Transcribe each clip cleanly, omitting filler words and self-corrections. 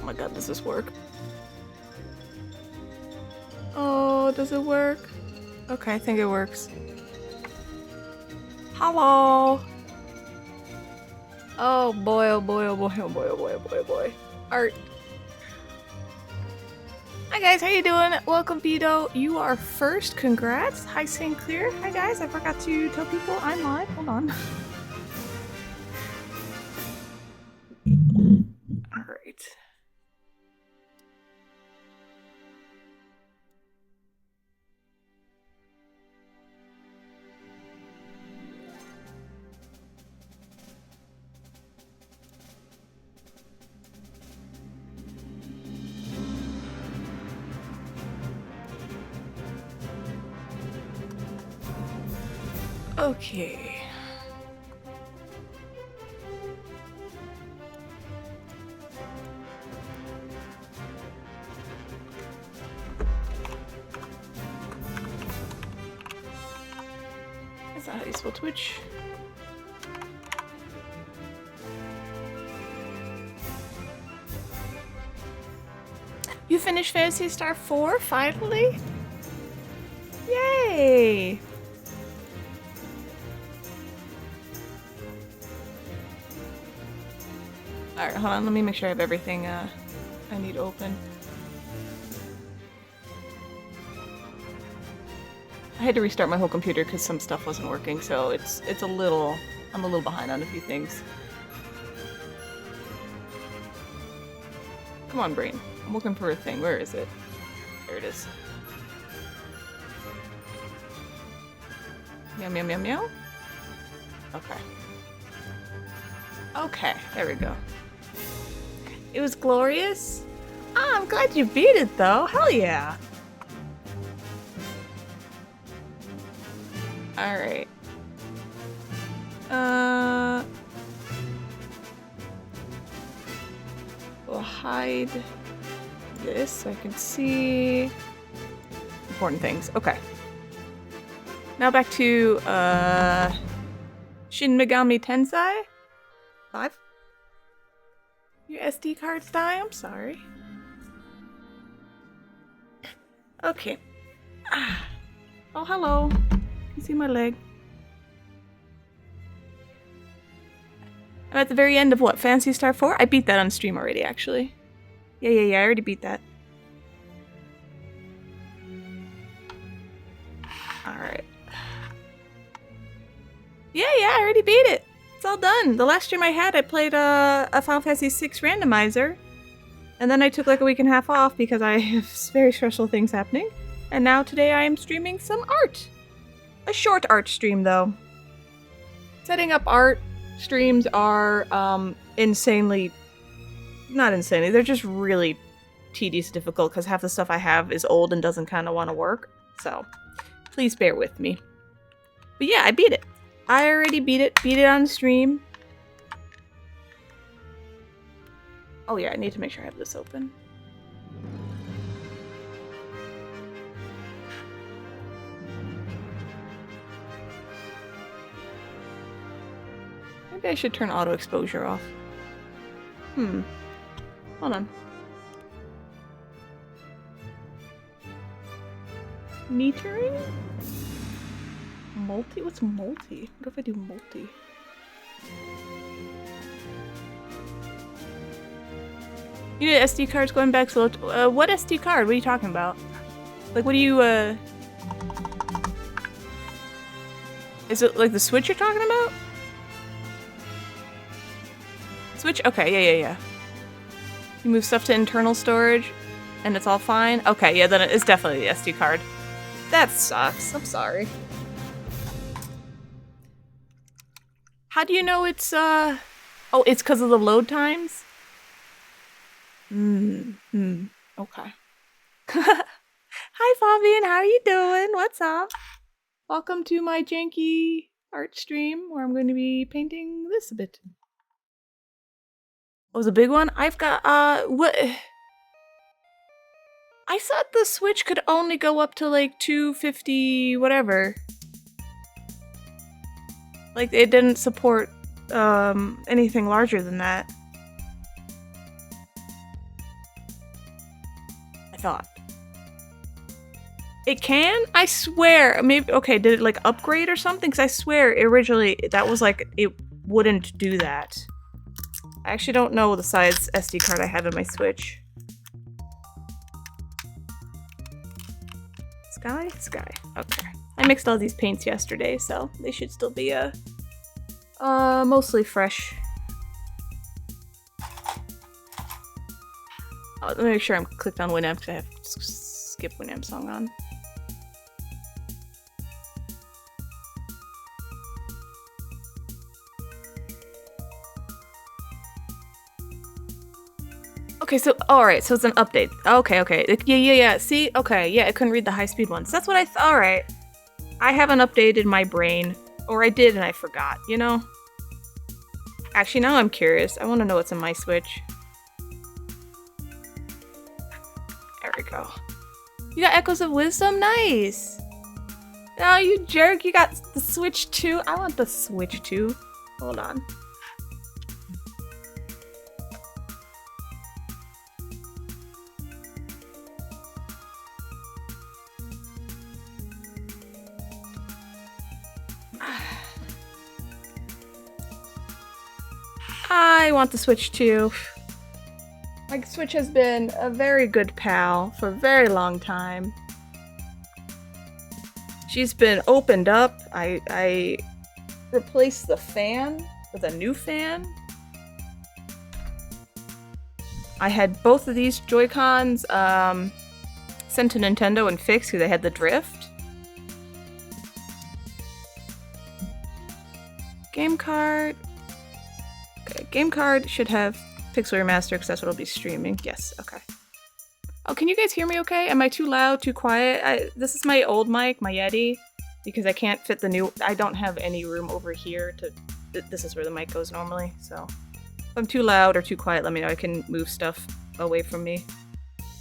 my god, does this work? Oh, does it work? Okay, I think it works. Hello! Oh boy, oh boy, oh boy, oh boy, oh boy, oh boy, oh boy. Art. Hi guys, how you doing? Welcome, Vito. You are first. Congrats. Hi, St. Clear. Hi guys, I forgot to tell people I'm live. Hold on. Alright. Okay. That's not how you spell Twitch. You finished Phantasy Star 4 finally? Yay! Alright, hold on, let me make sure I have everything I need open. I had to restart my whole computer because some stuff wasn't working, so it's a little... I'm a little behind on a few things. Come on, brain. I'm looking for a thing. Where is it? There it is. Meow, meow, meow, meow. Okay. Okay, there we go. It was glorious? Ah, I'm glad you beat it, though. Hell yeah. Alright. We'll hide this so I can see important things. Okay. Now back to, Shin Megami Tensei 5? Your SD cards die? I'm sorry. Okay. Ah. Oh, hello. You see my leg. I'm at the very end of what? Phantasy Star 4? I beat that on stream already, actually. Yeah, I already beat that. Alright. Yeah, I already beat it. It's all done. The last stream I had, I played a Final Fantasy VI randomizer. And then I took like a week and a half off because I have very stressful things happening. And now today I am streaming some art. A short art stream, though. Setting up art streams are insanely... Not insanely, they're just really tedious difficult because half the stuff I have is old and doesn't kind of want to work. So, please bear with me. But yeah, I beat it. I already beat it on stream. Oh yeah, I need to make sure I have this open. Maybe I should turn auto exposure off. Hold on. Metering? Multi? What's multi? What if I do multi? You need SD cards going back slow. What SD card? What are you talking about? Like, what do you, Is it like the Switch you're talking about? Switch? Okay, yeah. You move stuff to internal storage, and it's all fine? Okay, yeah, then it's definitely the SD card. That sucks. I'm sorry. How do you know it's, Oh, it's because of the load times? Okay. Hi, Fabian. How are you doing? What's up? Welcome to my janky art stream, where I'm going to be painting this a bit. Oh, it was a big one? I've got, what? I thought the Switch could only go up to, like, 250 whatever. Like, it didn't support, anything larger than that. thought. It can? I swear. Maybe, okay, did it like upgrade or something? Because I swear originally that was like, it wouldn't do that. I actually don't know the size SD card I have in my Switch. Sky? Sky. Okay. I mixed all these paints yesterday, so they should still be mostly fresh. Oh, let me make sure I'm clicked on Winamp because I have skip Winamp song on. Okay, so, alright, so it's an update. Okay. Yeah. See? Okay, yeah, I couldn't read the high-speed ones. That's what I thought. Alright. I haven't updated my brain. Or I did and I forgot, you know? Actually, now I'm curious. I want to know what's in my Switch. There we go. You got Echoes of Wisdom? Nice! Oh, you jerk. You got the Switch 2? I want the Switch 2. Hold on. I want the Switch 2. My Switch has been a very good pal for a very long time. She's been opened up. I replaced the fan with a new fan. I had both of these Joy-Cons sent to Nintendo and fixed because they had the drift. Game card. Okay, game card should have Pixel Remaster because that's what I'll be streaming. Yes, okay. Oh, can you guys hear me okay? Am I too loud, too quiet? This is my old mic, my Yeti, because I can't fit the new... I don't have any room over here to... This is where the mic goes normally, so... If I'm too loud or too quiet, let me know. I can move stuff away from me.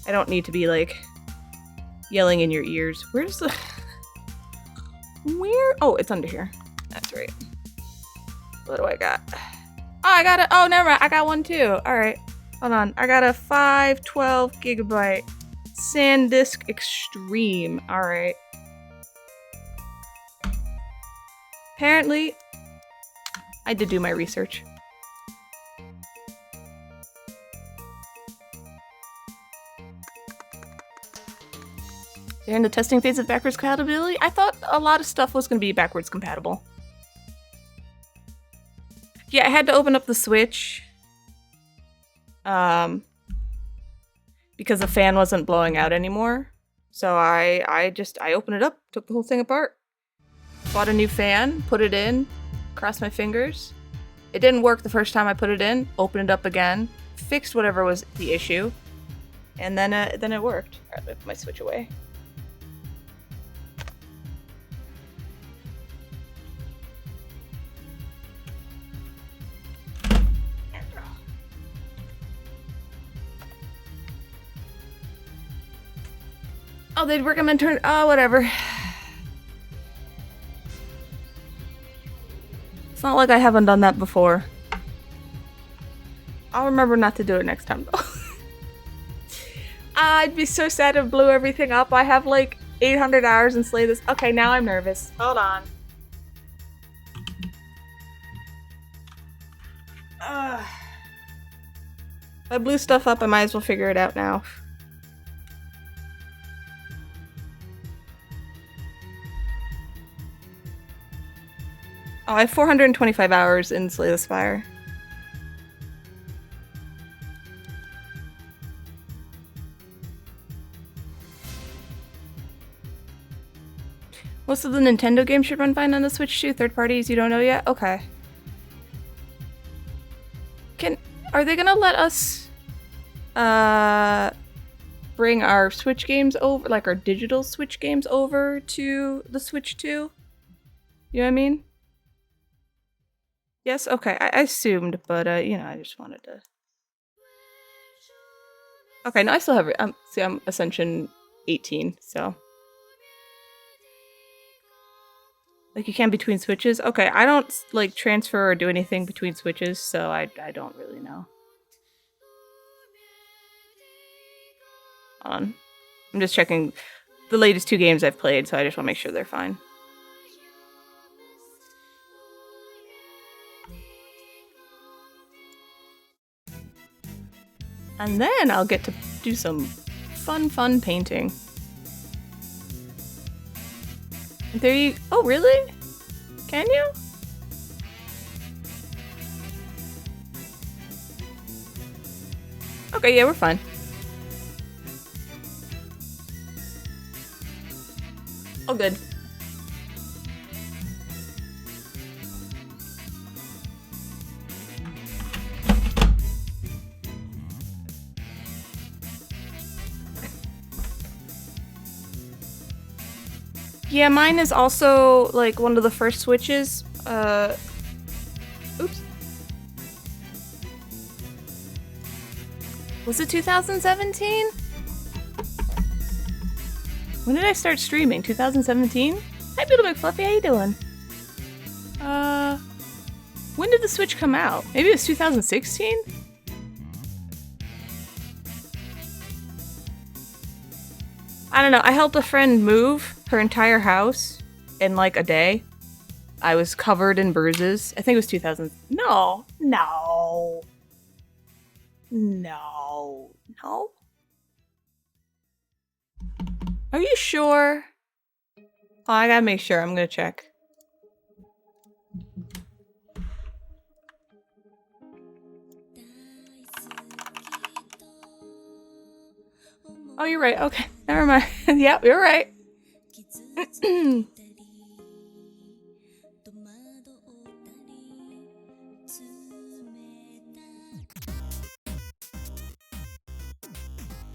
I don't need to be, like, yelling in your ears. Where's the... Where? Oh, it's under here. That's right. What do I got? Oh, I got it. Oh, never mind. I got one too. Alright. Hold on. I got a 512 gigabyte SanDisk Extreme. Alright. Apparently, I did do my research. They're in the testing phase of backwards compatibility? I thought a lot of stuff was going to be backwards compatible. Yeah, I had to open up the Switch. Because the fan wasn't blowing out anymore. So I opened it up, took the whole thing apart. Bought a new fan, put it in, crossed my fingers. It didn't work the first time I put it in, opened it up again, fixed whatever was the issue, and then it worked. Alright, let me put my Switch away. Oh, they'd recommend turn. Oh, whatever. It's not like I haven't done that before. I'll remember not to do it next time, though. I'd be so sad if it blew everything up. I have like 800 hours in Slay this. Okay, now I'm nervous. Hold on. If I blew stuff up, I might as well figure it out now. Oh, I have 425 hours in Slay the Spire. Most of the Nintendo games should run fine on the Switch too. Third parties you don't know yet? Okay. Are they gonna let us bring our Switch games over, like our digital Switch games over to the Switch 2? You know what I mean? Yes? Okay, I assumed, but, you know, I just wanted to... Okay, no, I still have... see, I'm Ascension 18, so... Like, you can between Switches? Okay, I don't, like, transfer or do anything between Switches, so I don't really know. Hold on. I'm just checking the latest 2 games I've played, so I just want to make sure they're fine. And then I'll get to do some fun painting. There you... Oh, really? Can you? Okay, yeah, we're fine. Oh, good. Yeah, mine is also, like, one of the first Switches. Oops. Was it 2017? When did I start streaming? 2017? Hi, Beetle McFluffy, how you doing? When did the Switch come out? Maybe it was 2016? I don't know, I helped a friend move her entire house in like a day. I was covered in bruises. I think it was 2000. No. Are you sure? Oh, I gotta make sure. I'm gonna check. Oh, you're right. Okay, never mind. Yep, you're right.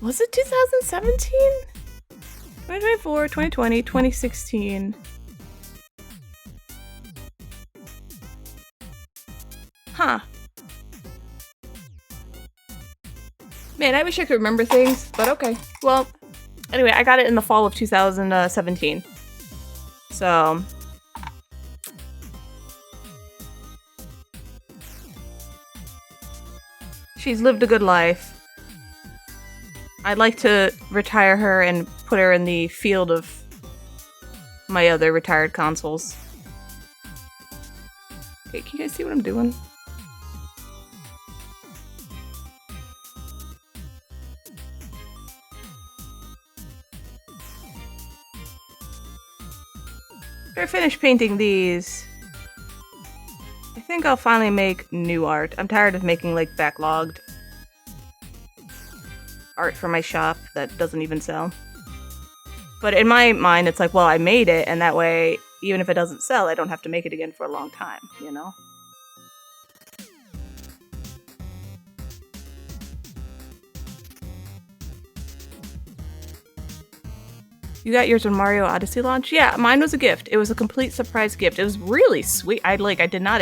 Was it 2017? 2024, 2020, 2016. Huh. Man, I wish I could remember things, but okay. Well, anyway, I got it in the fall of 2017. So... she's lived a good life. I'd like to retire her and put her in the field of my other retired consoles. Okay, can you guys see what I'm doing? After I finish painting these, I think I'll finally make new art. I'm tired of making like backlogged art for my shop that doesn't even sell. But in my mind, it's like, well, I made it, and that way, even if it doesn't sell, I don't have to make it again for a long time, you know? You got yours when Mario Odyssey launched? Yeah, mine was a gift. It was a complete surprise gift. It was really sweet. I did not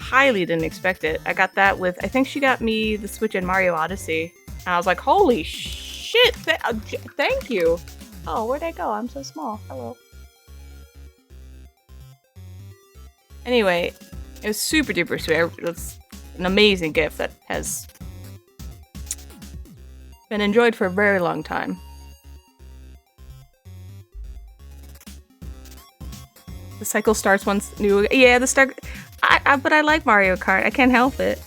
highly didn't expect it. I got that with, I think she got me the Switch and Mario Odyssey. And I was like, holy shit, thank you. Oh, where'd I go? I'm so small. Hello. Anyway, it was super duper sweet. It's an amazing gift that has been enjoyed for a very long time. The cycle starts once new. Yeah, the start. But I like Mario Kart. I can't help it.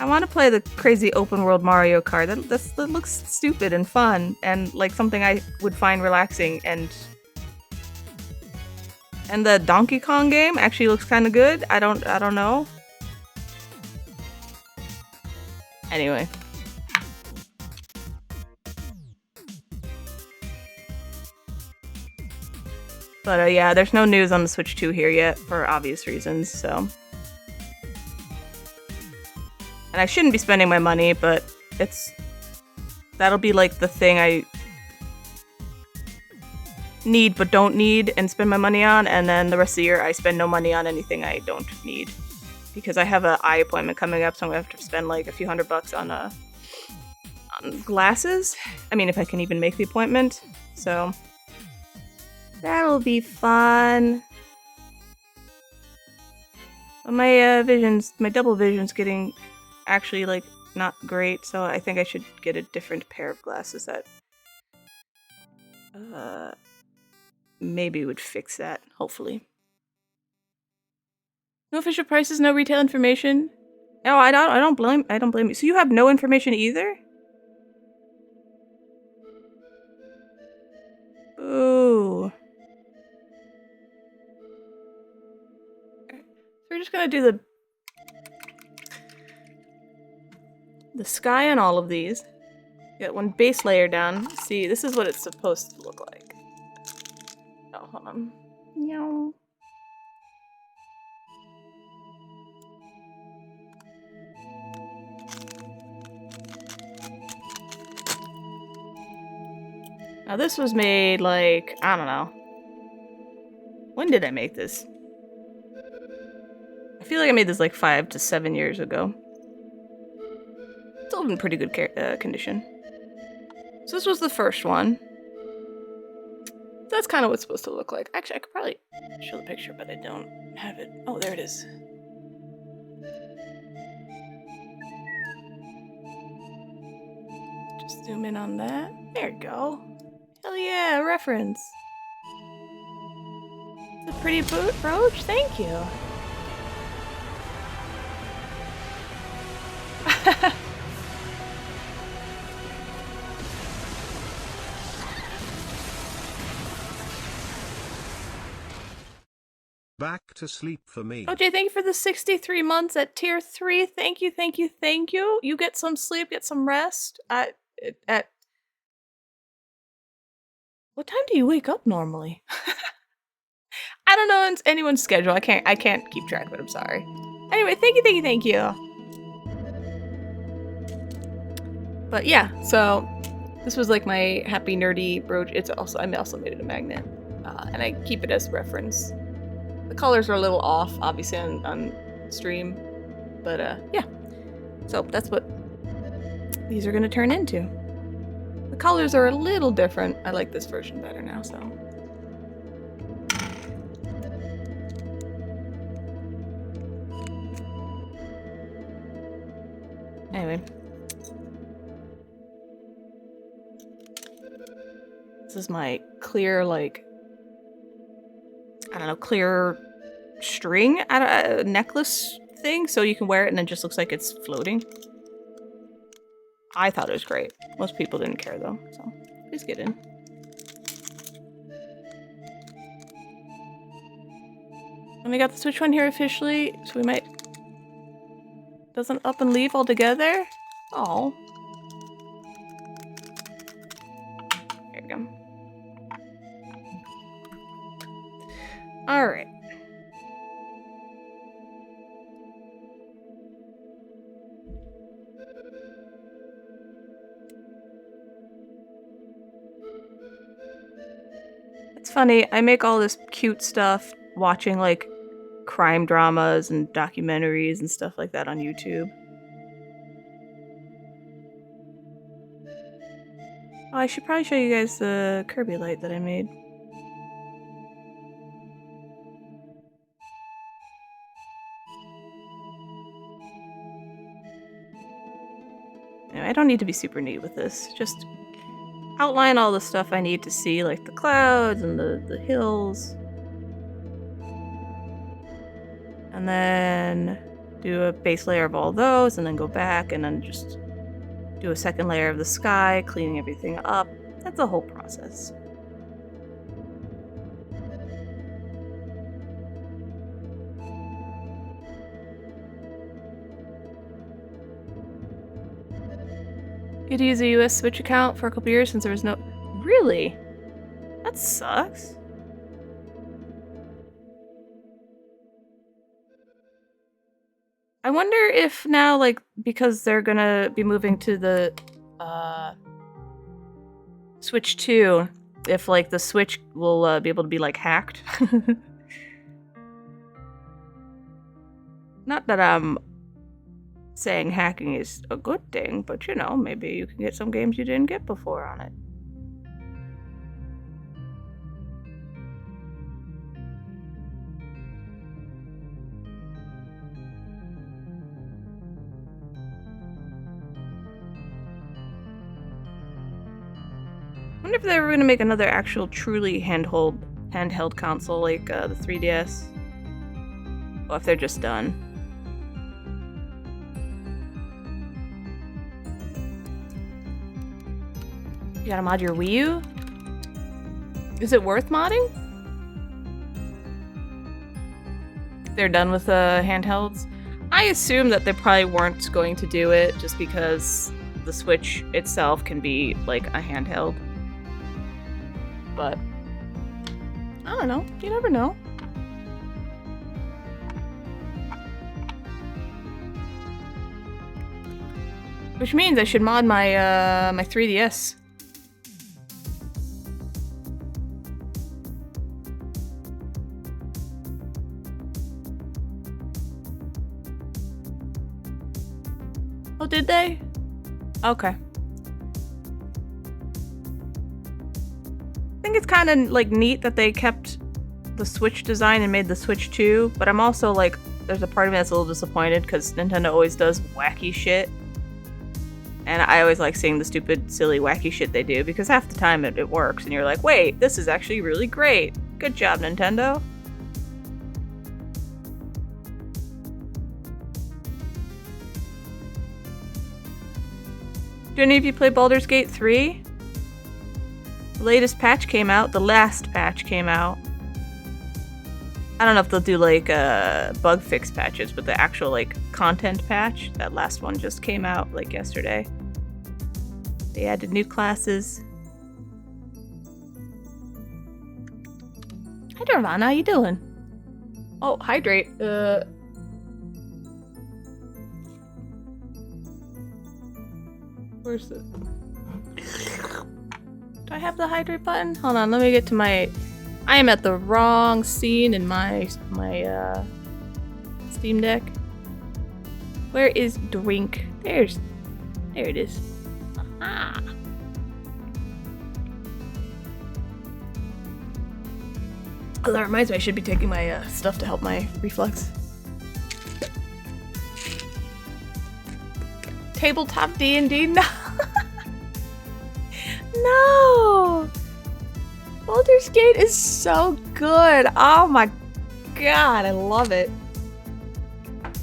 I want to play the crazy open world Mario Kart. That looks stupid and fun, and like something I would find relaxing. And the Donkey Kong game actually looks kind of good. I don't know. Anyway. But yeah, there's no news on the Switch 2 here yet for obvious reasons, so. And I shouldn't be spending my money, but that'll be like the thing I need but don't need and spend my money on, and then the rest of the year I spend no money on anything I don't need. Because I have an eye appointment coming up, so I'm gonna have to spend like a few $100 on glasses. I mean, if I can even make the appointment. So that'll be fun. But my my double vision's getting actually like not great, so I think I should get a different pair of glasses that maybe would fix that, hopefully. No official prices, no retail information. No, I don't blame you. So you have no information either? Ooh. So we're just gonna do the sky on all of these. Get one base layer down. See, this is what it's supposed to look like. Oh, hold on. Meow. Now this was made like, I don't know. When did I make this? I feel like I made this like 5 to 7 years ago. Still in pretty good condition. So this was the first one. That's kind of what it's supposed to look like. Actually, I could probably show the picture, but I don't have it. Oh, there it is. Just zoom in on that. There you go. Hell yeah, reference. It's a pretty brooch. Thank you. Back to sleep for me. OJ, thank you for the 63 months at tier 3. Thank you, thank you, thank you. You get some sleep, get some rest. At what time do you wake up normally? I don't know anyone's schedule. I can't keep track of it. I'm sorry. Anyway, thank you, thank you, thank you. But yeah, so this was like my happy nerdy brooch. I also made it a magnet, and I keep it as reference. The colors are a little off, obviously, on stream. But, yeah. So, that's what these are going to turn into. The colors are a little different. I like this version better now, so. Anyway. This is my clear, like, I don't know, clear string necklace thing, so you can wear it and it just looks like it's floating. I thought it was great. Most people didn't care though, so please get in. And we got the Switch one here officially, so we might... Doesn't up and leave altogether? Oh. There we go. Alright. It's funny, I make all this cute stuff watching like crime dramas and documentaries and stuff like that on YouTube. Oh, I should probably show you guys the Kirby light that I made. Anyway, I don't need to be super neat with this. Just outline all the stuff I need to see, like the clouds and the hills. And then do a base layer of all those, and then go back and then just do a second layer of the sky, cleaning everything up. That's a whole process. You had to use a US Switch account for a couple years since there was no... Really? That sucks. I wonder if now, like, because they're gonna be moving to the, Switch 2, if, like, the Switch will, be able to be, like, hacked. Not that I'm saying hacking is a good thing, but, you know, maybe you can get some games you didn't get before on it. wonder if they're ever gonna make another actual truly handheld console like the 3DS. Or if they're just done. You gotta mod your Wii U? Is it worth modding? They're done with the handhelds? I assume that they probably weren't going to do it just because the Switch itself can be like a handheld. But I don't know. You never know. Which means I should mod my my 3DS. Oh, did they? Okay. I think it's kind of like neat that they kept the Switch design and made the Switch 2, but I'm also like, there's a part of me that's a little disappointed because Nintendo always does wacky shit. And I always like seeing the stupid, silly, wacky shit they do because half the time it works and you're like, wait, this is actually really great. Good job, Nintendo. Do any of you play Baldur's Gate 3? The latest patch came out. The last patch came out. I don't know if they'll do like bug fix patches, but the actual like content patch, that last one just came out like yesterday. They added new classes. Hi Nirvana, how you doing? Oh, hydrate. Where's the... Do I have the hydrate button? Hold on, let me get to my... I am at the wrong scene in my Steam Deck. Where is drink? There it is. Ah. Oh, that reminds me, I should be taking my stuff to help my reflux. Tabletop D&D? No! No! Baldur's Gate is so good! Oh my god, I love it.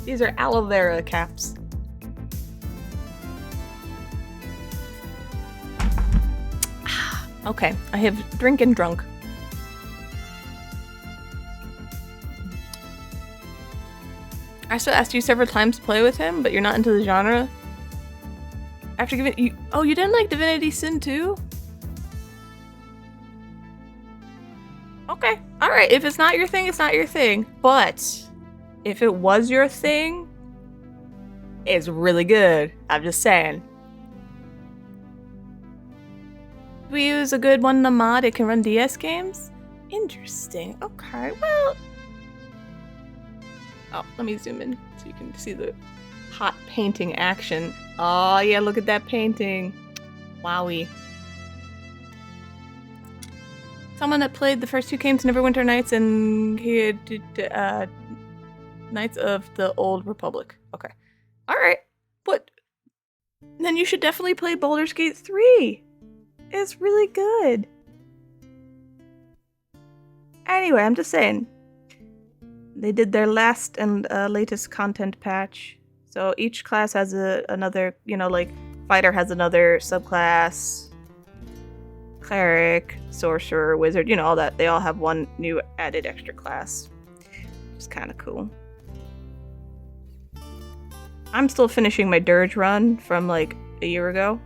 These are aloe vera caps. Okay, I have drink and drunk. I still asked you several times to play with him, but you're not into the genre. After giving you, oh, you didn't like Divinity Sin 2? Okay, all right. If it's not your thing, it's not your thing. But if it was your thing, it's really good. I'm just saying. We use a good one to mod. It can run DS games. Interesting. Okay, well. Oh, let me zoom in so you can see the hot painting action. Oh yeah, look at that painting. Wowie. Someone that played the first two games, Neverwinter Nights and Knights of the Old Republic. Okay. Alright. But then you should definitely play Baldur's Gate 3. It's really good. Anyway, I'm just saying. They did their last and latest content patch. So each class has another, you know, like fighter has another subclass, cleric, sorcerer, wizard, you know, all that. They all have one new added extra class. Which is kind of cool. I'm still finishing my Dirge run from like a year ago.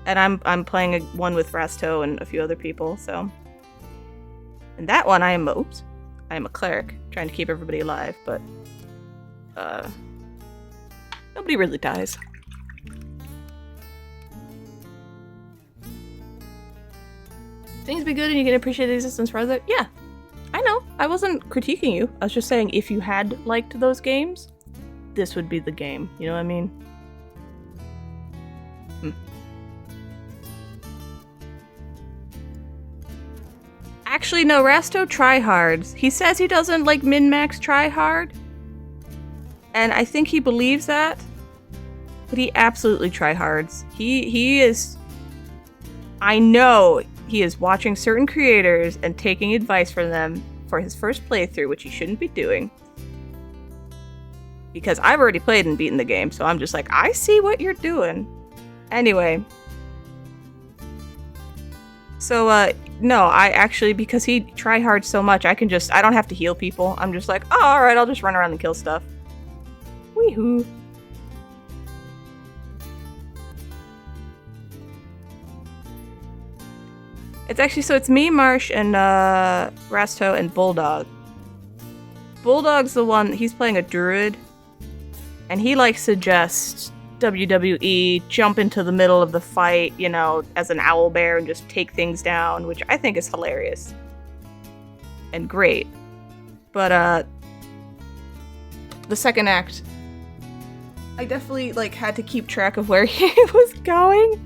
And I'm playing one with Rasto and a few other people, so. And that one I am a cleric, trying to keep everybody alive, but nobody really dies. Things be good and you can appreciate the existence further. Yeah, I know. I wasn't critiquing you. I was just saying if you had liked those games, this would be the game. You know what I mean? Actually, no, Rasto tryhards. He says he doesn't like min-max tryhard. And I think he believes that. But he absolutely tryhards. He is... I know he is watching certain creators and taking advice from them for his first playthrough, which he shouldn't be doing. Because I've already played and beaten the game, so I'm just like, I see what you're doing. Anyway. So, no, I actually, because he try hard so much, I don't have to heal people. I'm just like, oh, alright, I'll just run around and kill stuff. Weehoo. It's actually, so it's me, Marsh, and Rasto, and Bulldog. Bulldog's the one, he's playing a druid. And he like suggests WWE, jump into the middle of the fight, you know, as an owl bear and just take things down, which I think is hilarious. And great. But the second act, I definitely like had to keep track of where he was going.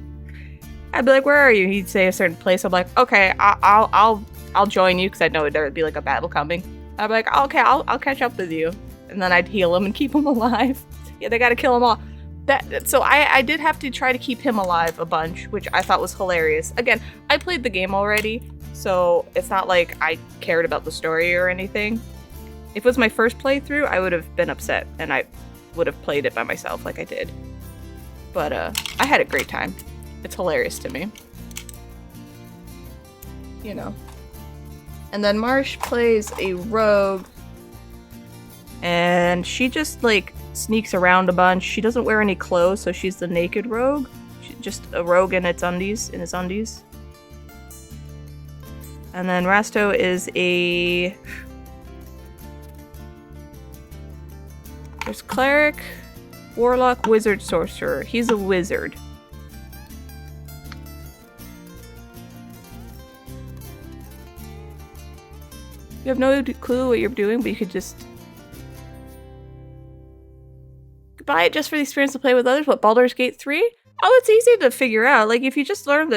I'd be like, "Where are you?" He'd say a certain place. I'm like, "Okay, I'll join you," because I know there would be like a battle coming. I'd be like, "Okay, I'll catch up with you," and then I'd heal him and keep him alive. Yeah, they got to kill him all. So I did have to try to keep him alive a bunch, which I thought was hilarious. Again, I played the game already, so it's not like I cared about the story or anything. If it was my first playthrough, I would have been upset, and I would have played it by myself like I did. But I had a great time. It's hilarious to me. You know. And then Marsh plays a rogue. And she just, like, sneaks around a bunch. She doesn't wear any clothes, so she's the naked rogue. She's just a rogue in its undies. And then Rasto is a... There's cleric, warlock, wizard, sorcerer. He's a wizard. You have no clue what you're doing, but you could just buy it just for the experience to play with others. What, Baldur's Gate 3? Oh, it's easy to figure out. Like, if you just learn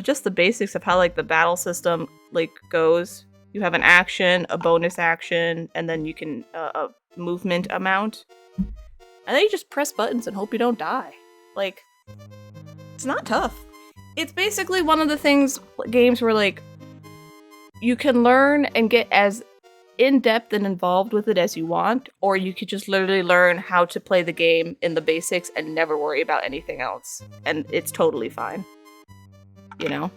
just the basics of how, like, the battle system, like, goes. You have an action, a bonus action, and then you can, a movement amount. And then you just press buttons and hope you don't die. Like, it's not tough. It's basically one of the games where, like, you can learn and get as in-depth and involved with it as you want, or you could just literally learn how to play the game in the basics and never worry about anything else. And it's totally fine. You know?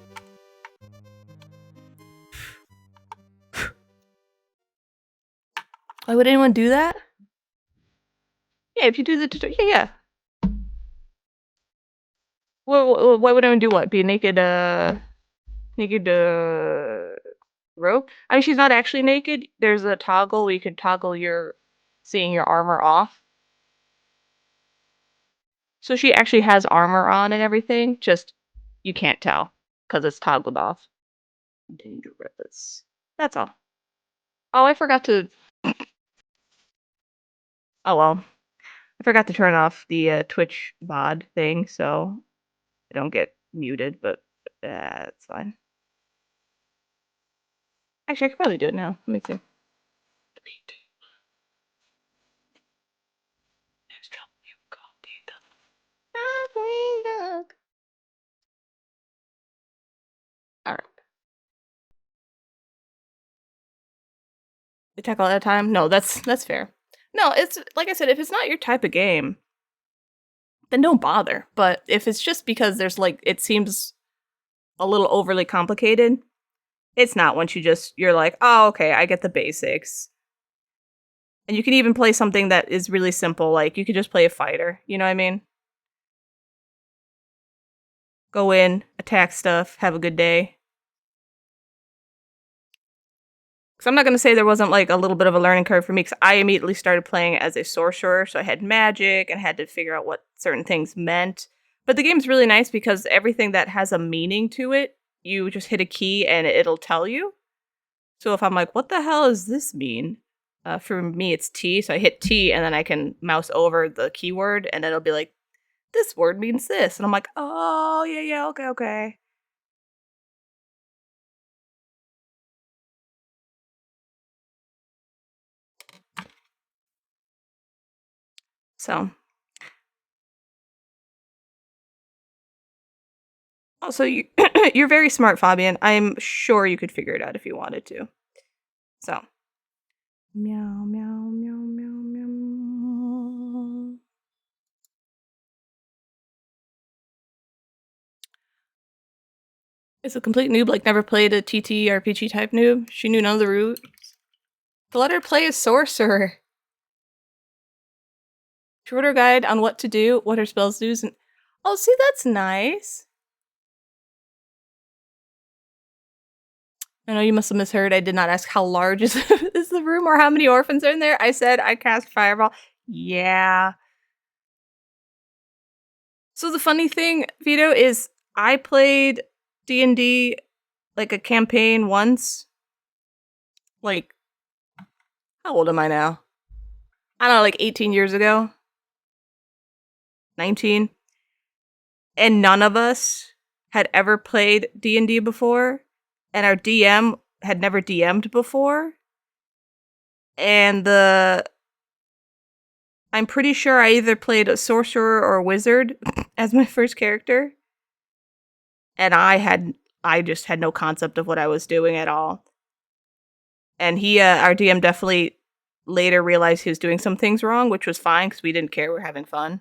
Why would anyone do that? Yeah, if you do the tutorial, yeah. Well, why would anyone do what? Be a naked rogue? I mean, she's not actually naked. There's a toggle where you can toggle seeing your armor off. So she actually has armor on and everything, just you can't tell because it's toggled off. Dangerous. That's all. Oh, I forgot to... Oh well. I forgot to turn off the Twitch VOD thing, so I don't get muted, but that's fine. Actually, I could probably do it now. Let me see. Delete. Alright. Attack all at a time? No, that's fair. No, it's like I said, if it's not your type of game, then don't bother. But if it's just because there's like it seems a little overly complicated, it's not once you're like, oh, okay, I get the basics. And you can even play something that is really simple, like you could just play a fighter, you know what I mean? Go in, attack stuff, have a good day. Because I'm not going to say there wasn't like a little bit of a learning curve for me, because I immediately started playing as a sorcerer, so I had magic and had to figure out what certain things meant. But the game's really nice because everything that has a meaning to it, you just hit a key and it'll tell you. So if I'm like, what the hell does this mean? For me, it's T, so I hit T and then I can mouse over the keyword and it'll be like, this word means this. And I'm like, oh, yeah, okay. So, Also, you're very smart, Fabian. I'm sure you could figure it out if you wanted to. So. Meow, meow, meow, meow, meow. It's a complete noob, like never played a TTRPG type noob. She knew none of the rules. To let her play as sorcerer. She wrote her guide on what to do, what her spells do, and oh, see, that's nice. I know you must have misheard. I did not ask how large is the room or how many orphans are in there. I said I cast Fireball. Yeah. So the funny thing, Vito, is I played D&D like a campaign once. Like, how old am I now? I don't know, like 18 years ago. 19. And none of us had ever played D&D before. And our DM had never DM'd before. And I'm pretty sure I either played a sorcerer or a wizard as my first character. And I just had no concept of what I was doing at all. And our DM definitely later realized he was doing some things wrong, which was fine because we didn't care. We were having fun.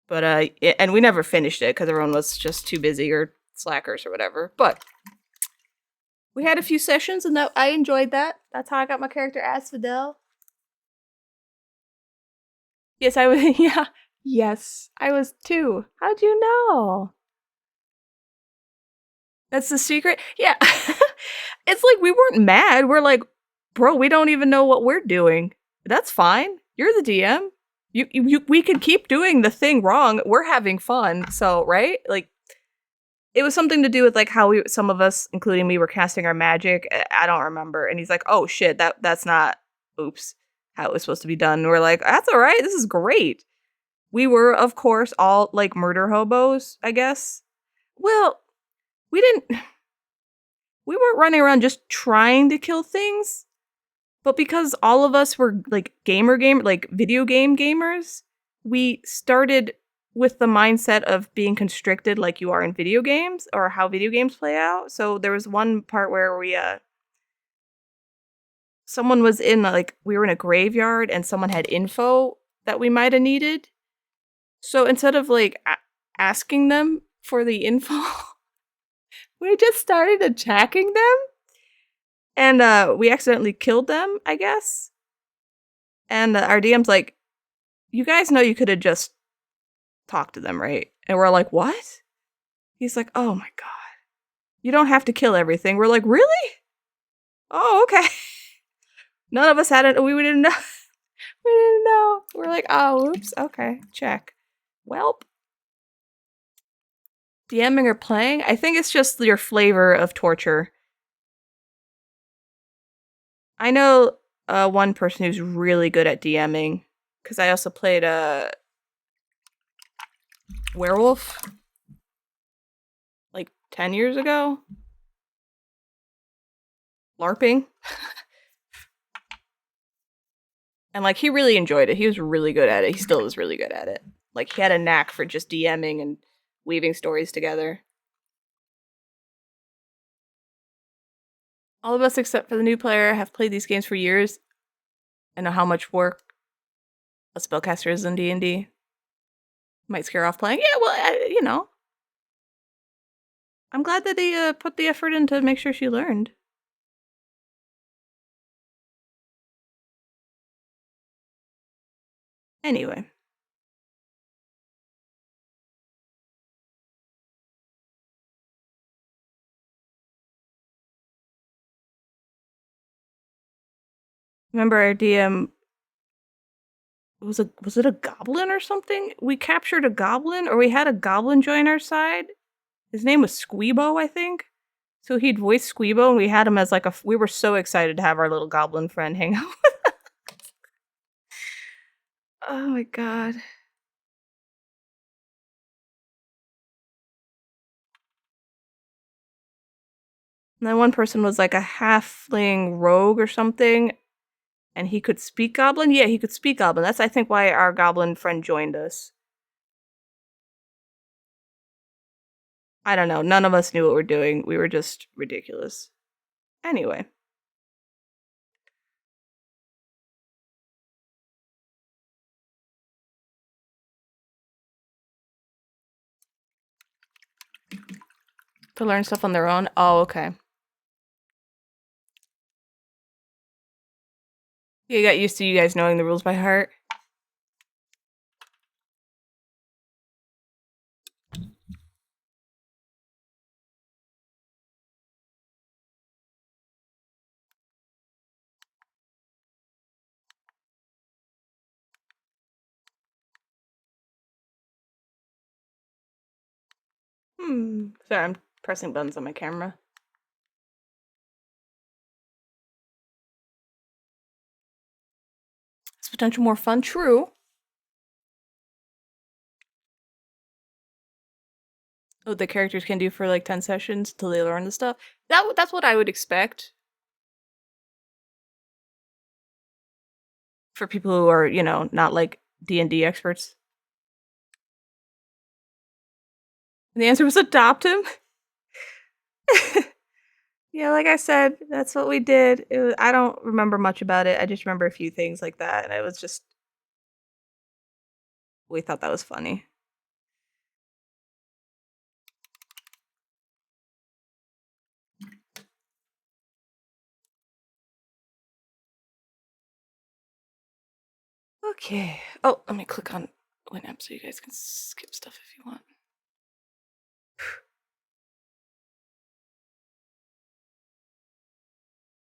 But, and we never finished it because everyone was just too busy or slackers or whatever. But we had a few sessions and I enjoyed that. That's how I got my character Asphodel. Yes, I was, yeah. Yes, I was too. How'd you know? That's the secret? Yeah. It's like we weren't mad. We're like, bro, we don't even know what we're doing. That's fine. You're the DM. We could keep doing the thing wrong. We're having fun. So, right? Like, it was something to do with like how some of us, including me, were casting our magic. I don't remember. And he's like, oh shit, that's not, oops, how it was supposed to be done. And we're like, that's all right. This is great. We were, of course, all like murder hobos, I guess. Well, we weren't running around just trying to kill things. But because all of us were like like video game gamers, we started with the mindset of being constricted like you are in video games or how video games play out. So there was one part where someone was we were in a graveyard and someone had info that we might have needed. So instead of like asking them for the info, we just started attacking them. And we accidentally killed them, I guess. And our DM's like, you guys know you could have just talked to them, right? And we're like, what? He's like, oh my god. You don't have to kill everything. We're like, really? Oh, okay. None of us had it. We didn't know. We didn't know. We're like, oh, oops. Okay, check. Welp. DMing or playing? I think it's just your flavor of torture. I know one person who's really good at DMing, because I also played a werewolf like 10 years ago. LARPing. And like he really enjoyed it. He was really good at it. He still is really good at it. Like he had a knack for just DMing and weaving stories together. All of us except for the new player have played these games for years and know how much work a spellcaster is in D&D. Might scare off playing. Yeah, well, I'm glad that they put the effort in to make sure she learned. Anyway. Remember our DM was it a goblin or something? We captured a goblin, or we had a goblin join our side. His name was Squeebo, I think. So he'd voice Squeebo, and we had him as like we were so excited to have our little goblin friend hang out with us. Oh my god. And then one person was like a halfling rogue or something, and he could speak goblin? Yeah, he could speak goblin. That's, I think, why our goblin friend joined us. I don't know. None of us knew what we're doing. We were just ridiculous. Anyway. To learn stuff on their own? Oh, okay. You got used to you guys knowing the rules by heart? Sorry, I'm pressing buttons on my camera. Is potential more fun? True. What the characters can do for like 10 sessions till they learn the stuff. That's what I would expect. For people who are, you know, not like D&D experts. And the answer was adopt him. Yeah, like I said, that's what we did. I don't remember much about it. I just remember a few things like that, and it was just we thought that was funny. Okay. Oh, let me click on Winamp so you guys can skip stuff if you want.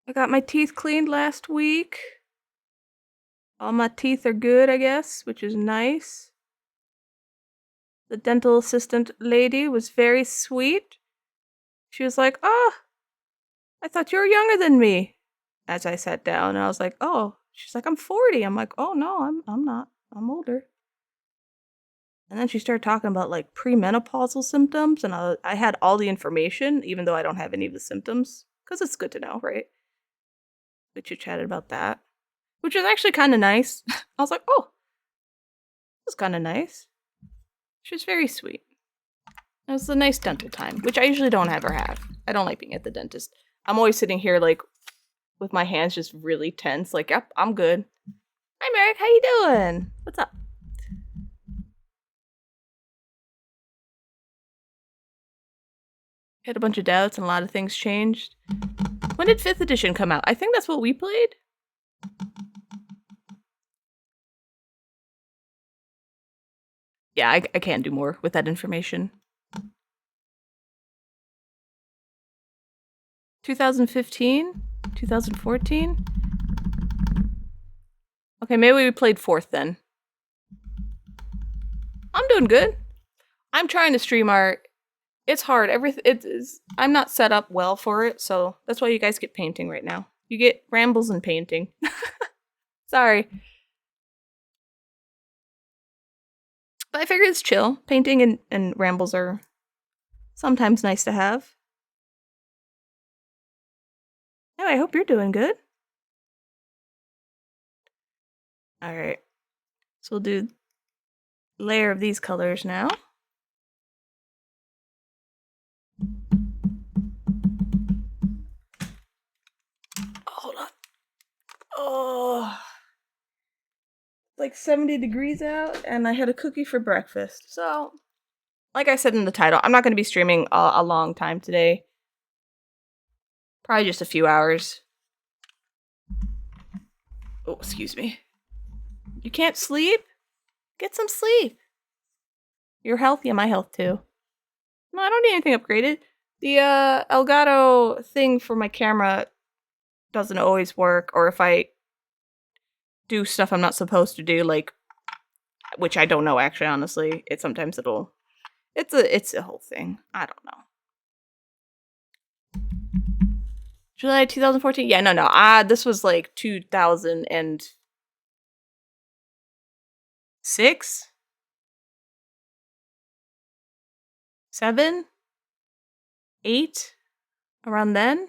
I got my teeth cleaned last week. All my teeth are good, I guess, which is nice. The dental assistant lady was very sweet. She was like, "Oh, I thought you were younger than me." As I sat down, and I was like, "Oh." She's like, "I'm 40." I'm like, "Oh no, I'm not. I'm older." And then she started talking about like premenopausal symptoms, and I had all the information, even though I don't have any of the symptoms, because it's good to know, right? We chit chatted about that, which is actually kind of nice. I was like, "Oh, this is kind of nice." She was very sweet. It was a nice dental time, which I usually don't ever have. I don't like being at the dentist. I'm always sitting here like with my hands just really tense, like, "Yep, I'm good." Hi, Merrick. How you doing? What's up? Had a bunch of doubts and a lot of things changed. When did 5th edition come out? I think that's what we played. Yeah, I can't do more with that information. 2015? 2014? Okay, maybe we played 4th then. I'm doing good. I'm trying to stream art. It's hard. I'm not set up well for it, so that's why you guys get painting right now. You get rambles and painting. Sorry. But I figure it's chill. Painting and rambles are sometimes nice to have. Oh, I hope you're doing good. Alright. So we'll do layer of these colors now. Hold on. Oh. Like 70 degrees out, and I had a cookie for breakfast. So, like I said in the title, I'm not going to be streaming a long time today. Probably just a few hours. Oh, excuse me. You can't sleep? Get some sleep. Your health? Yeah, my health too. No, I don't need anything upgraded. The Elgato thing for my camera doesn't always work, or if I do stuff I'm not supposed to do, like, which I don't know actually, honestly, it's a whole thing. I don't know. July 2014? Yeah, no. This was like 2006? 7? 8? Around then?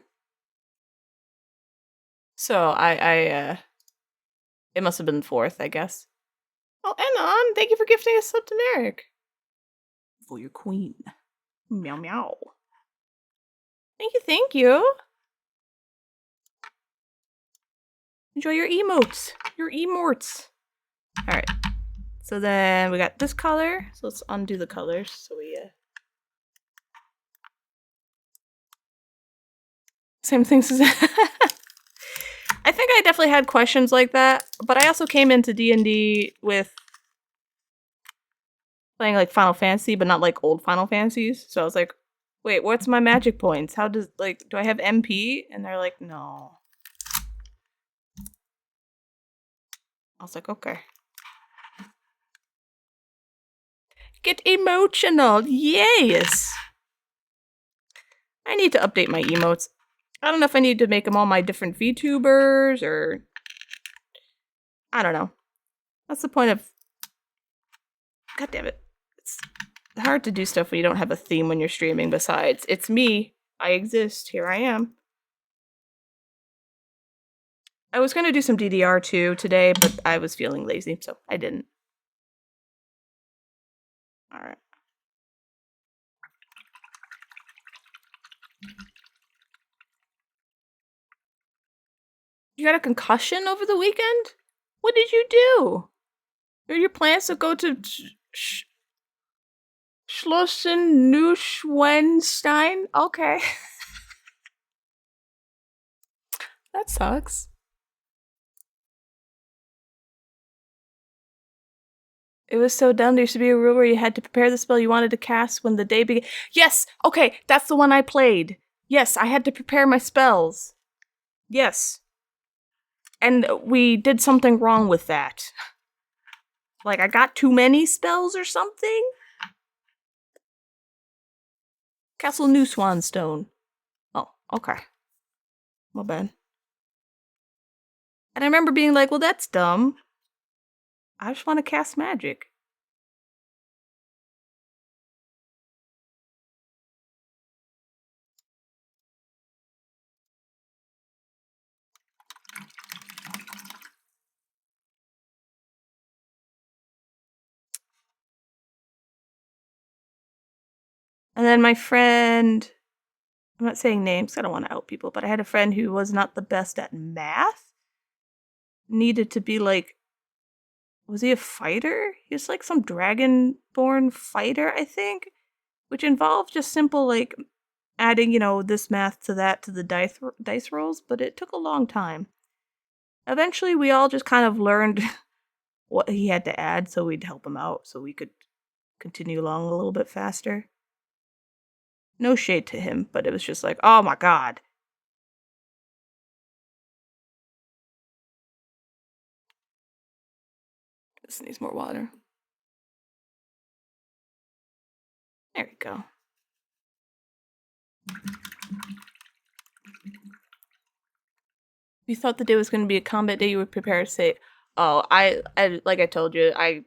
So it must have been 4th, I guess. Oh, Anon, thank you for gifting us up to Merrick. For your queen. Meow meow. Thank you, thank you. Enjoy your emotes. Your emorts. Alright. So then we got this color. So let's undo the colors. So we same things as I think I definitely had questions like that, but I also came into D&D with playing like Final Fantasy, but not like old Final Fantasies. So I was like, wait, what's my magic points? How does, like, do I have MP? And they're like, no. I was like, okay. Get emotional, yes! I need to update my emotes. I don't know if I need to make them all my different VTubers or... I don't know. That's the point of... God damn it. It's hard to do stuff when you don't have a theme when you're streaming besides, it's me. I exist. Here I am. I was going to do some DDR too today, but I was feeling lazy, so I didn't. Alright. You got a concussion over the weekend? What did you do? Are your plans to go to Schlossen Neuschwanstein? Okay. That sucks. It was so dumb. There used to be a rule where you had to prepare the spell you wanted to cast when the day began. Yes! Okay, that's the one I played. Yes, I had to prepare my spells. Yes. And we did something wrong with that. Like, I got too many spells or something? Castle New Swanstone. Oh, okay. My bad. And I remember being like, well, that's dumb. I just want to cast magic. And then my friend, I'm not saying names, I don't want to out people, but I had a friend who was not the best at math. Needed to be like, was he a fighter? He was like some dragon-born fighter, I think, which involved just simple like adding, you know, this math to that to the dice rolls, but it took a long time. Eventually, we all just kind of learned what he had to add so we'd help him out so we could continue along a little bit faster. No shade to him, but it was just like, oh my god. This needs more water. There we go. If you thought the day was going to be a combat day, you would prepare to say, oh, I like I told you, I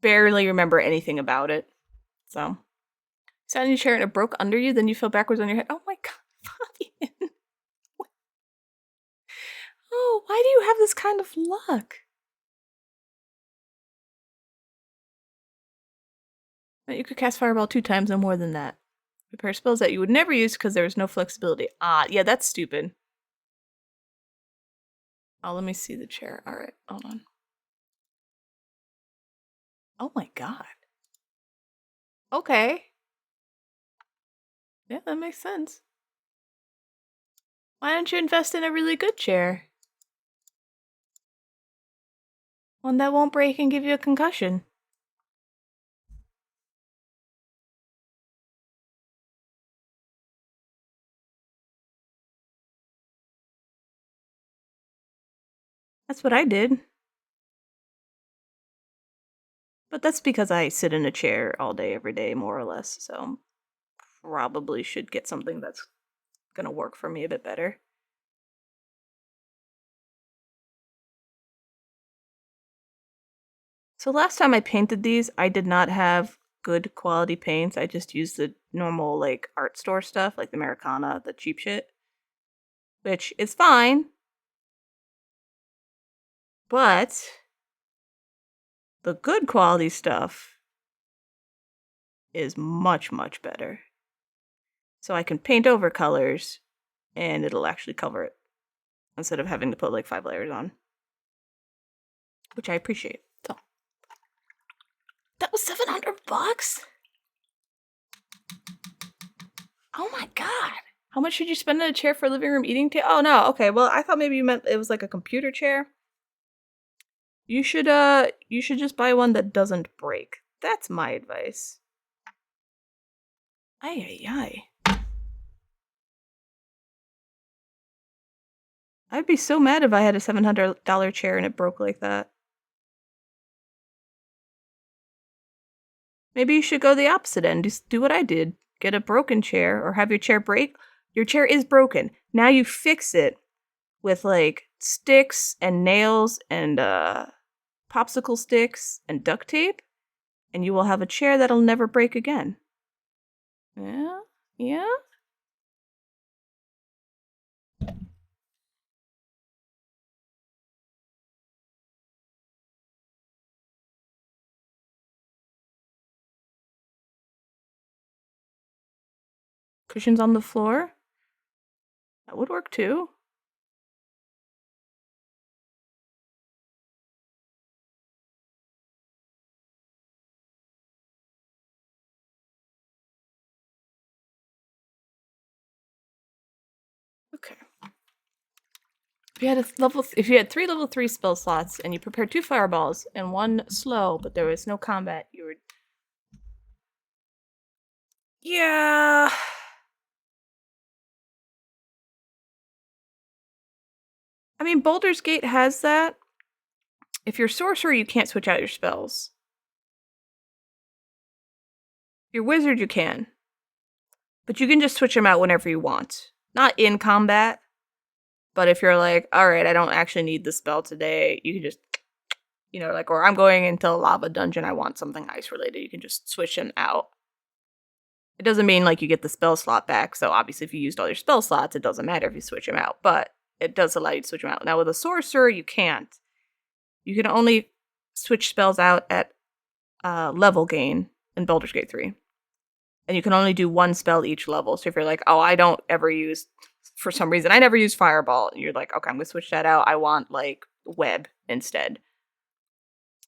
barely remember anything about it. So, sat in your chair and it broke under you, then you fell backwards on your head. Oh my god, Fabian. Oh, why do you have this kind of luck? You could cast Fireball 2 times, no more than that. Prepare spells that you would never use because there was no flexibility. Ah, yeah, that's stupid. Oh, let me see the chair. Alright, hold on. Oh my god. Okay. Yeah, that makes sense. Why don't you invest in a really good chair? One that won't break and give you a concussion. That's what I did. But that's because I sit in a chair all day, every day, more or less, so probably should get something that's gonna work for me a bit better. So last time I painted these, I did not have good quality paints. I just used the normal, like, art store stuff, like the Americana, the cheap shit. Which is fine. But the good quality stuff is much, much better. So I can paint over colors and it'll actually cover it instead of having to put like 5 layers on, which I appreciate. So that was $700. Oh my god! How much should you spend on a chair for a living room eating table? Oh no, okay. Well, I thought maybe you meant it was like a computer chair. You should just buy one that doesn't break. That's my advice. Ay ay ay. I'd be so mad if I had a $700 chair and it broke like that. Maybe you should go the opposite end. Just do what I did. Get a broken chair or have your chair break. Your chair is broken. Now you fix it with like sticks and nails and popsicle sticks and duct tape, and you will have a chair that'll never break again. Yeah? Yeah? Cushions on the floor? That would work too. Okay. If you had 3 level 3 spell slots and you prepared 2 fireballs and 1 slow, but there was no combat, you would. Yeah. I mean, Baldur's Gate has that. If you're sorcerer, you can't switch out your spells. If you're wizard, you can. But you can just switch them out whenever you want. Not in combat. But if you're like, alright, I don't actually need the spell today, you can just, like, or I'm going into a lava dungeon, I want something ice related, you can just switch them out. It doesn't mean, like, you get the spell slot back, so obviously if you used all your spell slots, it doesn't matter if you switch them out, but it does allow you to switch them out. Now, with a sorcerer, you can't. You can only switch spells out at level gain in Baldur's Gate 3. And you can only do 1 spell each level, so if you're like, oh, I don't ever use, for some reason, I never use Fireball, and you're like, okay, I'm going to switch that out, I want, like, Web instead.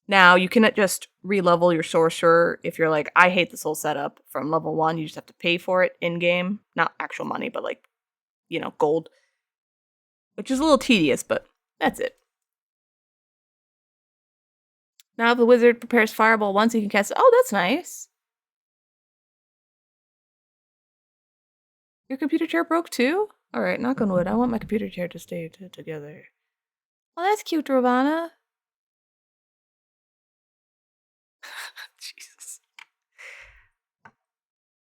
Now, you cannot just re-level your sorcerer if you're like, I hate this whole setup from level 1. You just have to pay for it in-game. Not actual money, but like, gold. Which is a little tedious, but that's it. Now, if the wizard prepares Fireball once, he can cast it. Oh, that's nice. Your computer chair broke too? Alright, knock on wood. I want my computer chair to stay together. Oh, that's cute, Ravana. Jesus.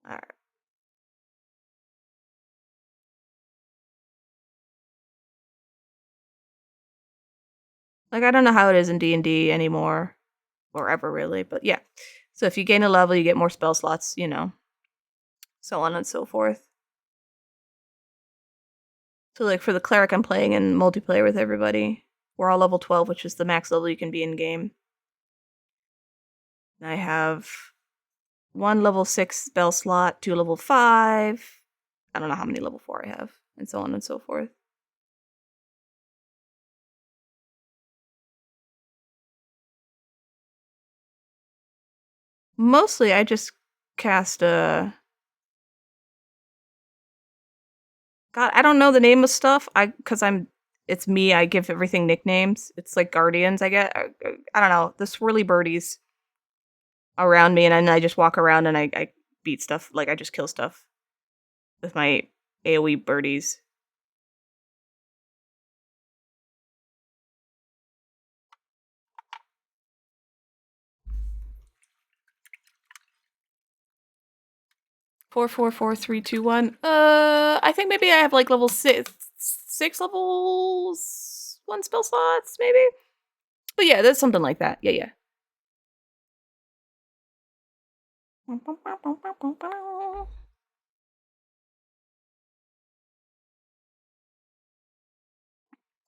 Alright. Like, I don't know how it is in D&D anymore. Or ever, really. But yeah. So if you gain a level, you get more spell slots, So on and so forth. So, like, for the cleric, I'm playing in multiplayer with everybody. We're all level 12, which is the max level you can be in-game. I have 1 level 6 spell slot, 2 level 5. I don't know how many level 4 I have, and so on and so forth. Mostly, I just cast God, I don't know the name of stuff. It's me. I give everything nicknames. It's like guardians. I don't know, the swirly birdies around me, and then I just walk around and I beat stuff. Like, I just kill stuff with my AoE birdies. Four, 3, 2, 1. I think maybe I have like level 6 levels, 1 spell slots, maybe. But yeah, that's something like that. Yeah.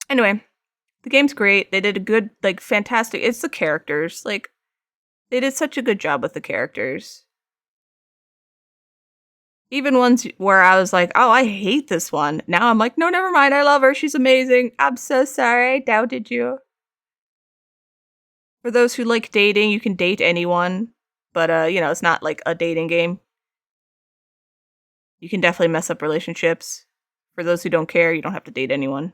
Anyway, the game's great. They did a good, like, fantastic. It's the characters. Like, they did such a good job with the characters. Even ones where I was like, oh, I hate this one. Now I'm like, no, never mind. I love her. She's amazing. I'm so sorry. I doubted you. For those who like dating, you can date anyone. But, you know, it's not like a dating game. You can definitely mess up relationships. For those who don't care, you don't have to date anyone.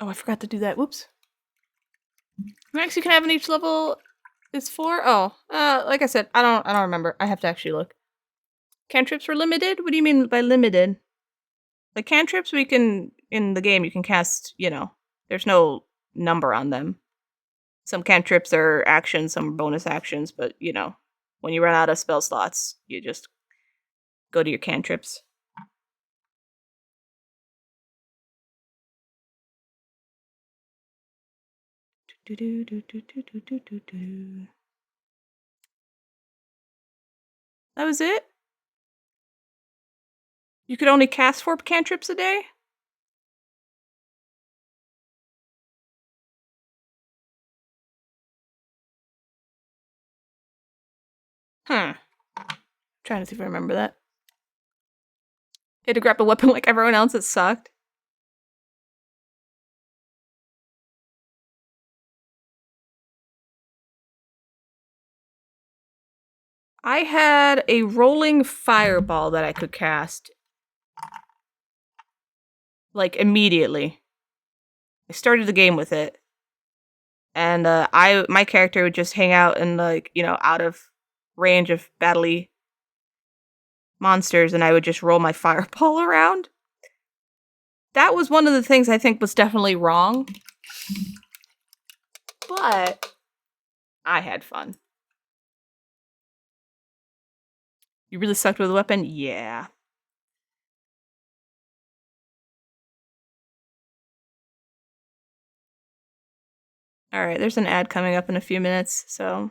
Oh, I forgot to do that. Whoops. Max you can have in each level is 4? Oh, like I said, I don't remember. I have to actually look. Cantrips were limited? What do you mean by limited? Like cantrips we can in the game you can cast, you know, there's no number on them. Some cantrips are actions, some are bonus actions, but you know, when you run out of spell slots, you just go to your cantrips. That was it? You could only cast 4 cantrips a day? Huh. Trying to see if I remember that. You had to grab a weapon like everyone else, it sucked. I had a rolling fireball that I could cast. Like, immediately. I started the game with it. And my character would just hang out in, like, you know, out of range of battle-y monsters, and I would just roll my fireball around. That was one of the things I think was definitely wrong. But I had fun. You really sucked with a weapon? Yeah. Alright, there's an ad coming up in a few minutes, so...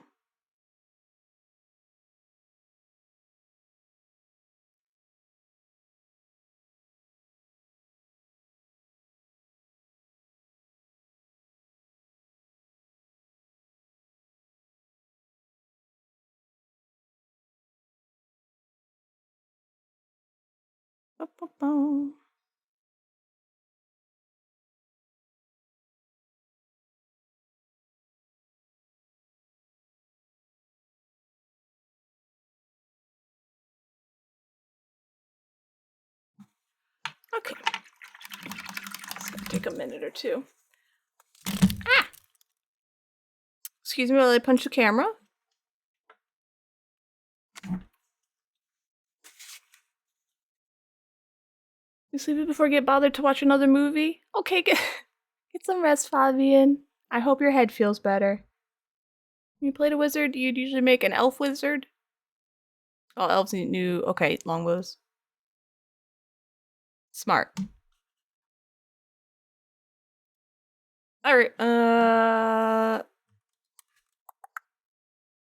Okay. It's gonna take a minute or two. Ah! Excuse me while I punch the camera. You sleepy before you get bothered to watch another movie? Okay, get some rest, Fabian. I hope your head feels better. When you played a wizard, you'd usually make an elf wizard? Oh, elves knew. Okay, longbows. Smart. Alright,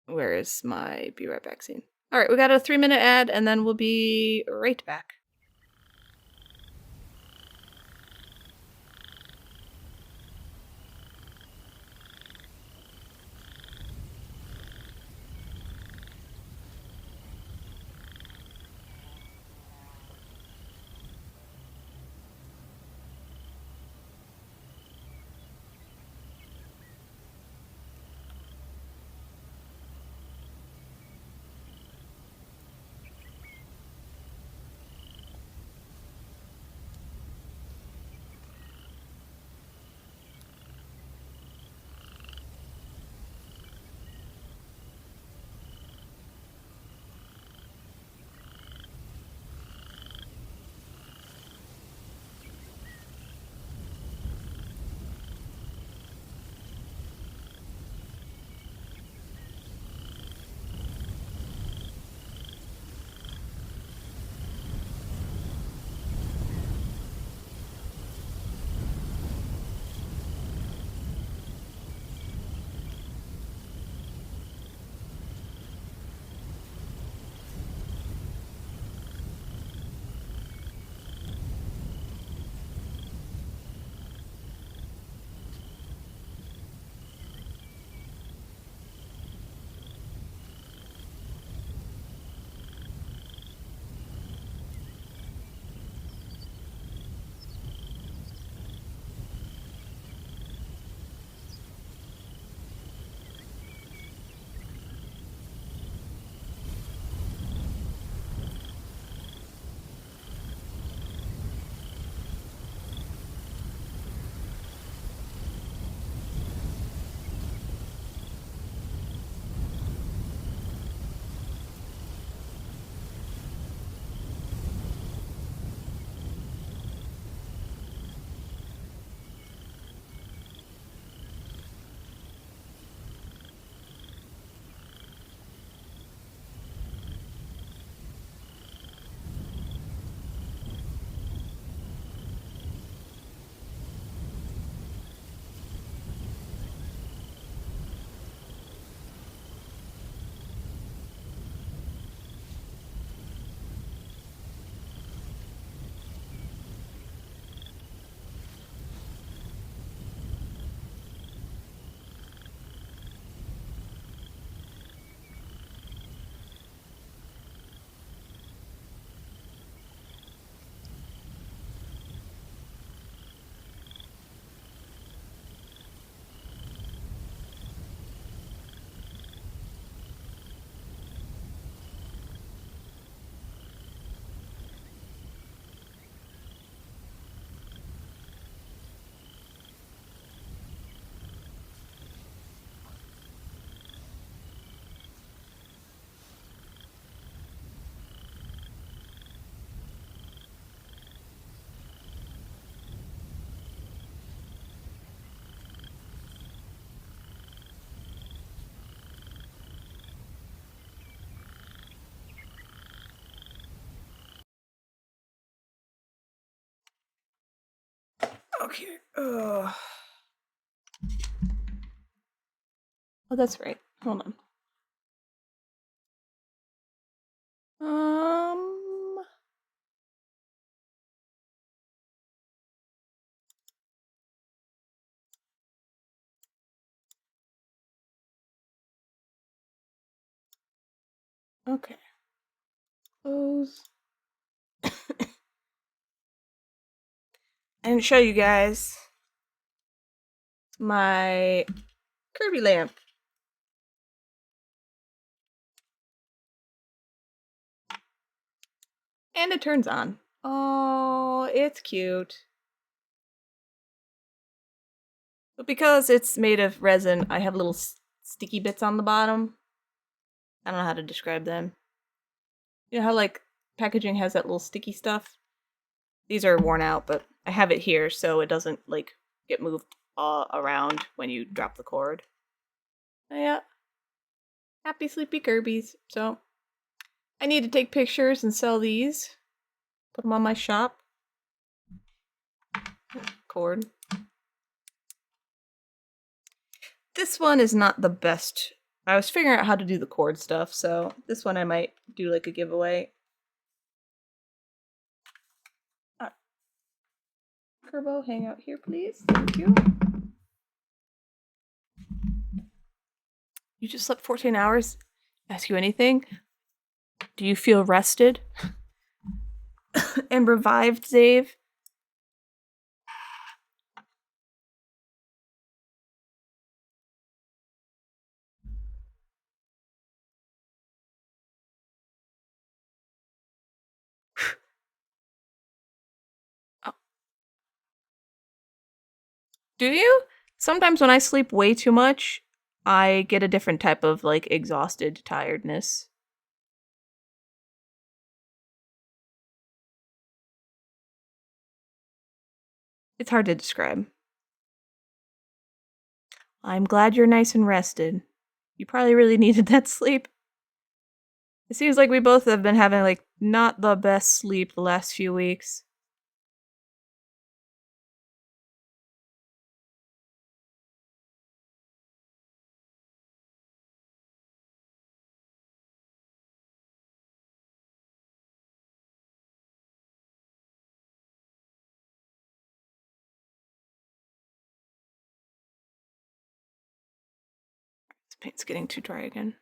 where is my be right back scene? Alright, we got a 3-minute ad, and then we'll be right back. Okay. Oh, that's right. Hold on. Okay. Close. And show you guys my Kirby lamp. And it turns on. Oh, it's cute. But because it's made of resin, I have little sticky bits on the bottom. I don't know how to describe them. You know how, like, packaging has that little sticky stuff? These are worn out, but I have it here so it doesn't, like, get moved around when you drop the cord. Yeah. Happy Sleepy Kirby's. So, I need to take pictures and sell these. Put them on my shop. Cord. This one is not the best. I was figuring out how to do the cord stuff, so this one I might do like a giveaway. Kerbo, hang out here, please. Thank you. You just slept 14 hours? Ask you anything? Do you feel rested? And revived, Zave? Oh. Do you? Sometimes when I sleep way too much, I get a different type of, like, exhausted tiredness. It's hard to describe. I'm glad you're nice and rested. You probably really needed that sleep. It seems like we both have been having, like, not the best sleep the last few weeks. This paint's getting too dry again.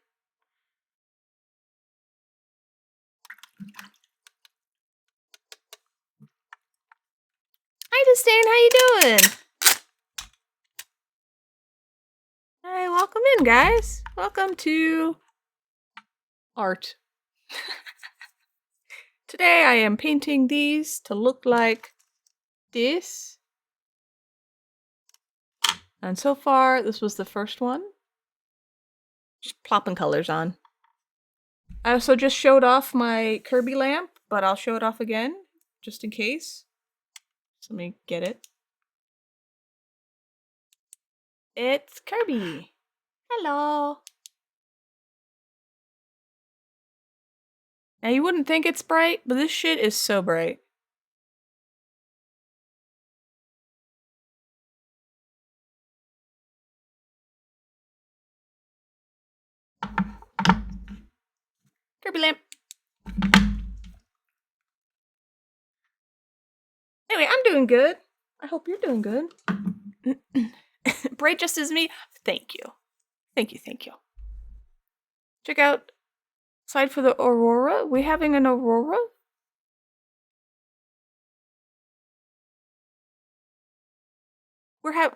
Hi, Disdain, how you doing? Hi, welcome in, guys. Welcome to art. Today I am painting these to look like this. And so far, this was the first one. Just plopping colors on. I also just showed off my Kirby lamp, but I'll show it off again, just in case. So let me get it. It's Kirby. Hello. Now you wouldn't think it's bright, but this shit is so bright. Kirby lamp. Anyway, I'm doing good. I hope you're doing good. Bright just as me. Thank you. Thank you, thank you. Check out side for the aurora. We having an aurora?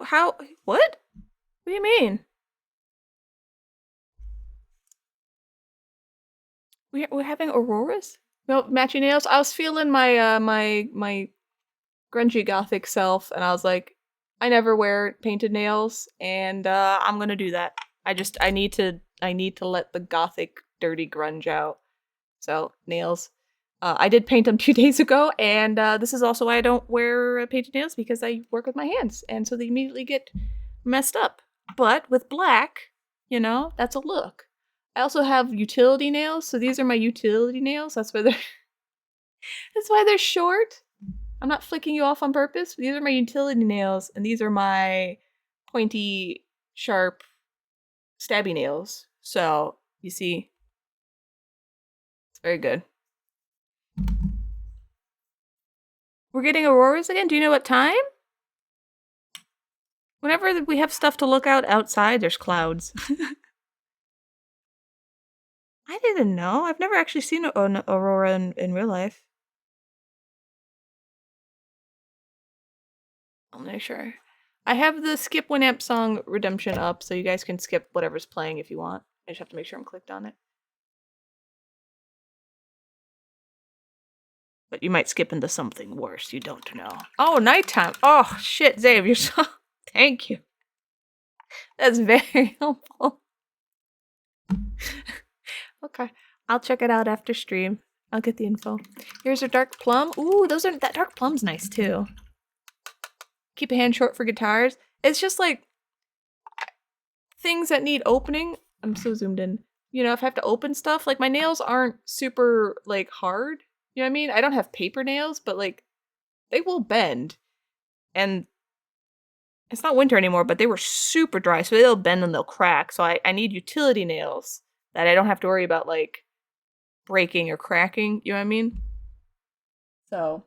How what? What do you mean? We're having auroras? No, matchy nails. I was feeling my my grungy gothic self, and I was like, I never wear painted nails, and I'm gonna do that. I need to let the gothic dirty grunge out. So nails. I did paint them 2 days ago, and this is also why I don't wear painted nails, because I work with my hands, and so they immediately get messed up. But with black, you know, that's a look. I also have utility nails, so these are my utility nails. That's why they're short. I'm not flicking you off on purpose. These are my utility nails, and these are my pointy, sharp, stabby nails. So, you see, it's very good. We're getting auroras again? Do you know what time? Whenever we have stuff to look out outside, there's clouds. I didn't know. I've never actually seen an aurora in real life. I'll make sure. I have the Skip Winamp song Redemption up, so you guys can skip whatever's playing if you want. I just have to make sure I'm clicked on it. But you might skip into something worse. You don't know. Oh, nighttime. Oh, shit, Zabe, you're so... Thank you. That's very helpful. Okay. I'll check it out after stream. I'll get the info. Here's a dark plum. Ooh, that dark plum's nice too. Keep a hand short for guitars. It's just like things that need opening. I'm so zoomed in. You know, if I have to open stuff, like my nails aren't super like hard. You know what I mean? I don't have paper nails, but like they will bend. And it's not winter anymore, but they were super dry, so they'll bend and they'll crack. So I need utility nails that I don't have to worry about like breaking or cracking. You know what I mean? So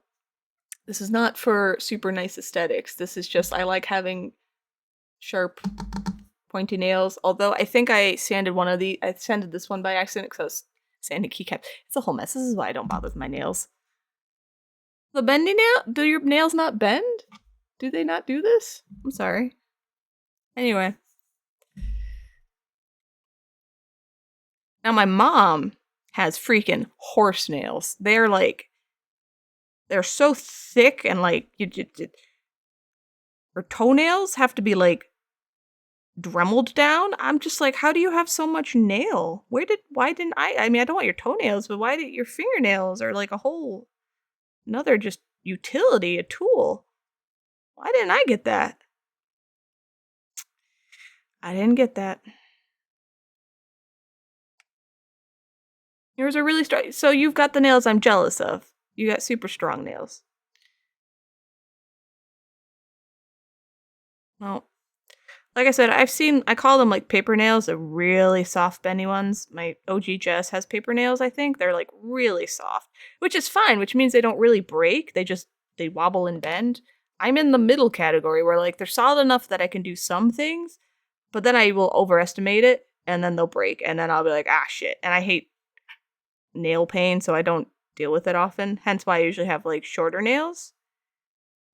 this is not for super nice aesthetics. This is just I like having sharp, pointy nails. Although I think I sanded one of the I sanded this one by accident because I was sanding keycaps. It's a whole mess. This is why I don't bother with my nails. The bendy nail? Do your nails not bend? Do they not do this? I'm sorry. Anyway. Now my mom has freaking horse nails. They're so thick and like her toenails have to be like dremeled down. I'm just like, how do you have so much nail? Why didn't I mean, I don't want your toenails, but why did your fingernails are like a whole another just utility, a tool? Why didn't I get that? I didn't get that. Yours are really strong. So you've got the nails I'm jealous of. You got super strong nails. Well, like I said, I call them like paper nails, the really soft bendy ones. My OG Jess has paper nails, I think. They're like really soft, which is fine, which means they don't really break. They wobble and bend. I'm in the middle category where like they're solid enough that I can do some things, but then I will overestimate it and then they'll break and then I'll be like, ah, shit. And I hate nail pain, so I don't deal with it often. Hence why I usually have like shorter nails.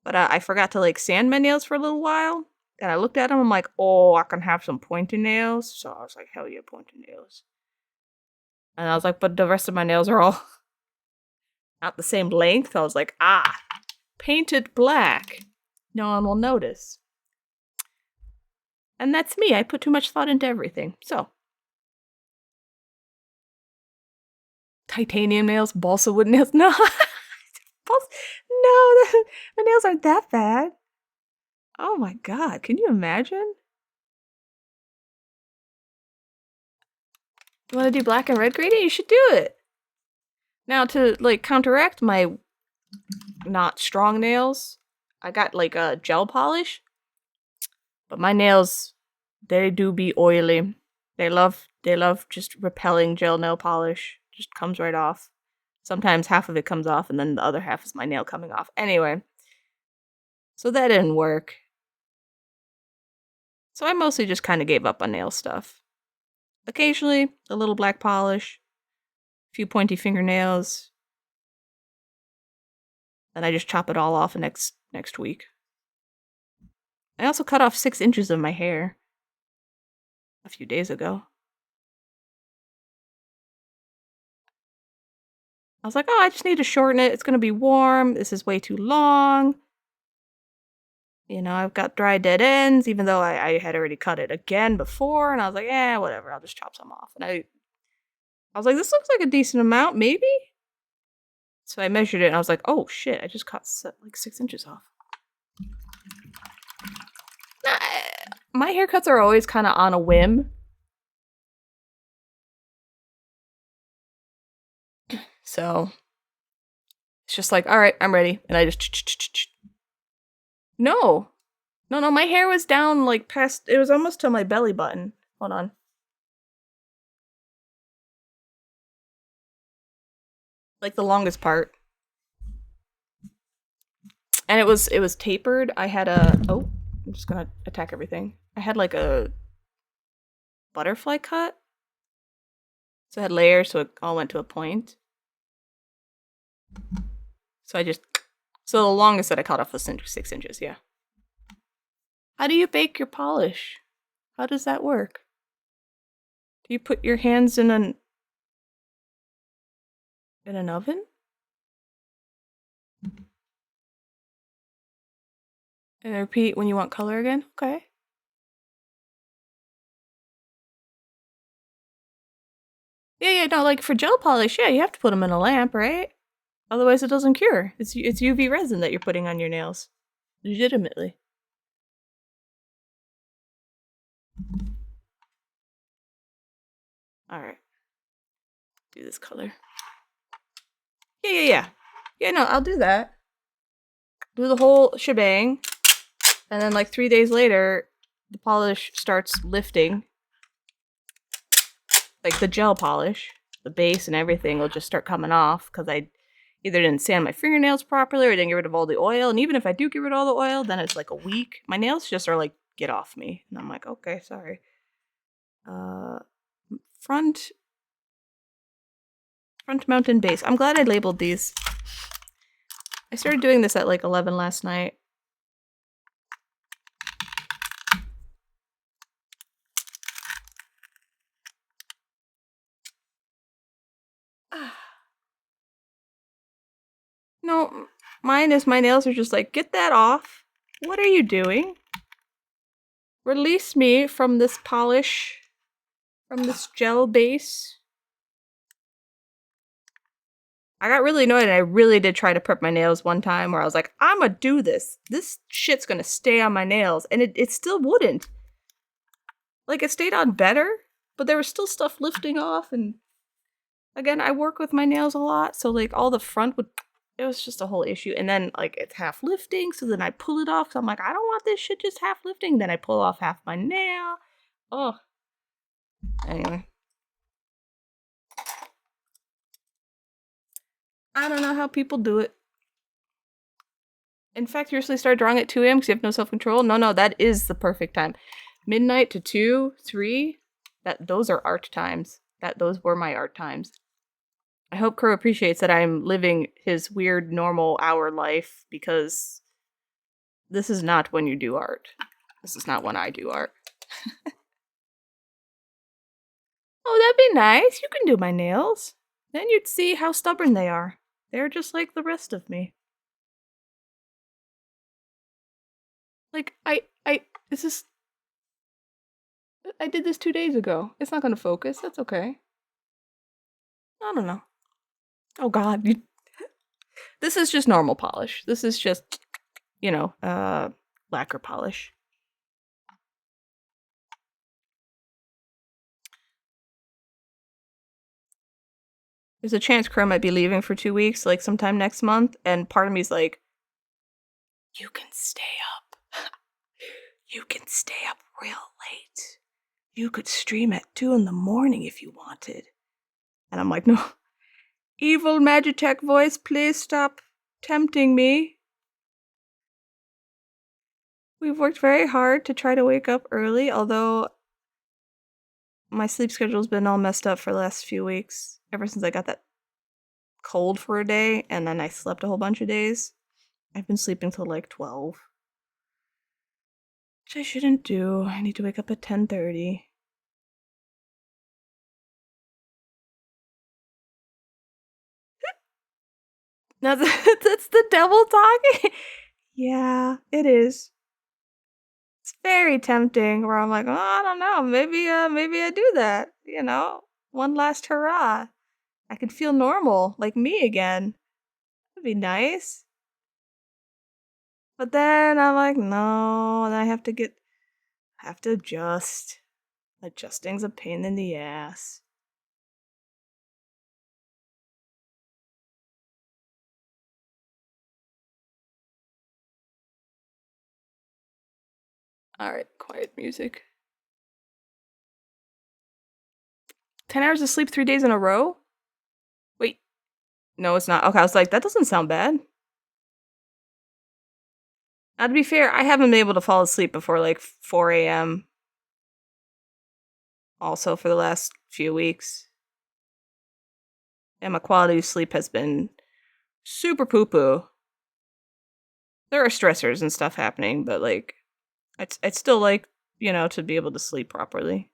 But I forgot to like sand my nails for a little while. And I looked at them, I'm like, oh, I can have some pointy nails. So I was like, hell yeah, pointy nails. And I was like, but the rest of my nails are all not the same length. I was like, painted black. No one will notice. And that's me. I put too much thought into everything. So. Titanium nails, balsa wood nails. No. No, the nails aren't that bad. Oh my god, can you imagine? You want to do black and red gradient? You should do it. Now to like counteract my not strong nails, I got like a gel polish. But my nails, they do be oily. They love just repelling gel nail polish. Just comes right off. Sometimes half of it comes off and then the other half is my nail coming off. Anyway. So that didn't work. So I mostly just kind of gave up on nail stuff. Occasionally, a little black polish, a few pointy fingernails. Then I just chop it all off next week. I also cut off 6 inches of my hair a few days ago. I was like, oh, I just need to shorten it. It's going to be warm. This is way too long. You know, I've got dry dead ends, even though I had already cut it again before. And I was like, whatever. I'll just chop some off. And I was like, this looks like a decent amount, maybe? So I measured it and I was like, oh, shit. I just cut like 6 inches off. Nah, my haircuts are always kind of on a whim. So, It's just like, all right, I'm ready. And I just... No. No, my hair was down like past... It was almost to my belly button. Hold on. Like the longest part. And it was tapered. I had a... Oh, I'm just gonna attack everything. I had like a butterfly cut. So I had layers, so it all went to a point. So I just... So the longest that I cut off was 6 inches, yeah. How do you bake your polish? How does that work? Do you put your hands in an oven? And repeat when you want color again? Okay. Yeah, no, like for gel polish, yeah, you have to put them in a lamp, right? Otherwise it doesn't cure. It's UV resin that you're putting on your nails. Legitimately. Alright. Do this color. Yeah. Yeah, no, I'll do that. Do the whole shebang. And then like 3 days later, the polish starts lifting. Like the gel polish, the base and everything will just start coming off because I either didn't sand my fingernails properly or I didn't get rid of all the oil. And even if I do get rid of all the oil, then it's like a week. My nails just are like, get off me. And I'm like, okay, sorry. Front mount and base. I'm glad I labeled these. I started doing this at like 11 last night. No, my nails are just like, get that off. What are you doing? Release me from this polish, from this gel base. I got really annoyed and I really did try to prep my nails one time where I was like, I'm gonna do this. This shit's gonna stay on my nails. And it still wouldn't. Like, it stayed on better, but there was still stuff lifting off. And again, I work with my nails a lot. So, like, all the front would... It was just a whole issue. And then, like, it's half lifting. So then I pull it off. So I'm like, I don't want this shit just half lifting. Then I pull off half my nail. Oh. Anyway. I don't know how people do it. In fact, you usually start drawing at 2 a.m. because you have no self-control. No, that is the perfect time. Midnight to 2, 3, those are art times. Those were my art times. I hope Crow appreciates that I'm living his weird normal hour life because this is not when you do art. This is not when I do art. Oh, that'd be nice. You can do my nails. Then you'd see how stubborn they are. They're just like the rest of me. Like, I did this 2 days ago. It's not gonna focus. That's okay. I don't know. Oh god. This is just normal polish. This is just, you know, lacquer polish. There's a chance Crow might be leaving for 2 weeks, like sometime next month, and part of me's like, you can stay up. You can stay up real late. You could stream at 2 in the morning if you wanted. And I'm like, no. Evil Magitek voice, please stop tempting me. We've worked very hard to try to wake up early, although my sleep schedule's been all messed up for the last few weeks. Ever since I got that cold for a day, and then I slept a whole bunch of days. I've been sleeping till like 12. Which I shouldn't do. I need to wake up at 10:30. Now that's the devil talking? Yeah, it is. It's very tempting where I'm like, oh, I don't know, maybe I do that, you know? One last hurrah. I could feel normal, like me again. That'd be nice. But then I'm like, no, and I have to adjust. Adjusting's a pain in the ass. Alright, quiet music. 10 hours of sleep 3 days in a row? Wait. No, it's not. Okay, I was like, that doesn't sound bad. Now, to be fair, I haven't been able to fall asleep before like 4 a.m. also for the last few weeks. And my quality of sleep has been super poo-poo. There are stressors and stuff happening, but like, I'd still like, you know, to be able to sleep properly.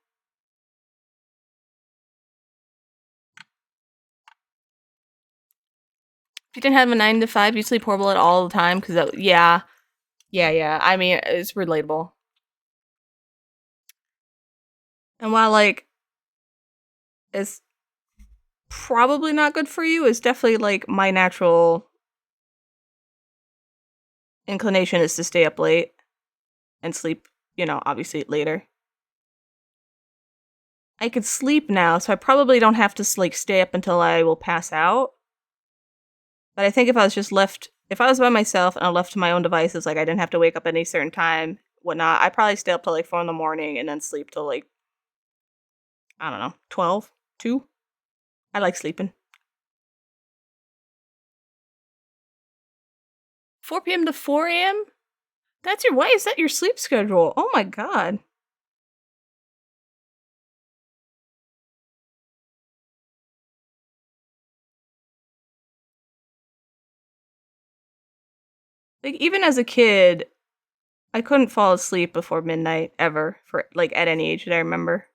If you didn't have a 9 to 5, you sleep horrible at all the time, because that, yeah. I mean, it's relatable. And while, like, it's probably not good for you, it's definitely, like, my natural inclination is to stay up late and sleep, you know, obviously later. I could sleep now, so I probably don't have to, like, stay up until I will pass out. But I think if I was just left, if I was by myself and I left to my own devices, like, I didn't have to wake up at any certain time, whatnot, I'd probably stay up till, like, 4 in the morning and then sleep till, like, I don't know, 12? 2? I like sleeping. 4 p.m. to 4 a.m.? Why is that your sleep schedule? Oh my god. Like, even as a kid, I couldn't fall asleep before midnight ever, for, like, at any age that I remember.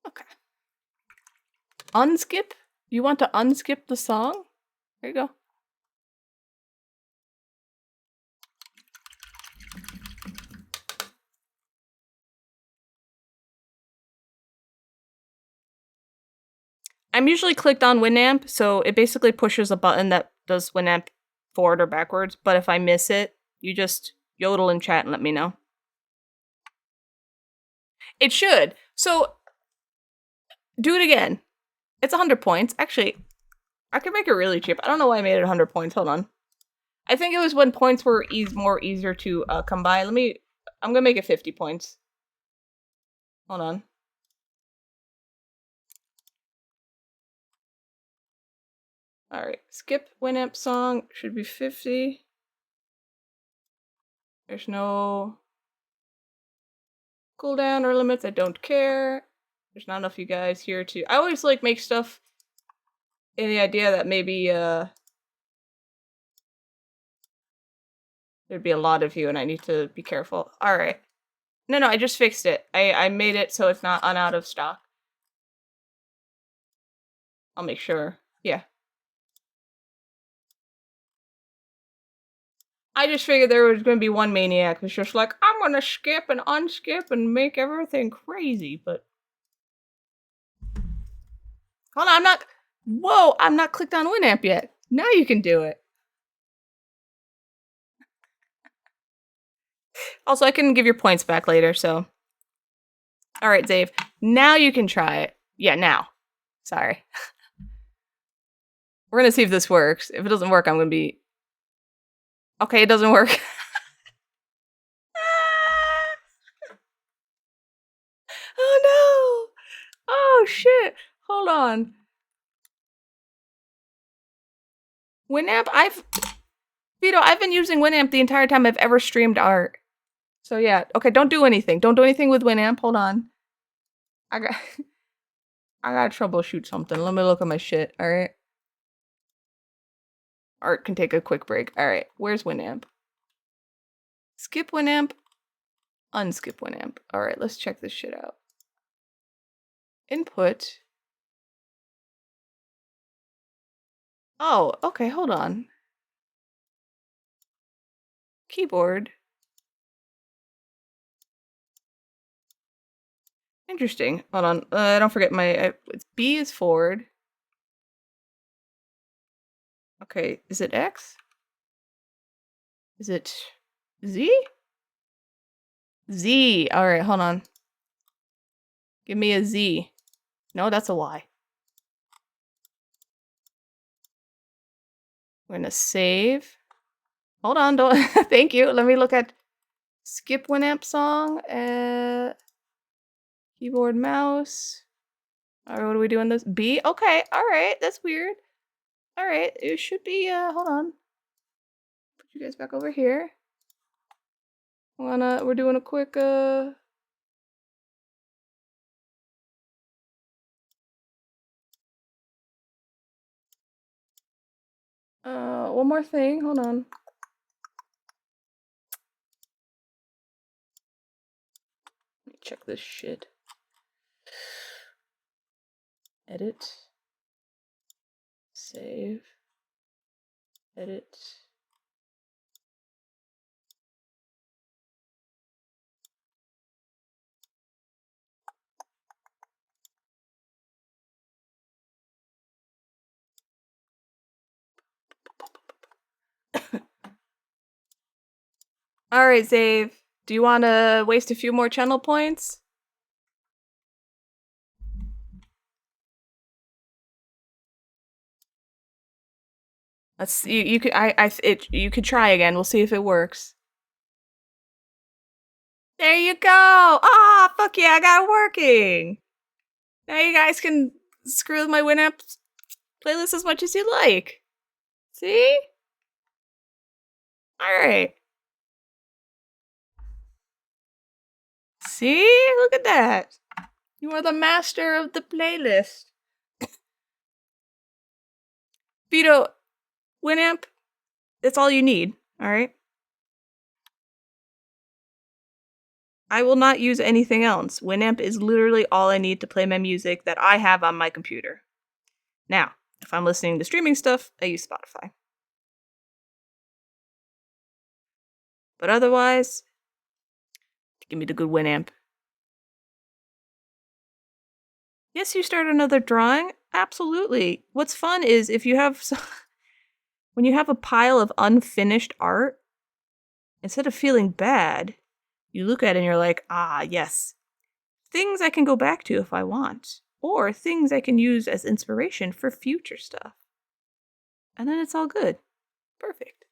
Okay. Unskip? You want to unskip the song? There you go. I'm usually clicked on Winamp, so it basically pushes a button that does Winamp forward or backwards, but if I miss it, you just yodel in chat and let me know. It should. So, do it again. It's 100 points. Actually, I could make it really cheap. I don't know why I made it 100 points. Hold on. I think it was when points were more easier to come by. I'm gonna make it 50 points. Hold on. Alright, skip Winamp song, should be 50. There's no cooldown or limits, I don't care. There's not enough of you guys here to... I always, like, make stuff in the idea that maybe, there'd be a lot of you and I need to be careful. Alright. No, I just fixed it. I made it so it's not out of stock. I'll make sure. Yeah. I just figured there was gonna be one maniac who's just like, I'm gonna skip and unskip and make everything crazy, but... Hold on, I'm not... Whoa, I'm not clicked on Winamp yet. Now you can do it. Also, I can give your points back later, so... Alright, Dave. Now you can try it. Yeah, now. Sorry. We're gonna see if this works. If it doesn't work, I'm gonna be... Okay, it doesn't work. Oh no! Oh shit! Hold on. Winamp, Vito, I've been using Winamp the entire time I've ever streamed art. So yeah, okay, don't do anything. Don't do anything with Winamp. Hold on. I gotta troubleshoot something. Let me look at my shit, alright? Art can take a quick break. Alright, where's Winamp? Skip Winamp. Unskip Winamp. Alright, let's check this shit out. Input. Oh, okay, hold on. Keyboard. Interesting. Hold on. Don't forget my... it's B is forward. Okay, is it X? Is it Z? Z. All right, hold on. Give me a Z. No, that's a Y. We're gonna save. Hold on, don't. Thank you. Let me look at skip Winamp song. Keyboard, mouse. All right, what are we doing? This B. Okay, all right. That's weird. All right, it should be. Hold on. Put you guys back over here. We're doing a quick. One more thing. Hold on. Let me check this shit. Edit. Save. Edit. All right, Zave. Do you want to waste a few more channel points? Let's you could you could try again. We'll see if it works. There you go. Ah, fuck yeah, I got it working. Now you guys can screw with my Winamp playlist as much as you like. See? All right. See? Look at that. You are the master of the playlist. Vito, Winamp, that's all you need, all right? I will not use anything else. Winamp is literally all I need to play my music that I have on my computer. Now, if I'm listening to streaming stuff, I use Spotify. But otherwise, give me the good Winamp. Yes, you start another drawing? Absolutely. What's fun is if you have when you have a pile of unfinished art, instead of feeling bad, you look at it and you're like, ah, yes. Things I can go back to if I want, or things I can use as inspiration for future stuff. And then it's all good. Perfect.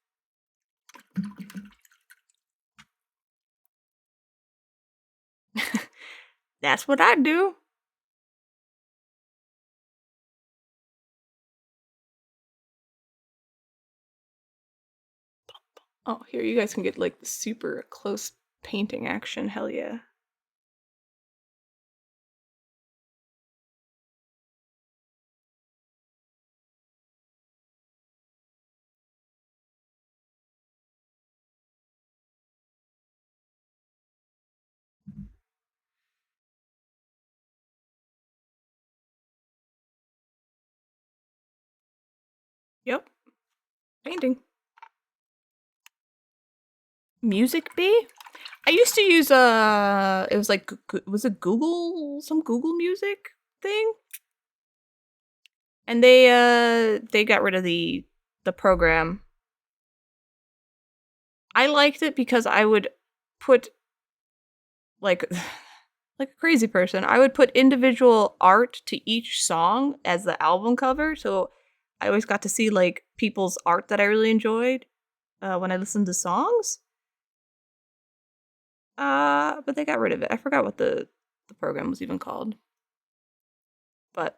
That's what I do. Oh, here you guys can get like the super close painting action. Hell yeah. Yep. Painting. Music bee? I used to use it was like was it some Google Music thing? And they got rid of the program. I liked it because I would put like like a crazy person. I would put individual art to each song as the album cover, so I always got to see like people's art that I really enjoyed when I listened to songs. But they got rid of it. I forgot what the program was even called. But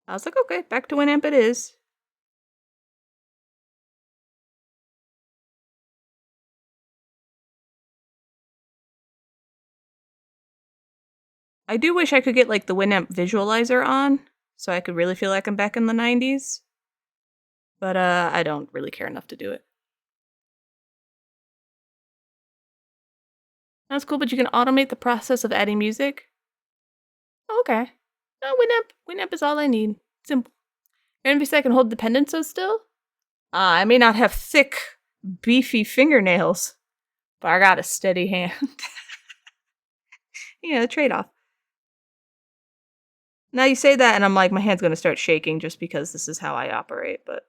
I was like, okay, back to Winamp it is. I do wish I could get like the Winamp visualizer on, so I could really feel like I'm back in the 90s. But I don't really care enough to do it. That's cool, but you can automate the process of adding music. Okay. No, Winamp is all I need. Simple. NVC can hold dependencies still? I may not have thick, beefy fingernails, but I got a steady hand. Yeah, the trade-off. Now you say that and I'm like, my hand's gonna start shaking just because this is how I operate, but...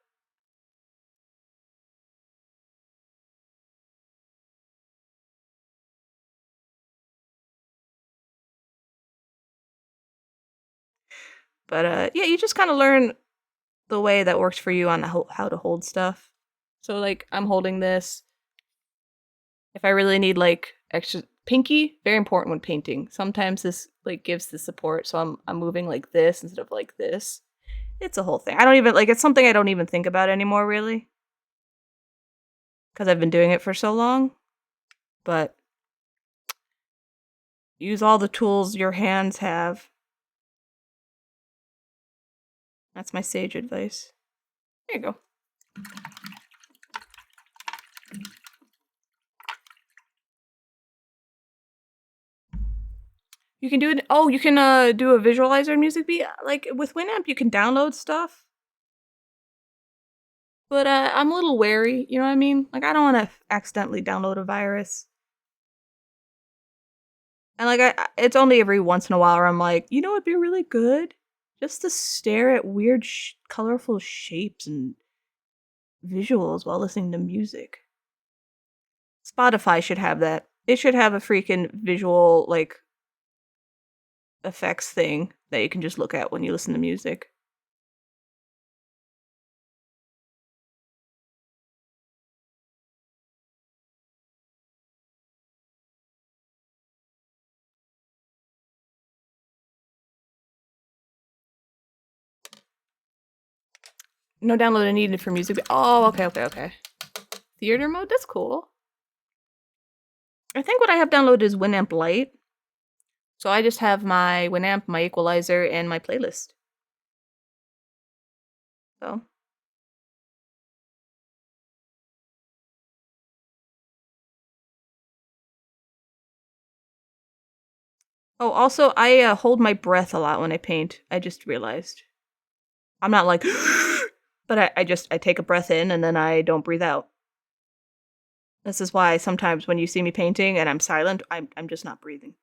But yeah, you just kind of learn the way that works for you on how to hold stuff. So like I'm holding this. If I really need like extra pinky, very important when painting. Sometimes this like gives the support, so I'm moving like this instead of like this. It's a whole thing. I don't even like it's something I don't even think about anymore really. Cuz I've been doing it for so long. But use all the tools your hands have. That's my sage advice. There you go. You can do it. Oh, you can do a visualizer in Music Beat. Like with Winamp, you can download stuff. But I'm a little wary. You know what I mean? Like I don't want to accidentally download a virus. And like it's only every once in a while where I'm like, you know, it'd be really good just to stare at weird, colorful shapes and visuals while listening to music. Spotify should have that. It should have a freaking visual like effects thing that you can just look at when you listen to music. No download needed for music. Oh, okay. Theater mode? That's cool. I think what I have downloaded is Winamp Lite. So I just have my Winamp, my equalizer, and my playlist. So. Oh, also, I hold my breath a lot when I paint. I just realized. I'm not like, but I take a breath in and then I don't breathe out. This is why sometimes when you see me painting and I'm silent, I'm just not breathing.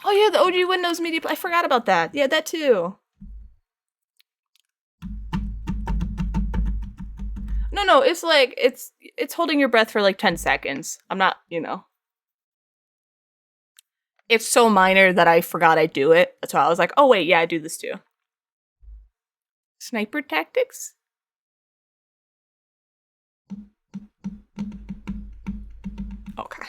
Oh yeah, the OG Windows Media Player. I forgot about that. Yeah, that too. No, it's like it's holding your breath for like 10 seconds. I'm not, you know. It's so minor that I forgot I do it. So I was like, oh wait, yeah, I do this too. Sniper tactics? Okay.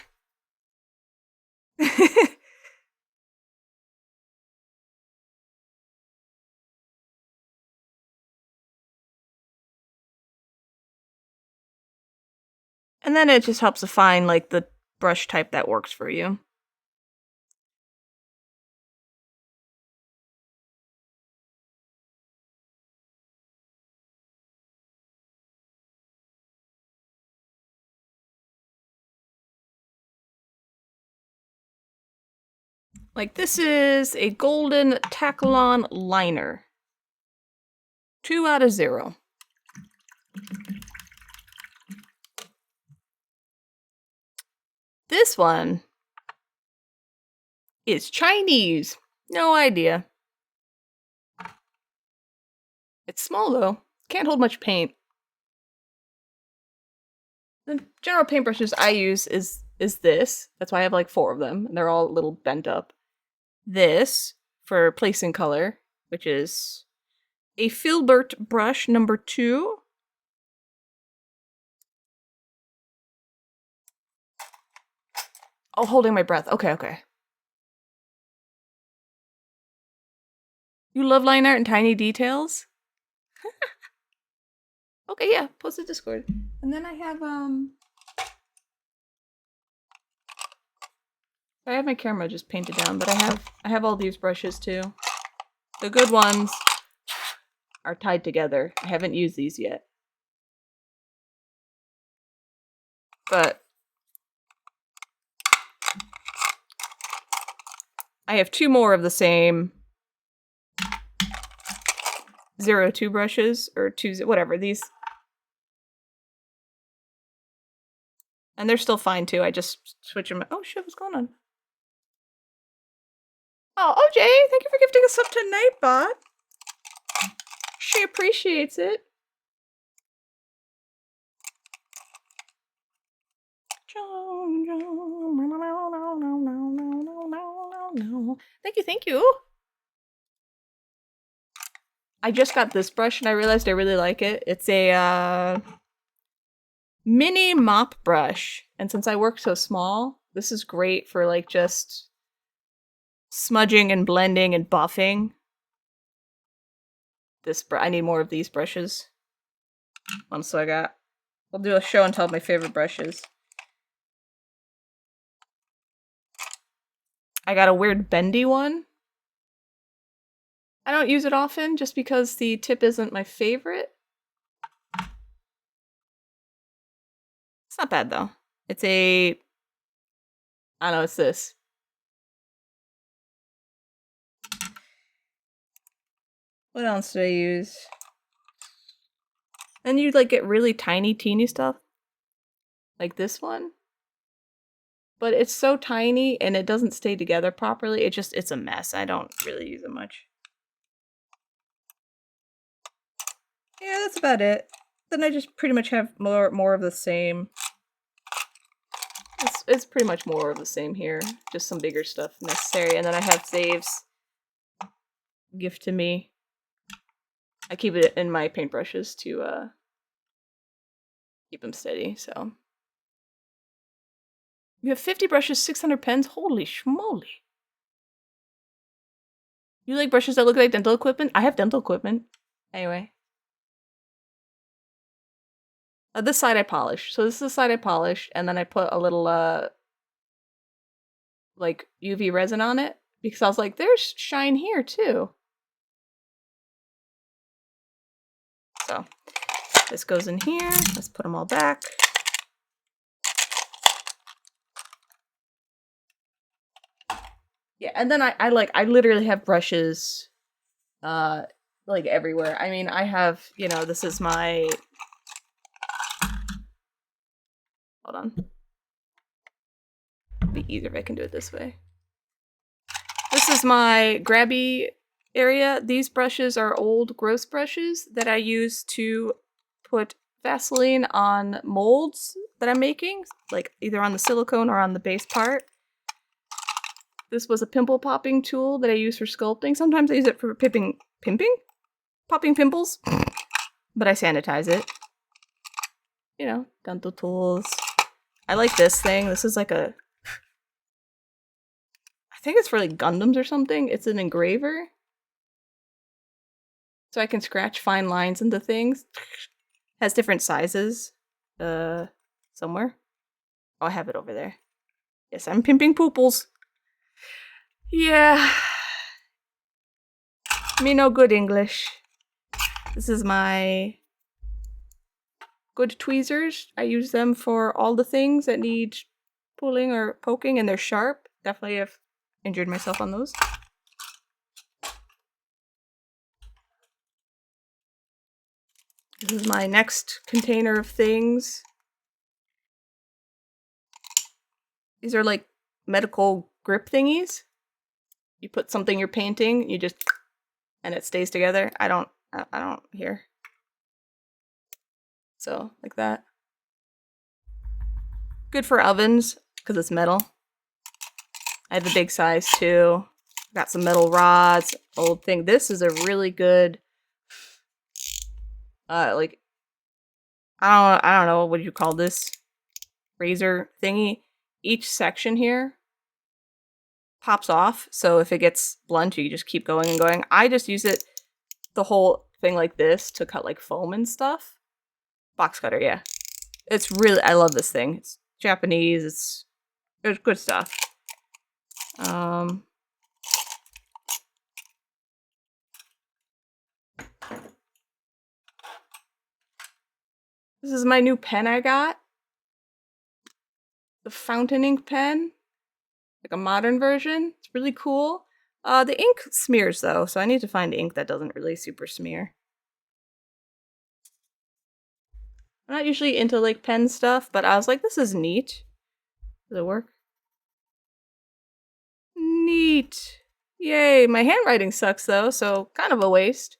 And then it just helps to find like the brush type that works for you. Like this is a golden Takalon liner. 2 out of 0. This one is Chinese. No idea. It's small though. Can't hold much paint. The general paintbrushes I use is this. That's why I have like 4 of them, and they're all a little bent up. This for placing color, which is a Filbert brush number 2. Oh, holding my breath. Okay. You love line art and tiny details? Okay, yeah, post it Discord. And then I have I have my camera just painted down, but I have all these brushes too. The good ones are tied together. I haven't used these yet. But I have 2 more of the same 02 brushes, or 2, whatever, these. And they're still fine too. I just switch them. Oh shit, what's going on? Oh, OJ, thank you for gifting us up to Nightbot. She appreciates it. Thank you, thank you. I just got this brush and I realized I really like it. It's a mini mop brush. And since I work so small, this is great for like just smudging and blending and buffing. I need more of these brushes. So I'll do a show and tell of my favorite brushes. I got a weird bendy one. I don't use it often just because the tip isn't my favorite. It's not bad though. It's I don't know, it's this. What else do I use? Then you like get really tiny, teeny stuff. Like this one. But it's so tiny and it doesn't stay together properly. It's a mess. I don't really use it much. Yeah, that's about it. Then I just pretty much have more of the same. It's pretty much more of the same here. Just some bigger stuff necessary. And then I have saves. Gift to me. I keep it in my paintbrushes to keep them steady, so. You have 50 brushes, 600 pens? Holy schmoly. You like brushes that look like dental equipment? I have dental equipment. Anyway. This side I polish. So this is the side I polish, and then I put a little, like, UV resin on it. Because I was like, there's shine here, too. So, this goes in here. Let's put them all back. Yeah, and then I literally have brushes, like everywhere. I mean, I have, this is my, hold on. It'd be easier if I can do it this way. This is my grabby area. These brushes are old gross brushes that I use to put Vaseline on molds that I'm making, like either on the silicone or on the base part. This was a pimple popping tool that I use for sculpting. Sometimes I use it for popping pimples, but I sanitize it. Dental tools. I like this thing. This is like I think it's for like Gundams or something. It's an engraver. So I can scratch fine lines into things. Has different sizes. Somewhere. Oh, I have it over there. Yes, I'm pimping pooples. Yeah. Me no good English. This is my good tweezers. I use them for all the things that need pulling or poking, and they're sharp. Definitely have injured myself on those. This is my next container of things. These are like medical grip thingies. You put something you're painting, you just, and it stays together. I don't here. So, like that. Good for ovens, because it's metal. I have a big size too. Got some metal rods, old thing. This is a really good, like, I don't know, what do you call this? Razor thingy. Each section here pops off, so if it gets blunt, you just keep going and going. I just use it, the whole thing like this, to cut like foam and stuff. Box cutter, yeah. It's really, I love this thing. It's Japanese, it's good stuff. This is my new pen I got. The fountain ink pen. Like a modern version. It's really cool. The ink smears though, so I need to find ink that doesn't really super smear. I'm not usually into like pen stuff, but I was like, this is neat. Does it work? Neat. Yay, my handwriting sucks though, so kind of a waste.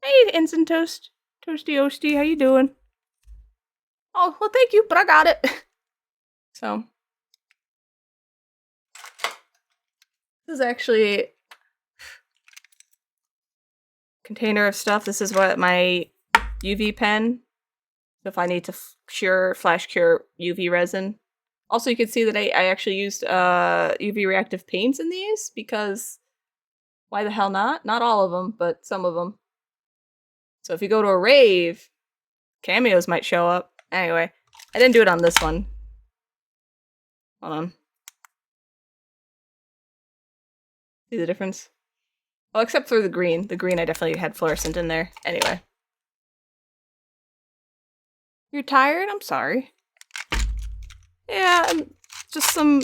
Hey, Instant Toast. Toasty Oasty, how you doing? Oh, well thank you, but I got it. So. This is actually a container of stuff. This is what my UV pen. If I need to flash cure UV resin. Also, you can see that I actually used UV reactive paints in these because why the hell not? Not all of them, but some of them. So if you go to a rave, cameos might show up. Anyway, I didn't do it on this one. Hold on. See the difference? Well, except for the green. The green I definitely had fluorescent in there. Anyway. You're tired? I'm sorry. Yeah, just some...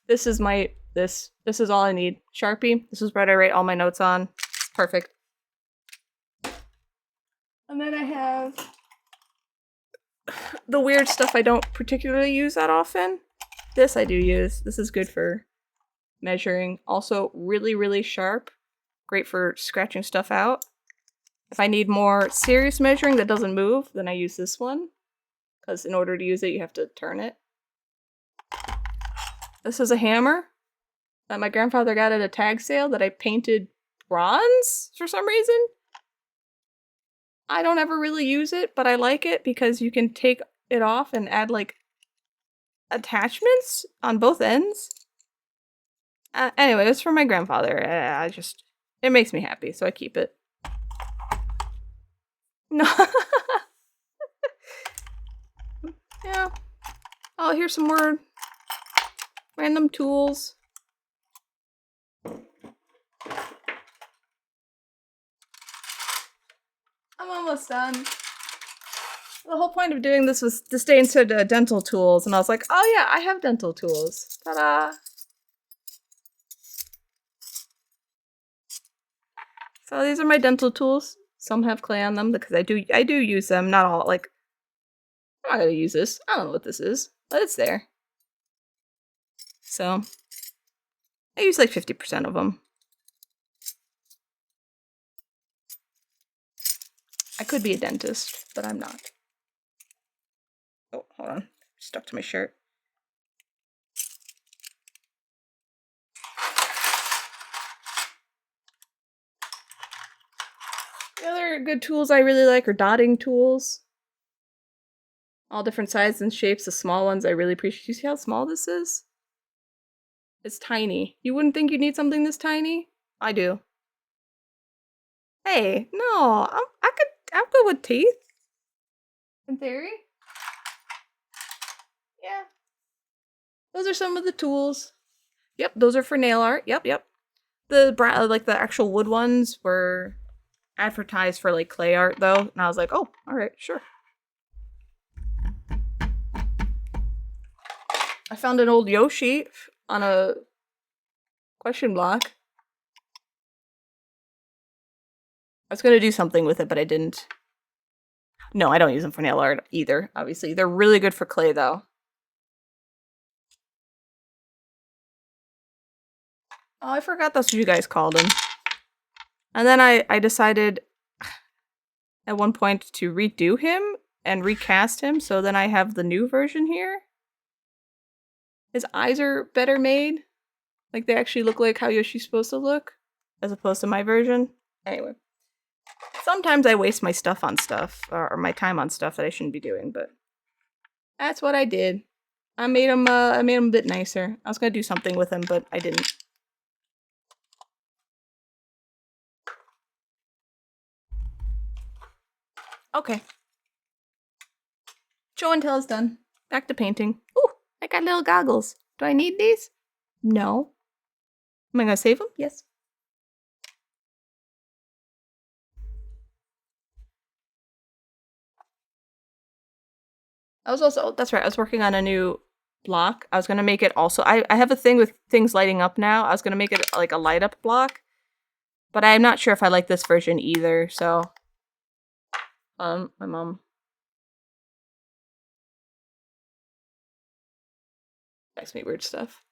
This is my... This is all I need. Sharpie. This is what I write all my notes on. Perfect. And then I have... the weird stuff I don't particularly use that often. This I do use. This is good for measuring. Also really, really sharp. Great for scratching stuff out. If I need more serious measuring that doesn't move, then I use this one. Because in order to use it, you have to turn it. This is a hammer that my grandfather got at a tag sale that I painted bronze for some reason. I don't ever really use it, but I like it because you can take it off and add like attachments on both ends. Anyway, it's from my grandfather. It makes me happy, so I keep it. No. Yeah. Oh, here's some more random tools. I'm almost done. The whole point of doing this was to stay into the dental tools, and I was like, oh yeah, I have dental tools. Ta-da! So these are my dental tools. Some have clay on them because I do use them. Not all. Like, I'm not gonna use this. I don't know what this is, but it's there. So I use like 50% of them. I could be a dentist, but I'm not. Oh, hold on. Stuck to my shirt. The other good tools I really like are dotting tools. All different sizes and shapes. The small ones I really appreciate. You see how small this is? It's tiny. You wouldn't think you'd need something this tiny? I do. Hey, no, I'm good with teeth. In theory. Yeah. Those are some of the tools. Yep, those are for nail art. Yep. The like the actual wood ones were advertised for like clay art though, and I was like, oh, all right, sure. I found an old Yoshi on a question block. I was gonna do something with it, but I didn't. No, I don't use them for nail art either, obviously. They're really good for clay though. Oh, I forgot that's what you guys called him. And then I decided at one point to redo him and recast him, so then I have the new version here. His eyes are better made. Like, they actually look like how Yoshi's supposed to look, as opposed to my version. Anyway. Sometimes I waste my stuff on stuff, or my time on stuff that I shouldn't be doing, but that's what I did. I made him a bit nicer. I was gonna do something with him, but I didn't. Okay. Show and tell is done. Back to painting. Ooh, I got little goggles. Do I need these? No. Am I gonna save them? Yes. I was also, that's right, I was working on a new block. I was gonna make it also, I have a thing with things lighting up now. I was gonna make it like a light up block, but I'm not sure if I like this version either, so. My mom. Text me weird stuff.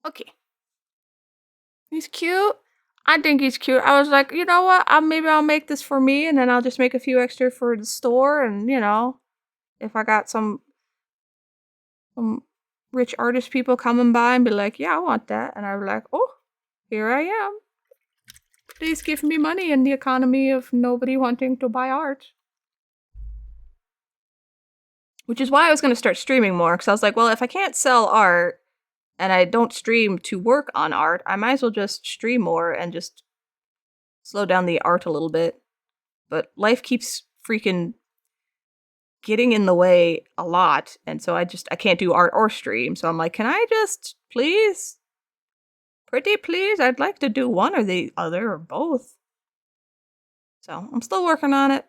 Okay. He's cute. I think he's cute. I was like, you know what? Maybe I'll make this for me, and then I'll just make a few extra for the store, and if I got some rich artist people coming by and be like, yeah, I want that, and I was like, oh, here I am. Please give me money in the economy of nobody wanting to buy art. Which is why I was going to start streaming more, because I was like, well, if I can't sell art and I don't stream to work on art, I might as well just stream more and just slow down the art a little bit. But life keeps freaking getting in the way a lot, and so I can't do art or stream. So I'm like, can I just please? Pretty please? I'd like to do one or the other or both. So I'm still working on it.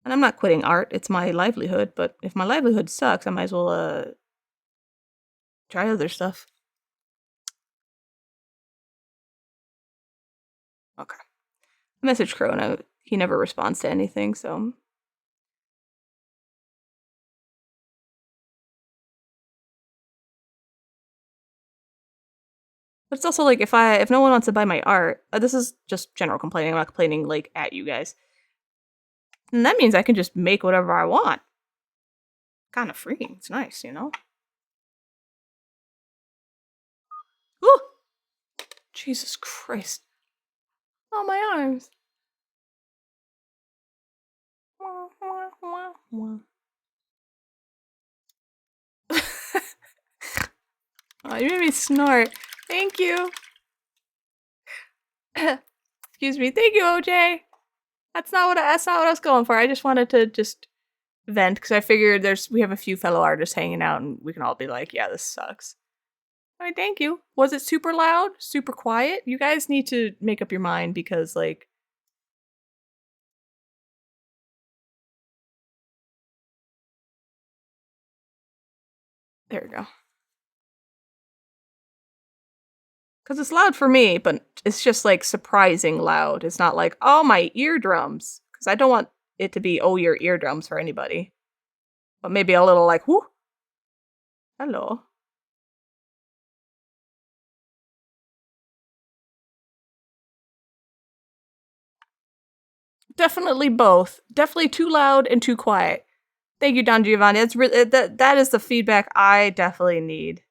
And I'm not quitting art, it's my livelihood, but if my livelihood sucks, I might as well try other stuff. Okay. I messaged Crow and he never responds to anything, so. But it's also like if no one wants to buy my art, this is just general complaining, I'm not complaining like at you guys. And that means I can just make whatever I want. Kind of freeing. It's nice, you know? Ooh! Jesus Christ. Oh, my arms. Oh, you made me snort. Thank you. Excuse me. Thank you, OJ. That's not what I was going for. I just wanted to just vent because I figured we have a few fellow artists hanging out and we can all be like, yeah, this sucks. All right, thank you. Was it super loud? Super quiet? You guys need to make up your mind because like there we go. Because it's loud for me, but it's just like surprising loud. It's not like, oh, my eardrums. Because I don't want it to be, oh, your eardrums for anybody. But maybe a little like, whoo. Hello. Definitely both. Definitely too loud and too quiet. Thank you, Don Giovanni. It's really that is the feedback I definitely need.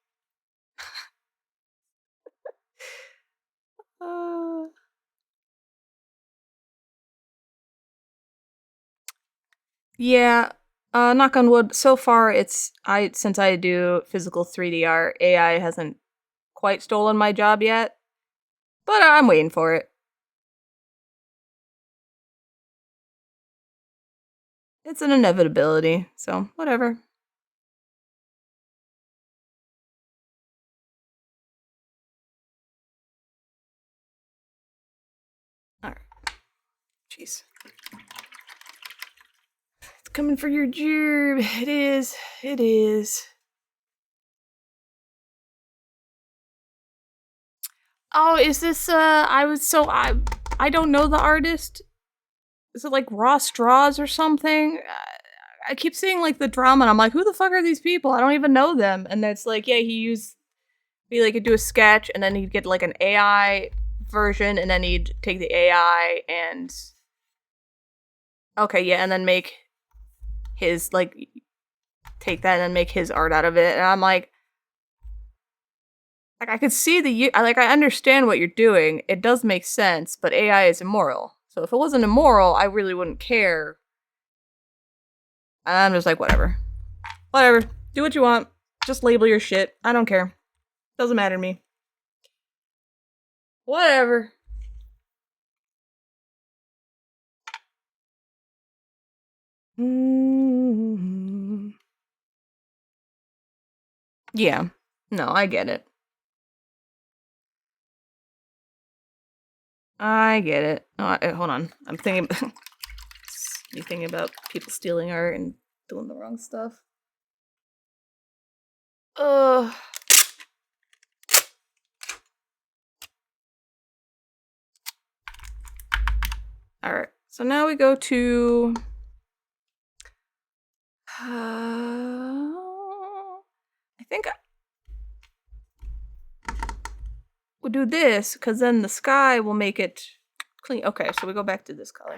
Yeah, knock on wood. So far, since I do physical 3D art, AI hasn't quite stolen my job yet, but I'm waiting for it. It's an inevitability, so whatever. All right. Jeez. It's coming for your gerb. It is. It is. Oh, is this I don't know the artist. Is it like Raw Straws or something? I keep seeing like the drama and I'm like, who the fuck are these people? I don't even know them. And it's like, yeah, he could do a sketch and then he'd get like an AI version and then he'd take the AI and okay, yeah, and then make his like take that and then make his art out of it. And I'm like I could see I understand what you're doing. It does make sense, but AI is immoral. So if it wasn't immoral, I really wouldn't care. And I'm just like, whatever. Whatever. Do what you want. Just label your shit. I don't care. Doesn't matter to me. Whatever. Yeah. No, I get it. I get it. Oh, hold on. I'm thinking. You thinking about people stealing art and doing the wrong stuff? Ugh. Alright, so now we go to... I think we'll do this, because then the sky will make it clean. Okay, so we go back to this color.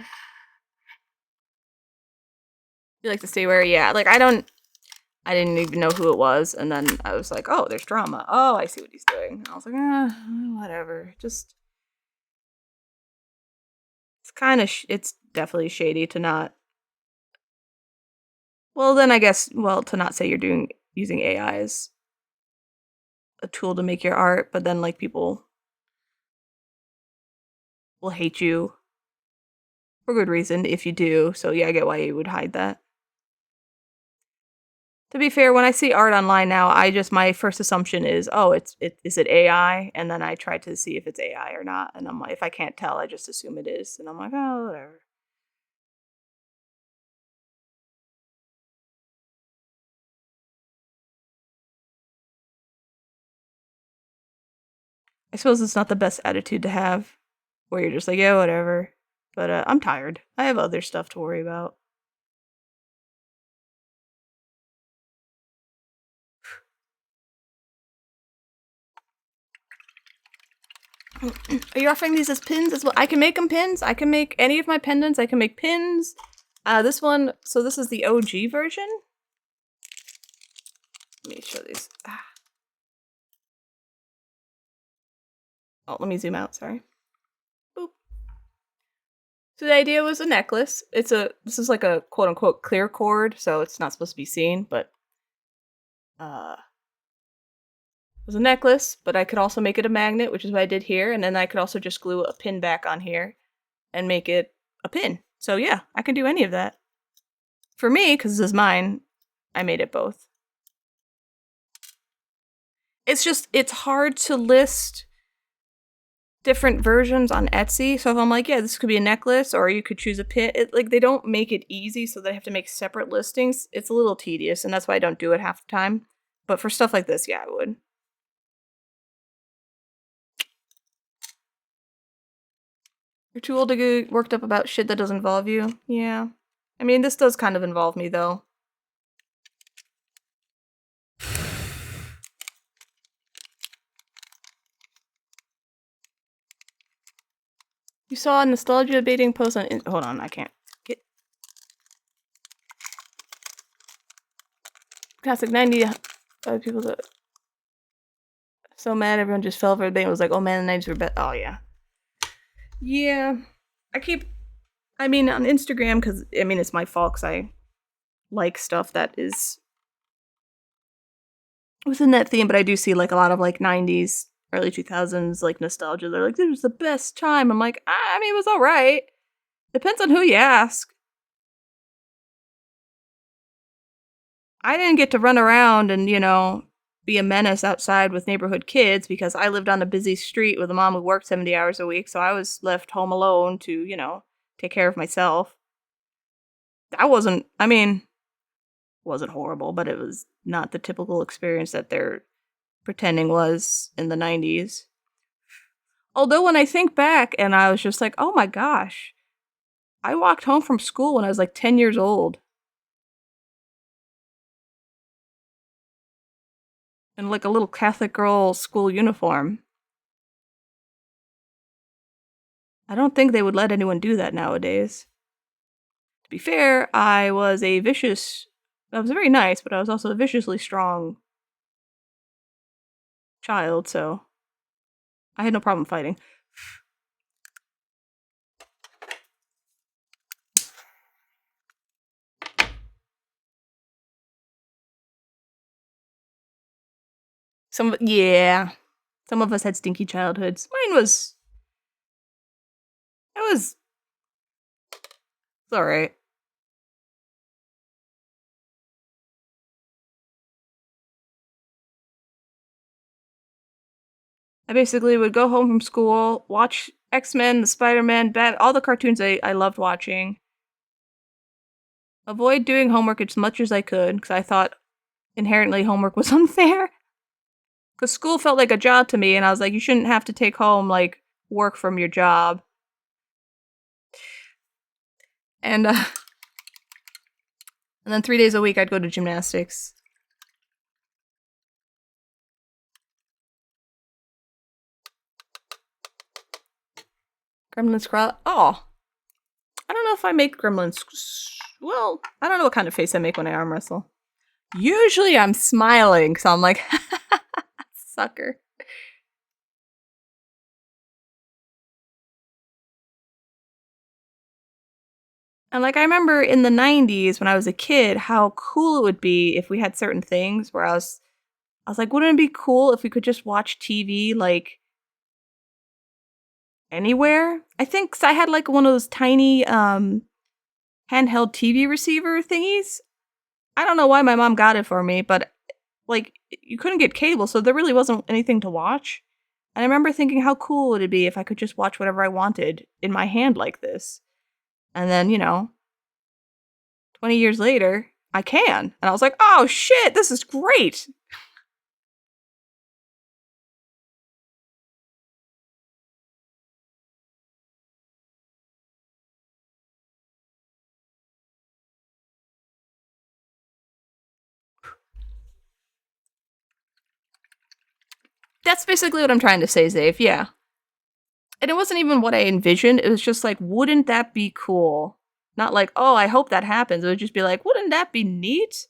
You like to stay where, yeah, like I didn't even know who it was, and then I was like, oh, there's drama. Oh, I see what he's doing. I was like, whatever. Just, it's kind of, it's definitely shady to not. Well, then I guess, to not say you're using AI as a tool to make your art, but then like people will hate you for good reason if you do. So yeah, I get why you would hide that. To be fair, when I see art online now, my first assumption is, oh, is it AI? And then I try to see if it's AI or not. And I'm like, if I can't tell, I just assume it is. And I'm like, oh, whatever. I suppose it's not the best attitude to have, where you're just like, yeah, whatever. But I'm tired. I have other stuff to worry about. Are you offering these as pins as well? I can make them pins. I can make any of my pendants. I can make pins. This one, so this is the OG version. Let me show these. Oh, let me zoom out, sorry. Boop. So the idea was a necklace. This is like a quote unquote clear cord, so it's not supposed to be seen, but it was a necklace, but I could also make it a magnet, which is what I did here, and then I could also just glue a pin back on here and make it a pin. So yeah, I can do any of that. For me, because this is mine, I made it both. It's hard to list different versions on Etsy. So if I'm like, yeah, this could be a necklace, or you could choose a pin, they don't make it easy, so they have to make separate listings. It's a little tedious, and that's why I don't do it half the time. But for stuff like this, yeah, I would. You're too old to get worked up about shit that doesn't involve you. Yeah. I mean, this does kind of involve me, though. You saw a nostalgia baiting post on... Hold on, I can't get... Classic 90 people that... So mad everyone just fell for it. It was like, oh man, the 90s were better. Oh, yeah. Yeah. I mean, on Instagram, because, I mean, it's my fault, because I like stuff that is within that theme, but I do see, like, a lot of, like, 90s, early 2000s, like, nostalgia. They're like, this was the best time. I'm like, I mean, it was alright. Depends on who you ask. I didn't get to run around and, be a menace outside with neighborhood kids because I lived on a busy street with a mom who worked 70 hours a week, so I was left home alone to, take care of myself. That wasn't horrible, but it was not the typical experience that they're pretending was in the 90s. Although when I think back, and I was just like, oh my gosh, I walked home from school when I was like 10 years old. In like a little Catholic girl school uniform. I don't think they would let anyone do that nowadays. To be fair, I was very nice, but I was also a viciously strong child, so I had no problem fighting. Some of us had stinky childhoods. It's alright. I basically would go home from school, watch X-Men, the Spider-Man, all the cartoons I loved watching. Avoid doing homework as much as I could, because I thought inherently homework was unfair. Because school felt like a job to me, and I was like, you shouldn't have to take home, like, work from your job. And then 3 days a week I'd go to gymnastics. Gremlins crawl. Oh. I don't know if I make gremlins. Well, I don't know what kind of face I make when I arm wrestle. Usually I'm smiling, so I'm like, sucker. And like I remember in the 90s when I was a kid, how cool it would be if we had certain things where I was like, wouldn't it be cool if we could just watch TV like anywhere? I think 'cause I had like one of those tiny handheld TV receiver thingies. I don't know why my mom got it for me, but like you couldn't get cable, so there really wasn't anything to watch. And I remember thinking how cool would it be if I could just watch whatever I wanted in my hand like this. And then, 20 years later, I can. And I was like, "Oh shit, this is great." That's basically what I'm trying to say, Zave. Yeah. And it wasn't even what I envisioned. It was just like, wouldn't that be cool? Not like, oh, I hope that happens. It would just be like, wouldn't that be neat?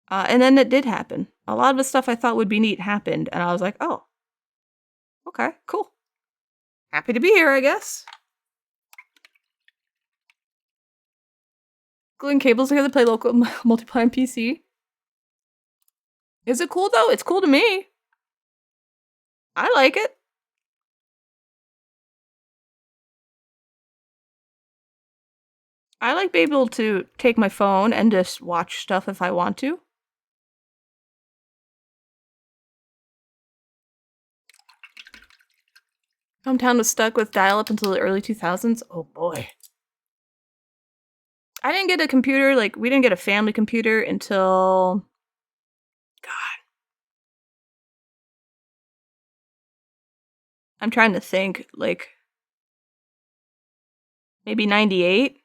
And then it did happen. A lot of the stuff I thought would be neat happened, and I was like, oh, okay, cool. Happy to be here, I guess. Gluing cables together to play local multiplayer on PC. Is it cool though? It's cool to me. I like it. I like being able to take my phone and just watch stuff if I want to. Hometown was stuck with dial-up until the early 2000s. Oh boy. I didn't get a computer, like, we didn't get a family computer until... God. I'm trying to think, like... Maybe 98?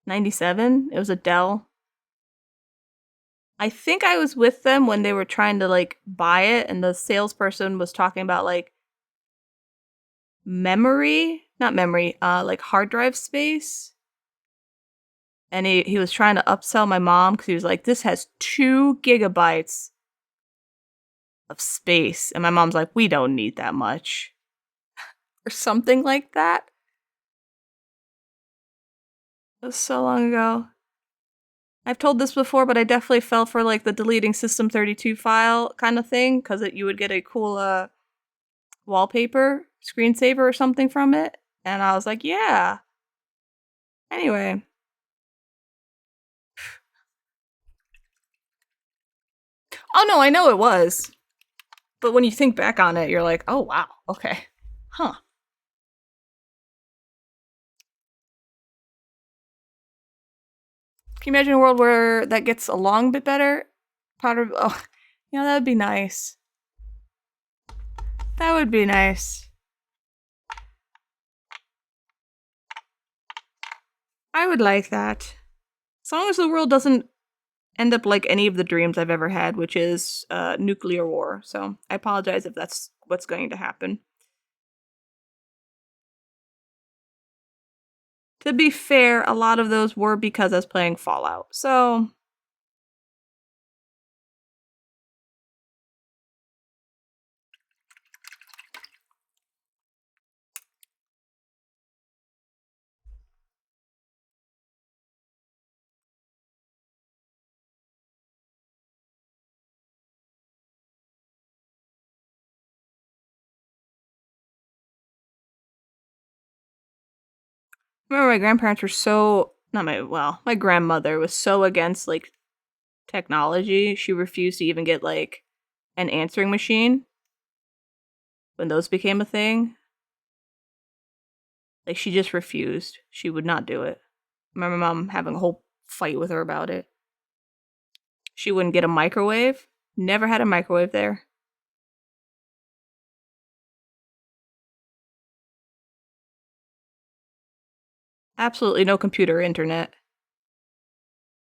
97? It was a Dell. I think I was with them when they were trying to, like, buy it, and the salesperson was talking about, like, memory? Not memory, like, hard drive space. And he was trying to upsell my mom because he was like, this has 2 gigabytes of space. And my mom's like, we don't need that much. Or something like that. It was so long ago. I've told this before, but I definitely fell for like the deleting System32 file kind of thing because you would get a cool wallpaper, screensaver or something from it. And I was like, yeah. Anyway. Oh no, I know it was. But when you think back on it, you're like, oh wow, okay. Huh. Can you imagine a world where that gets along a bit better? Oh, that would be nice. That would be nice. I would like that. As long as the world doesn't end up like any of the dreams I've ever had, which is nuclear war. So I apologize if that's what's going to happen. To be fair, a lot of those were because I was playing Fallout. So I remember my grandparents were so my grandmother was so against like technology. She refused to even get like an answering machine when those became a thing. Like she just refused. She would not do it. I remember my mom having a whole fight with her about it. She wouldn't get a microwave. Never had a microwave there. Absolutely no computer or internet.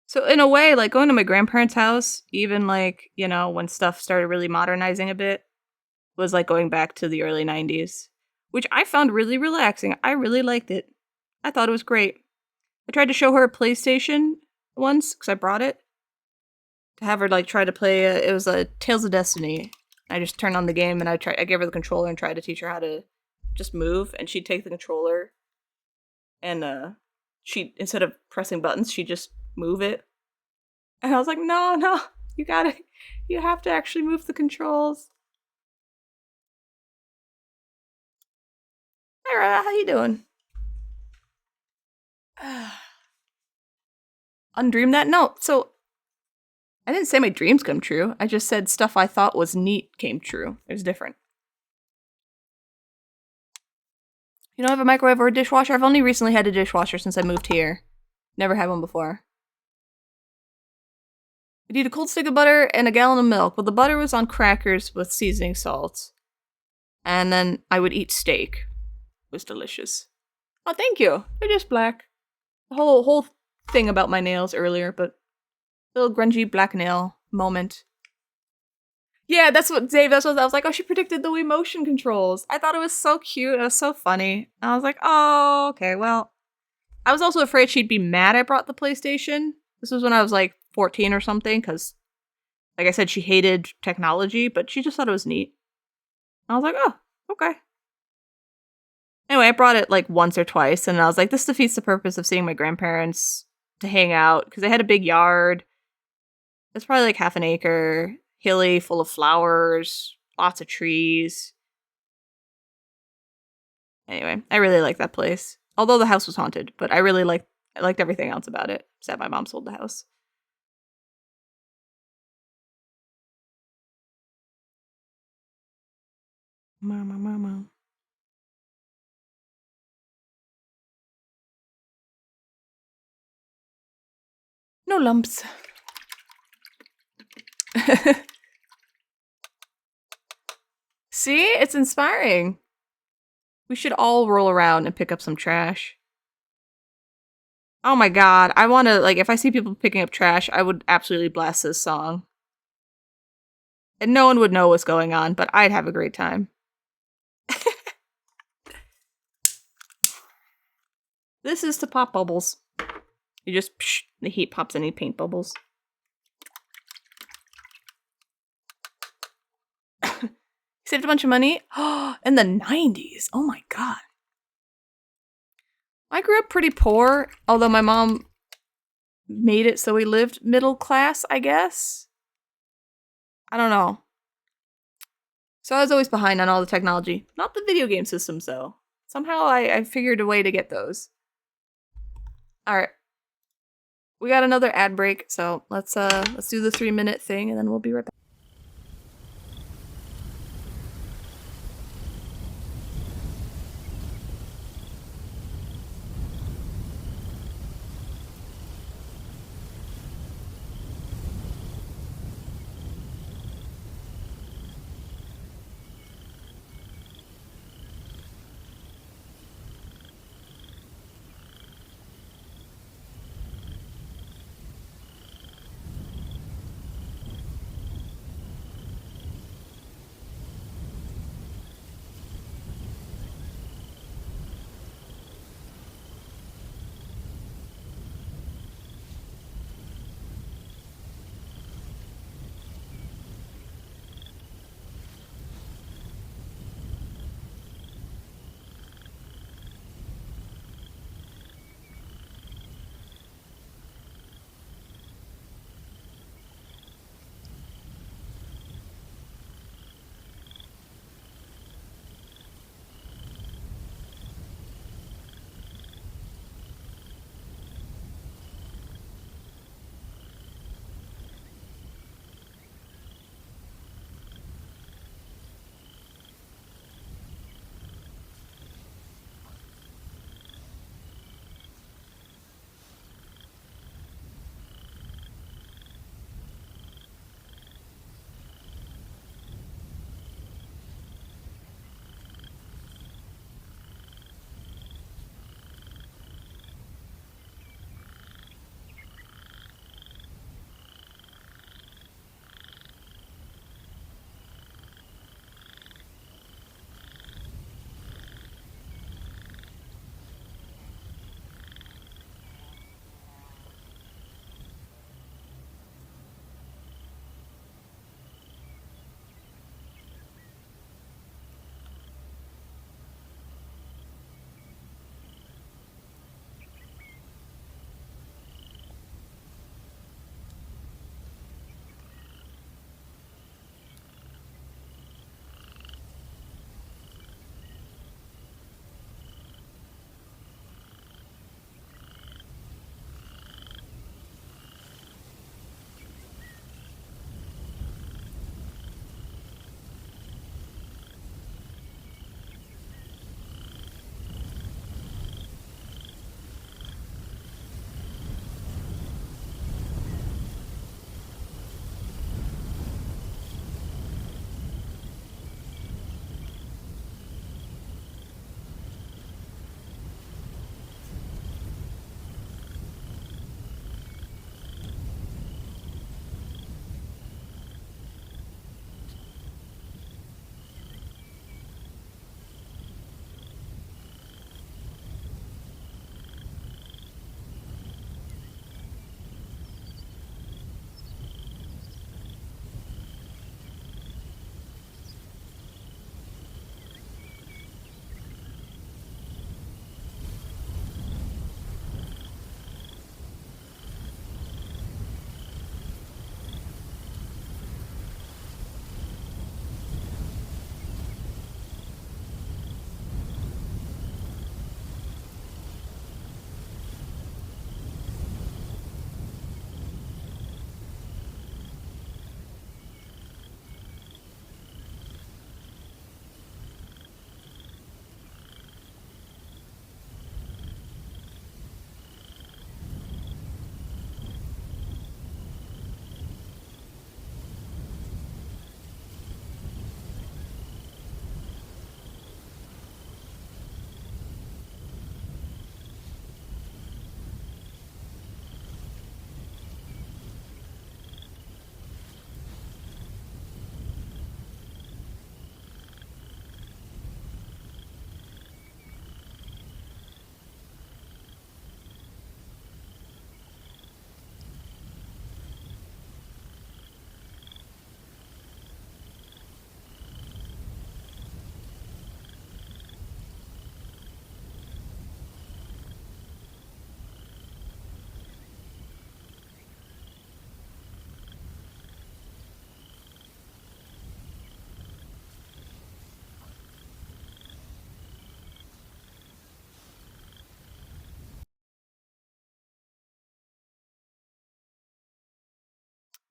So in a way, like going to my grandparents' house, even like, you know, when stuff started really modernizing a bit, was like going back to the early 90s, which I found really relaxing. I really liked it. I thought it was great. I tried to show her a PlayStation once because I brought it to have her like try to play. It was a Tales of Destiny. I just turned on the game and I gave her the controller and tried to teach her how to just move, and she'd take the controller and she, instead of pressing buttons, she'd just move it. And I was like, no, you have to actually move the controls. Hey, Rara, how you doing? Undream that? No, so I didn't say my dreams come true. I just said stuff I thought was neat came true. It was different. You don't have a microwave or a dishwasher? I've only recently had a dishwasher since I moved here. Never had one before. I'd eat a cold stick of butter and a gallon of milk. Well, the butter was on crackers with seasoning salt. And then I would eat steak. It was delicious. Oh, thank you. They're just black. The whole thing about my nails earlier, but little grungy black nail moment. Yeah, that's what I was like, oh, she predicted the Wii motion controls. I thought it was so cute. It was so funny. And I was like, oh, okay, well. I was also afraid she'd be mad I brought the PlayStation. This was when I was like 14 or something, because, like I said, she hated technology, but she just thought it was neat. I was like, oh, okay. Anyway, I brought it like once or twice, and I was like, this defeats the purpose of seeing my grandparents to hang out, because they had a big yard. It's probably like half an acre, hilly, full of flowers, lots of trees. Anyway, I really like that place. Although the house was haunted, but I liked everything else about it. Except my mom sold the house. Mama. No lumps. See? It's inspiring. We should all roll around and pick up some trash. Oh my god, I want to, like, if I see people picking up trash, I would absolutely blast this song. And no one would know what's going on, but I'd have a great time. This is to pop bubbles. You just, the heat pops any paint bubbles. Saved a bunch of money. Oh, in the 90s. Oh my god. I grew up pretty poor, although my mom made it so we lived middle class, I guess. I don't know. So I was always behind on all the technology. Not the video game systems, though. Somehow I figured a way to get those. Alright. We got another ad break, so let's do the 3-minute thing, and then we'll be right back.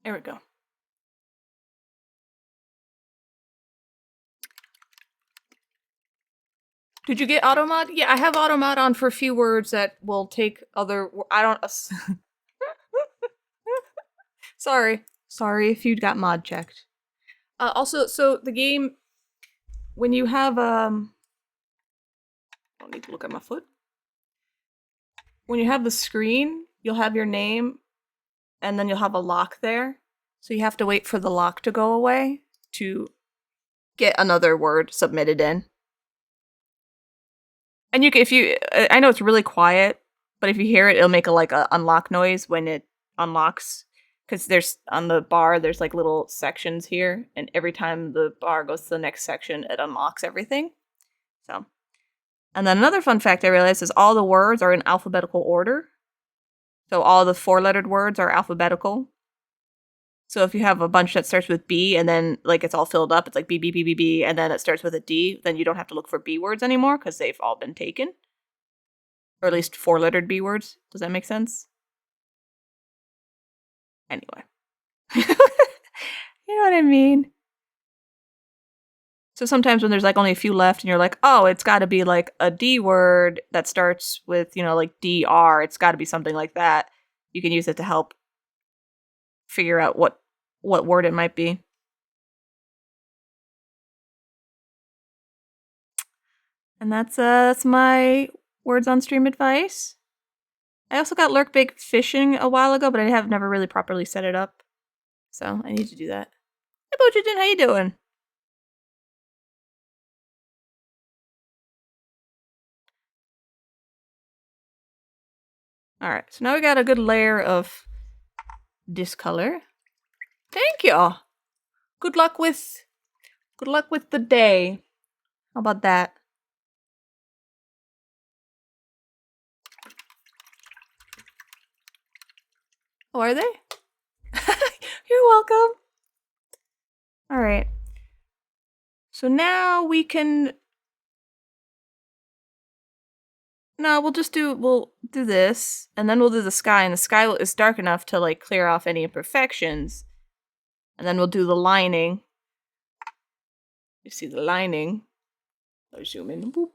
There we go. Did you get automod? Yeah, I have automod on for a few words that will take other. I don't. Sorry if you got mod checked. Also, so the game, when you have I don't need to look at my foot. When you have the screen, you'll have your name, and then you'll have a lock there. So you have to wait for the lock to go away to get another word submitted in. And you can, if you, I know it's really quiet, but if you hear it, it'll make a unlock noise when it unlocks. Because there's on the bar, there's like little sections here, and every time the bar goes to the next section, it unlocks everything. So, and then another fun fact I realized is all the words are in alphabetical order. So all the 4-lettered words are alphabetical. So if you have a bunch that starts with B and then like it's all filled up, it's like B B B B B, and then it starts with a D, then you don't have to look for B words anymore because they've all been taken. Or at least 4-lettered B words. Does that make sense? Anyway. You know what I mean? So sometimes when there's like only a few left and you're like, oh, it's got to be like a D word that starts with, like DR. It's got to be something like that. You can use it to help figure out what word it might be. And that's my words on stream advice. I also got Lurk Bake Fishing a while ago, but I have never really properly set it up. So I need to do that. Hey Bojidin, how you doing? Alright, so now we got a good layer of this color. Thank you! Good luck with the day. How about that? Oh, are they? You're welcome. Alright. So now we can... No, we'll do this, and then we'll do the sky, and the sky is dark enough to like clear off any imperfections. And then we'll do the lining. You see the lining. I'll zoom in. Boop.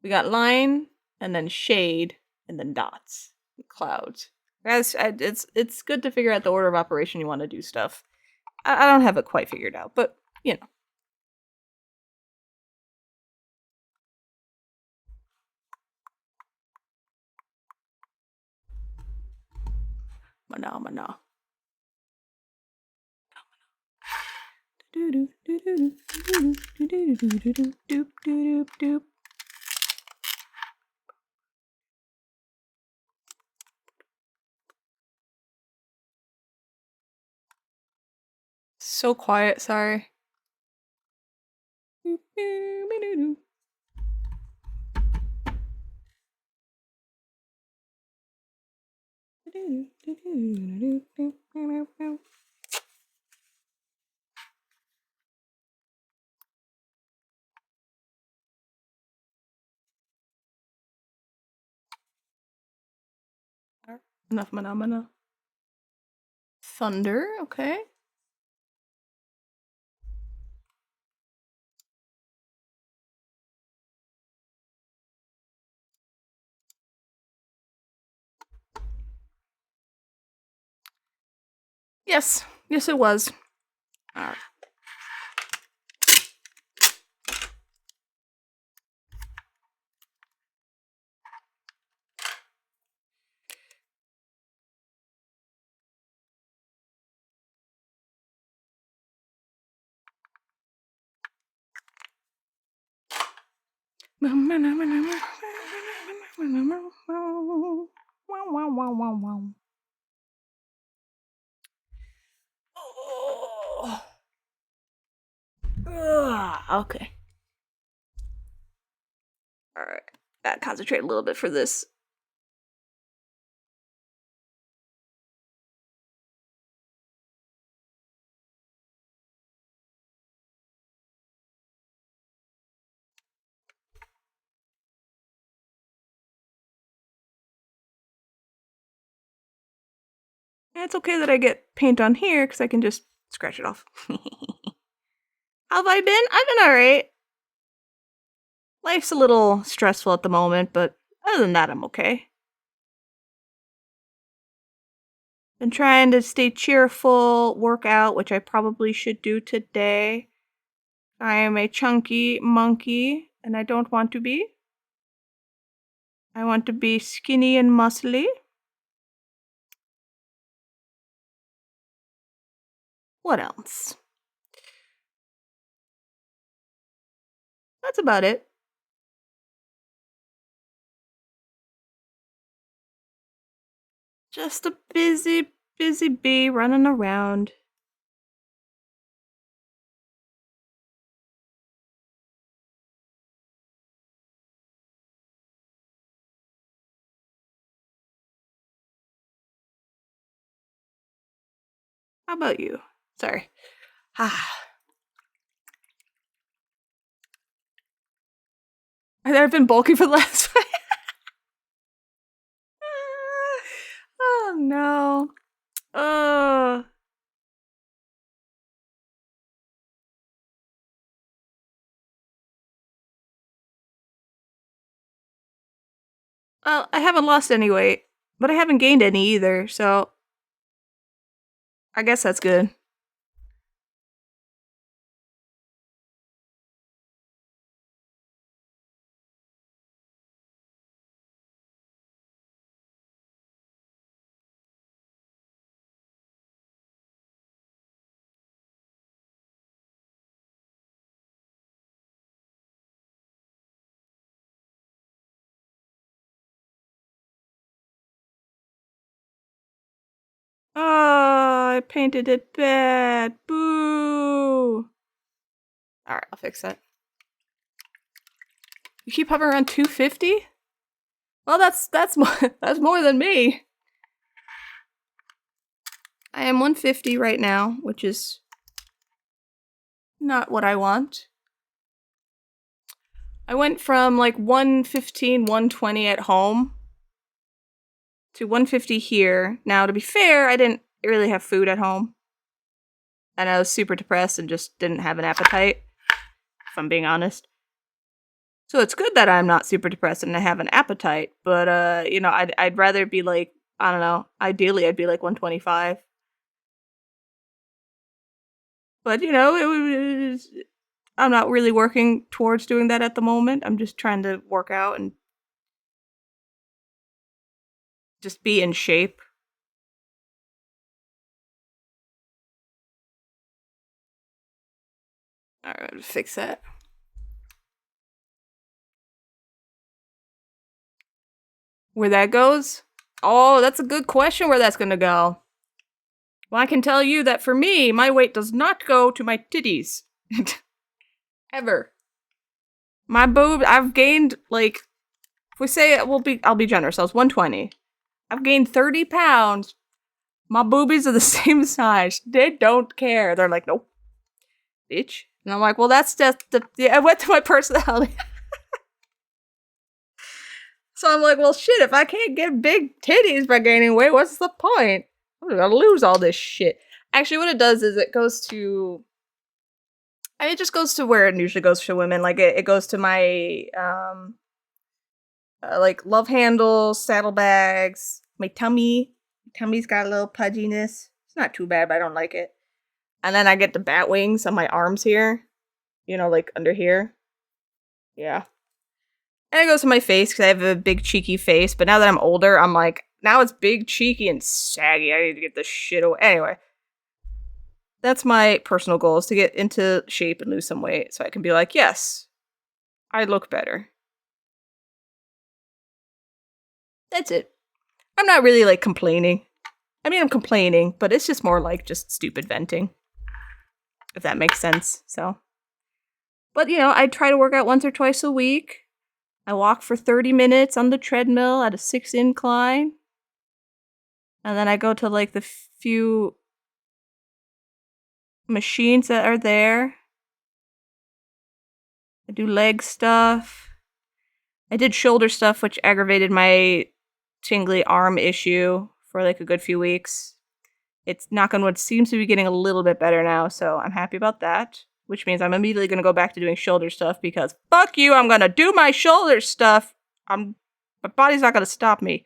We got line, and then shade, and then dots, and clouds. Guys, it's good to figure out the order of operation you want to do stuff. I don't have it quite figured out, but you know. Mana. So quiet, sorry. Enough mana. Thunder, okay. Yes it was. Alright. Okay. Alright. Gotta concentrate a little bit for this. it's okay that I get paint on here because I can just scratch it off. How have I been? I've been alright. Life's a little stressful at the moment, but other than that, I'm okay. Been trying to stay cheerful, work out, which I probably should do today. I am a chunky monkey, and I don't want to be. I want to be skinny and muscly. What else? That's about it. Just a busy bee running around. How about you? Sorry. I've been bulky for the last Oh no. Well, I haven't lost any weight, but I haven't gained any either, so I guess that's good. Oh, I painted it bad. Boo. Alright, I'll fix that. You keep hovering around 250? Well, that's more than me. I am 150 right now, which is not what I want. I went from like 115, 120 at home to 150 here. Now, to be fair, I didn't really have food at home. And I was super depressed and just didn't have an appetite, if I'm being honest. So it's good that I'm not super depressed and I have an appetite, but you know, I'd rather be like, I don't know, ideally I'd be like 125. But you know, I'm not really working towards doing that at the moment. I'm just trying to work out and just be in shape. Alright, fix that. Where that goes? Oh, that's a good question where that's gonna go. Well, I can tell you that for me, my weight does not go to my titties. Ever. My boob, I've gained, like, if we say I'll be generous, I was 120. I've gained 30 pounds. My boobies are the same size. They don't care. They're like, nope, bitch. And I'm like, well, that's just I went to my personality. So I'm like, well, shit, if I can't get big titties by gaining weight, what's the point? I'm gonna lose all this shit. Actually, what it does is it goes to... I mean, it just goes to where it usually goes for women. Like, it goes to my, like, love handles, saddlebags, my tummy. My tummy's got a little pudginess. It's not too bad, but I don't like it. And then I get the bat wings on my arms here. You know, like, under here. Yeah. And it goes to my face, because I have a big, cheeky face. But now that I'm older, I'm like, now it's big, cheeky, and saggy. I need to get this shit away. Anyway. That's my personal goal, is to get into shape and lose some weight, so I can be like, yes, I look better. That's it. I'm not really, like, complaining. I mean, I'm complaining, but it's just more like just stupid venting. If that makes sense, so. But, you know, I try to work out once or twice a week. I walk for 30 minutes on the treadmill at a 6 incline. And then I go to, like, the few machines that are there. I do leg stuff. I did shoulder stuff, which aggravated my tingly arm issue for like a good few weeks. It's, knock on wood, seems to be getting a little bit better now, so I'm happy about that. Which means I'm immediately going to go back to doing shoulder stuff because fuck you, I'm going to do my shoulder stuff. My body's not going to stop me.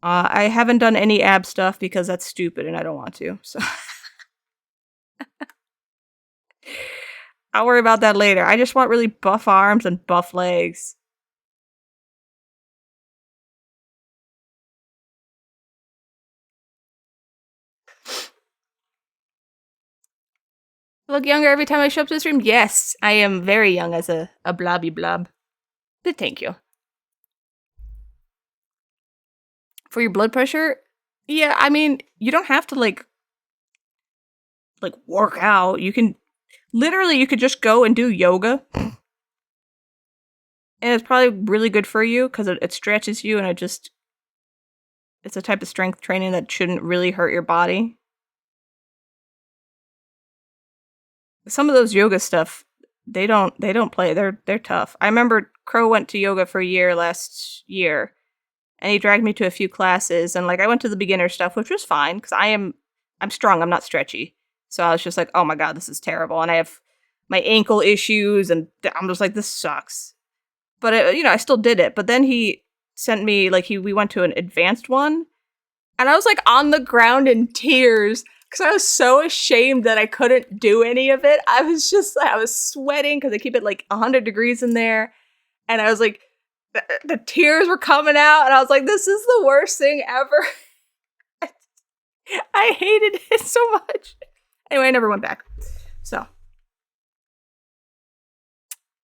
I haven't done any ab stuff because that's stupid and I don't want to, so. I'll worry about that later. I just want really buff arms and buff legs. I look younger every time I show up to the stream? Yes, I am very young as a blobby blob. But thank you. For your blood pressure? Yeah, I mean, you don't have to, like work out. You can, literally, you could just go and do yoga. And it's probably really good for you, because it stretches you, and it's a type of strength training that shouldn't really hurt your body. Some of those yoga stuff, they don't play. They're tough. I remember Crow went to yoga for a year last year, and he dragged me to a few classes, and like I went to the beginner stuff, which was fine because I'm strong. I'm not stretchy, so I was just like, oh my god, this is terrible, and I have my ankle issues, and I'm just like, this sucks. But I still did it. But then he sent me we went to an advanced one, and I was like on the ground in tears. Because I was so ashamed that I couldn't do any of it. I was sweating because they keep it like 100 degrees in there. And I was like, the tears were coming out. And I was like, this is the worst thing ever. I hated it so much. Anyway, I never went back. So.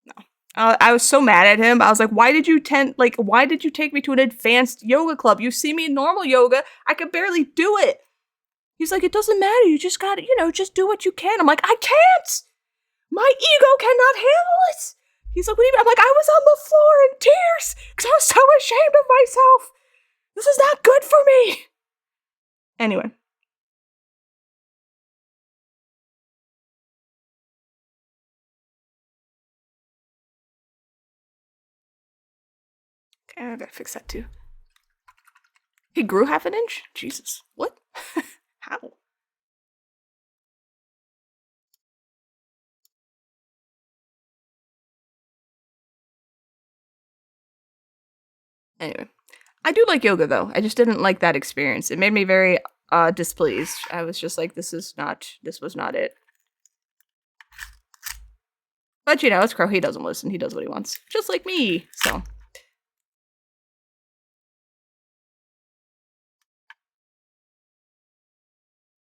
No. I was so mad at him. I was like, why did you take me to an advanced yoga club? You see me in normal yoga. I could barely do it. He's like, it doesn't matter. You just gotta, just do what you can. I'm like, I can't! My ego cannot handle it! He's like, what do you mean? I'm like, I was on the floor in tears because I was so ashamed of myself. This is not good for me. Anyway. Okay, I gotta fix that too. He grew half an inch? Jesus. What? How? Anyway, I do like yoga though. I just didn't like that experience. It made me very displeased. I was just like, this was not it. But it's Crow. He doesn't listen. He does what he wants. Just like me. So.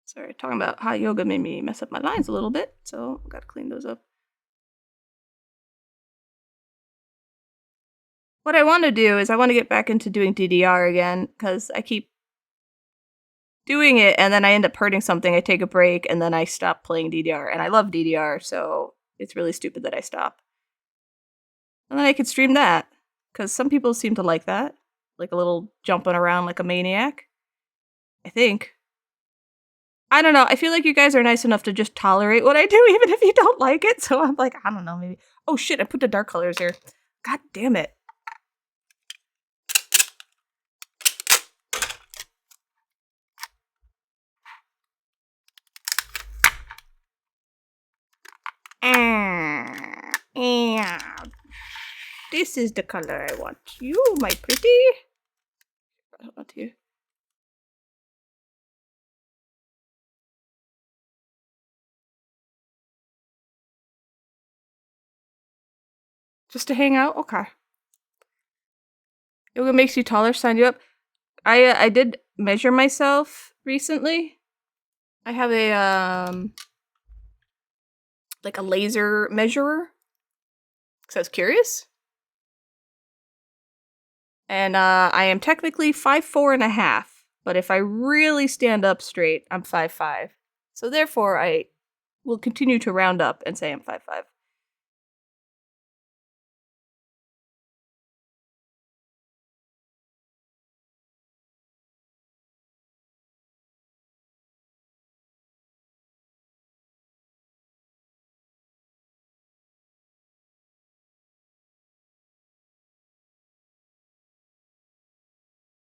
Sorry, talking about hot yoga made me mess up my lines a little bit. So I gotta clean those up. What I want to do is I want to get back into doing DDR again, because I keep doing it and then I end up hurting something. I take a break and then I stop playing DDR. And I love DDR, so it's really stupid that I stop. And then I could stream that, because some people seem to like that. Like a little jumping around like a maniac. I think. I don't know. I feel like you guys are nice enough to just tolerate what I do, even if you don't like it. So I'm like, I don't know, maybe. Oh shit, I put the dark colors here. God damn it. This is the color I want. You, my pretty. Not you. Just to hang out? Okay. Yoga makes you taller, sign you up. I did measure myself recently. I have a like a laser measurer. Because I was curious. And I am technically 5'4.5", but if I really stand up straight, I'm 5'5". So therefore, I will continue to round up and say I'm 5'5".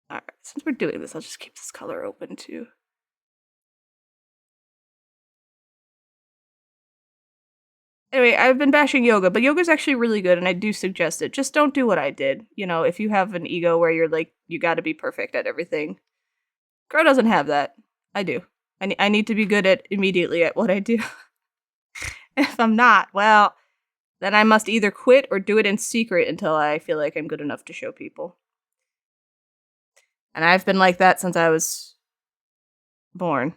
Alright, since we're doing this, I'll just keep this color open too. Anyway, I've been bashing yoga, but yoga's actually really good, and I do suggest it. Just don't do what I did. You know, if you have an ego where you're like, you gotta be perfect at everything. Crow doesn't have that. I do. I need to be good at immediately at what I do. If I'm not, well, then I must either quit or do it in secret until I feel like I'm good enough to show people. And I've been like that since I was born.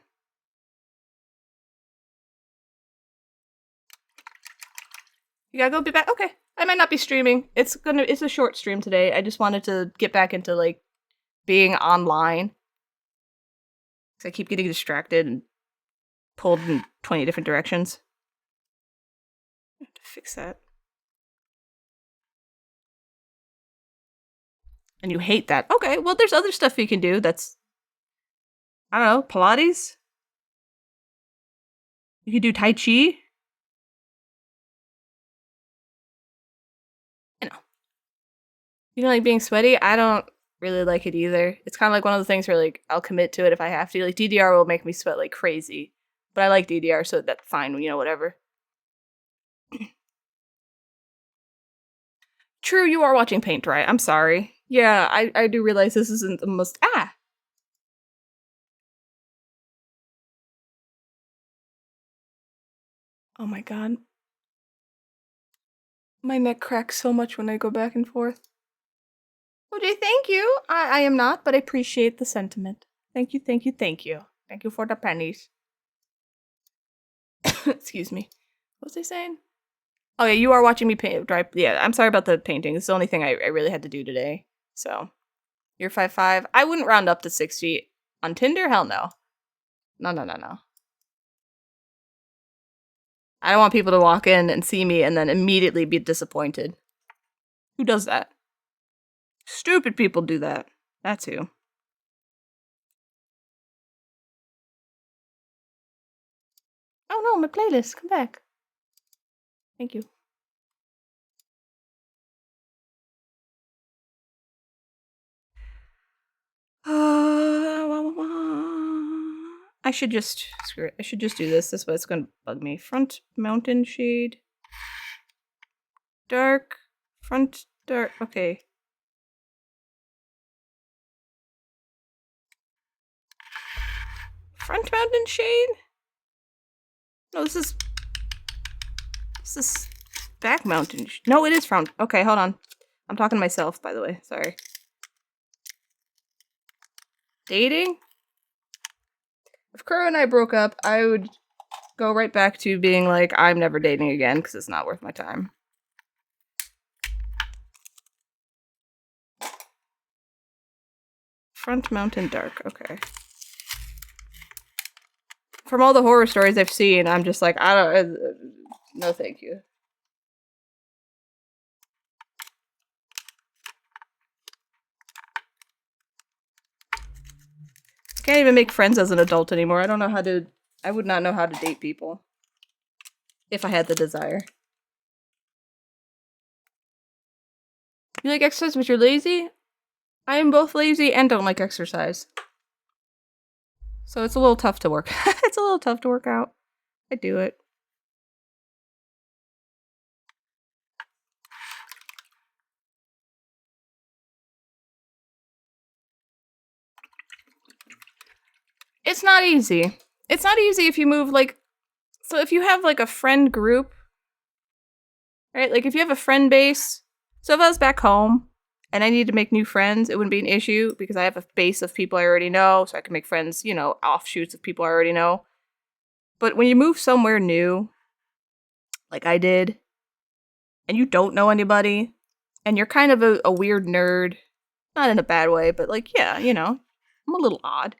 You gotta go be back. Okay. I might not be streaming. It's a short stream today. I just wanted to get back into like being online. Cause I keep getting distracted and pulled in 20 different directions. I have to fix that. And you hate that. Okay, well there's other stuff you can do that's, I don't know, Pilates? You can do Tai Chi? You know, like being sweaty, I don't really like it either. It's kind of like one of the things where like I'll commit to it if I have to. Like DDR will make me sweat like crazy, but I like DDR, so that's fine. You know, whatever. True, you are watching paint dry. I'm sorry. Yeah, I do realize this isn't the most Oh my god. My neck cracks so much when I go back and forth. OJ, thank you. I am not, but I appreciate the sentiment. Thank you, thank you, thank you. Thank you for the pennies. Excuse me. What was I saying? Oh yeah, you are watching me paint dry. Yeah, I'm sorry about the painting. It's the only thing I really had to do today. So, you're 5'5". I wouldn't round up to 6 feet. On Tinder? Hell no. No, no, no, no. I don't want people to walk in and see me and then immediately be disappointed. Who does that? Stupid people do that. That's who. Oh no, my playlist. Come back. Thank you. I should just screw it. I should just do this. This way it's gonna bug me. Front mountain shade. Dark. Front dark. Okay. Front mountain shade? No, this is back mountain. No, it is front. Okay, hold on. I'm talking to myself, by the way. Sorry. Dating? If Crow and I broke up, I would go right back to being like, I'm never dating again because it's not worth my time. Front mountain dark. Okay. From all the horror stories I've seen, I'm just like, I don't. No, thank you. I can't even make friends as an adult anymore. I don't know how to. I would not know how to date people if I had the desire. You like exercise, but you're lazy? I am both lazy and don't like exercise. So it's a little tough to work. It's a little tough to work out. I do it. It's not easy. It's not easy if you move like, so if you have like a friend group, right? Like if you have a friend base, so if I was back home and I need to make new friends, it wouldn't be an issue because I have a base of people I already know, so I can make friends, you know, offshoots of people I already know. But when you move somewhere new, like I did, and you don't know anybody, and you're kind of a weird nerd, not in a bad way, but like, yeah, you know, I'm a little odd.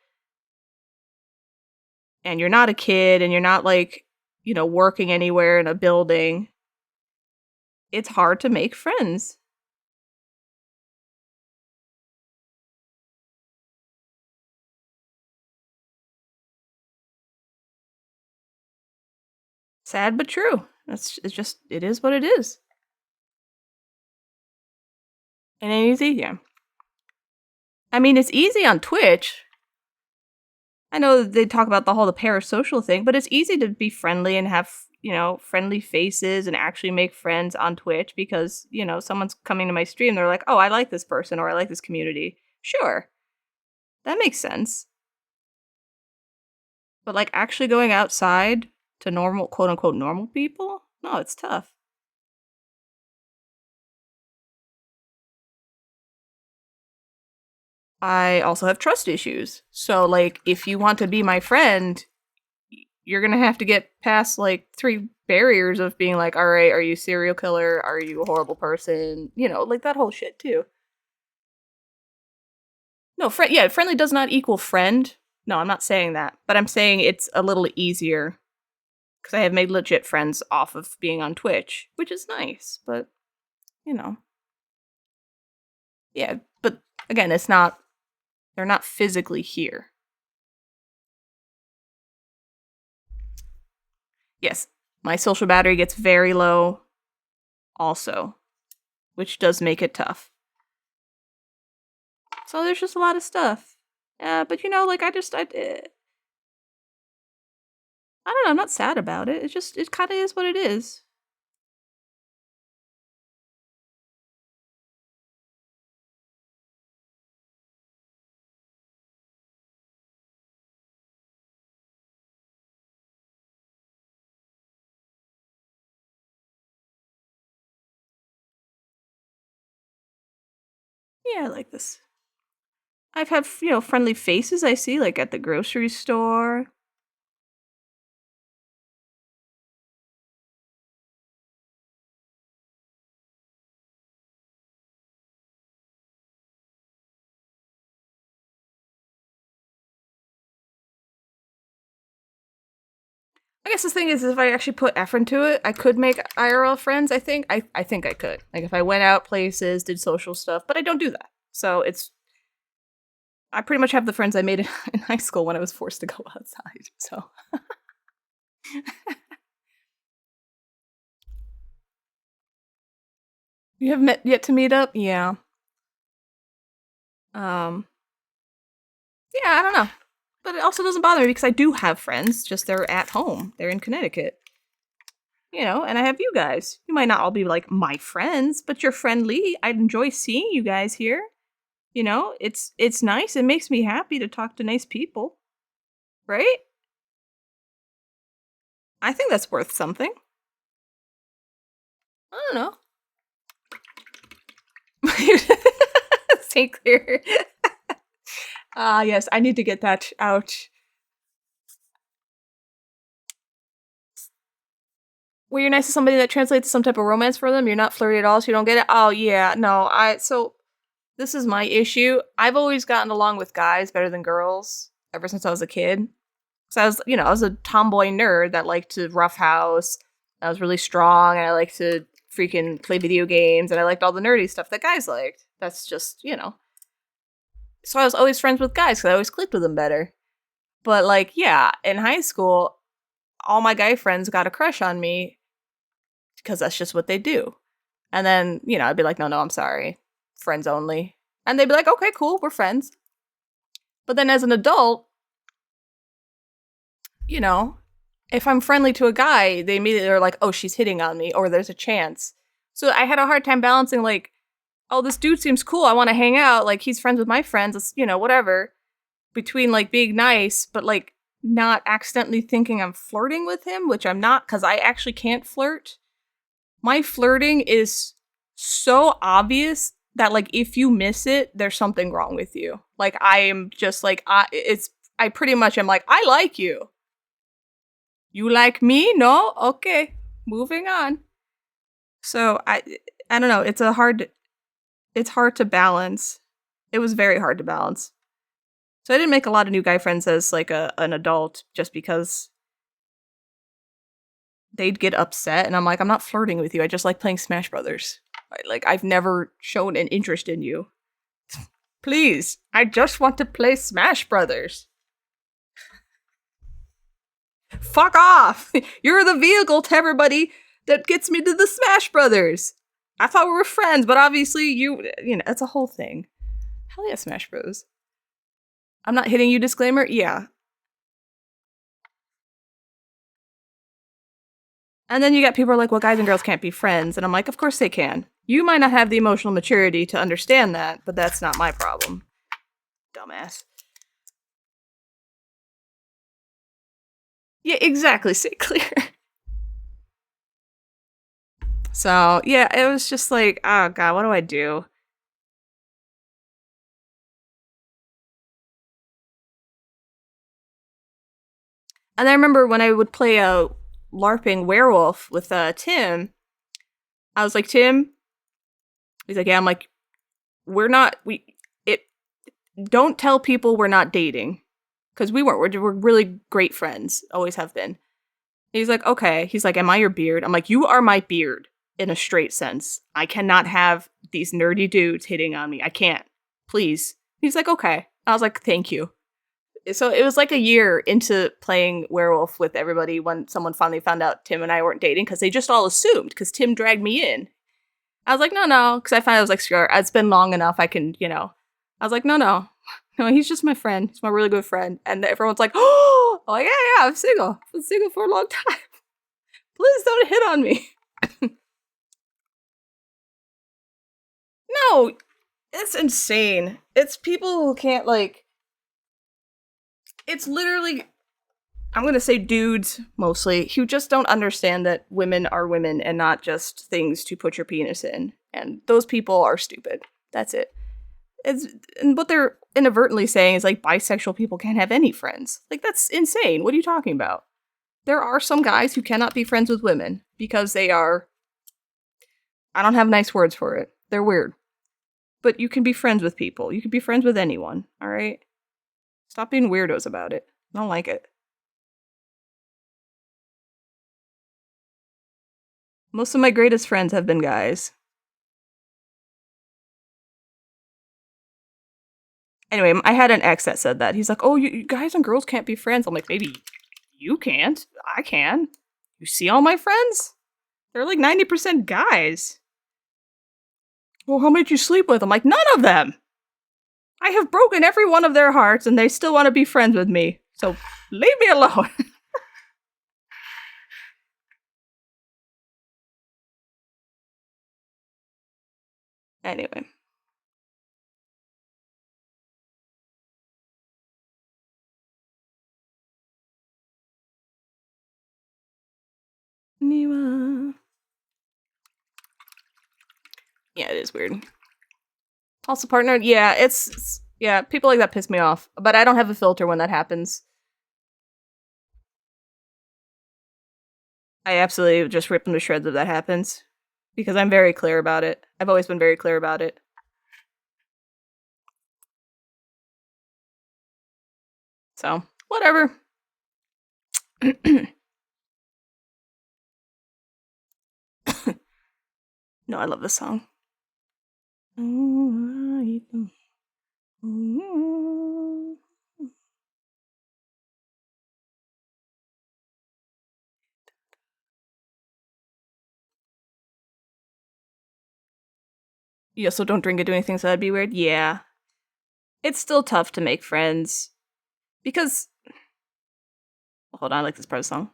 And you're not a kid, and you're not like, you know, working anywhere in a building. It's hard to make friends. Sad but true. It is what it is. And it ain't easy, yeah. I mean, it's easy on Twitch. I know they talk about the parasocial thing, but it's easy to be friendly and have, friendly faces and actually make friends on Twitch because, someone's coming to my stream. They're like, oh, I like this person or I like this community. Sure. That makes sense. But like actually going outside to normal, quote unquote, normal people? No, it's tough. I also have trust issues. So, like, if you want to be my friend, you're gonna have to get past like 3 barriers of being like, all right, are you a serial killer? Are you a horrible person? Like that whole shit too. No, friendly does not equal friend. No, I'm not saying that, but I'm saying it's a little easier because I have made legit friends off of being on Twitch, which is nice. But you know, yeah. But again, it's not. They're not physically here. Yes, my social battery gets very low also, which does make it tough. So there's just a lot of stuff. But like I don't know, I'm not sad about it. It kind of is what it is. Yeah, I like this. I've had, friendly faces I see like at the grocery store. I guess the thing is, if I actually put effort into it, I could make IRL friends. I think I think I could. Like if I went out places, did social stuff, but I don't do that. So I pretty much have the friends I made in high school when I was forced to go outside. So you have met yet to meet up? Yeah. Um. Yeah, I don't know, but it also doesn't bother me because I do have friends. Just they're at home. They're in Connecticut. And I have you guys. You might not all be like my friends, but you're friendly. I enjoy seeing you guys here. It's nice. It makes me happy to talk to nice people. Right? I think that's worth something. I don't know. Stay clear. Yes, I need to get that out. Well, you're nice to somebody that translates some type of romance for them. You're not flirty at all, so you don't get it. Oh yeah, no. So this is my issue. I've always gotten along with guys better than girls ever since I was a kid. So I was a tomboy nerd that liked to roughhouse. I was really strong, and I liked to freaking play video games, and I liked all the nerdy stuff that guys liked. That's just. So I was always friends with guys because I always clicked with them better. But like, yeah, in high school, all my guy friends got a crush on me because that's just what they do. And then, I'd be like, no, I'm sorry. Friends only. And they'd be like, okay, cool, we're friends. But then as an adult, if I'm friendly to a guy, they immediately are like, oh, she's hitting on me, or there's a chance. So I had a hard time balancing, like, oh, this dude seems cool, I want to hang out, like, he's friends with my friends, it's, whatever, between, like, being nice, but, like, not accidentally thinking I'm flirting with him, which I'm not, because I actually can't flirt. My flirting is so obvious that, like, if you miss it, there's something wrong with you. Like, I am just, like, I pretty much am like, I like you. You like me? No? Okay. Moving on. So I don't know, it's hard to balance. It was very hard to balance. So I didn't make a lot of new guy friends as like an adult just because they'd get upset and I'm like, I'm not flirting with you. I just like playing Smash Brothers. Like I've never shown an interest in you. Please, I just want to play Smash Brothers. Fuck off! You're the vehicle to everybody that gets me to the Smash Brothers. I thought we were friends, but obviously it's a whole thing. Hell yeah, Smash Bros. I'm not hitting you, disclaimer? Yeah. And then you get people who are like, well, guys and girls can't be friends. And I'm like, of course they can. You might not have the emotional maturity to understand that, but that's not my problem. Dumbass. Yeah, exactly. Say clear. So, yeah, it was just like, oh god, what do I do? And I remember when I would play a LARPing werewolf with Tim, I was like, Tim, he's like, yeah, I'm like, don't tell people we're not dating. Because we weren't, we're really great friends, always have been. He's like, okay. He's like, am I your beard? I'm like, you are my beard in a straight sense. I cannot have these nerdy dudes hitting on me. I can't. Please. He's like, okay. I was like, thank you. So it was like a year into playing werewolf with everybody when someone finally found out Tim and I weren't dating because they just all assumed because Tim dragged me in. I was like, no, because I found I was like, sure, it's been long enough. I can, I was like, no, he's just my friend. He's my really good friend. And everyone's like, oh, I'm like, yeah, I'm single. I've been single for a long time. Please don't hit on me. No, it's insane. It's people who can't, like, it's literally, I'm gonna say dudes, mostly, who just don't understand that women are women and not just things to put your penis in. And those people are stupid. That's it. And what they're inadvertently saying is, like, bisexual people can't have any friends. Like, that's insane. What are you talking about? There are some guys who cannot be friends with women because they are, I don't have nice words for it. They're weird. But you can be friends with people. You can be friends with anyone, alright? Stop being weirdos about it. I don't like it. Most of my greatest friends have been guys. Anyway, I had an ex that said that. He's like, oh, you guys and girls can't be friends. I'm like, maybe you can't. I can. You see all my friends? They're like 90% guys. Well, how many did you sleep with? I'm like, none of them! I have broken every one of their hearts and they still want to be friends with me. So, leave me alone. Anyway. Niwa. Yeah, it is weird. Also partner, yeah, it's yeah, people like that piss me off. But I don't have a filter when that happens. I absolutely just rip them to shreds if that happens. Because I'm very clear about it. I've always been very clear about it. So, whatever. No, I love this song. You also don't drink and do anything, so that'd be weird? Yeah. It's still tough to make friends. Because... Hold on, I like this part of the song.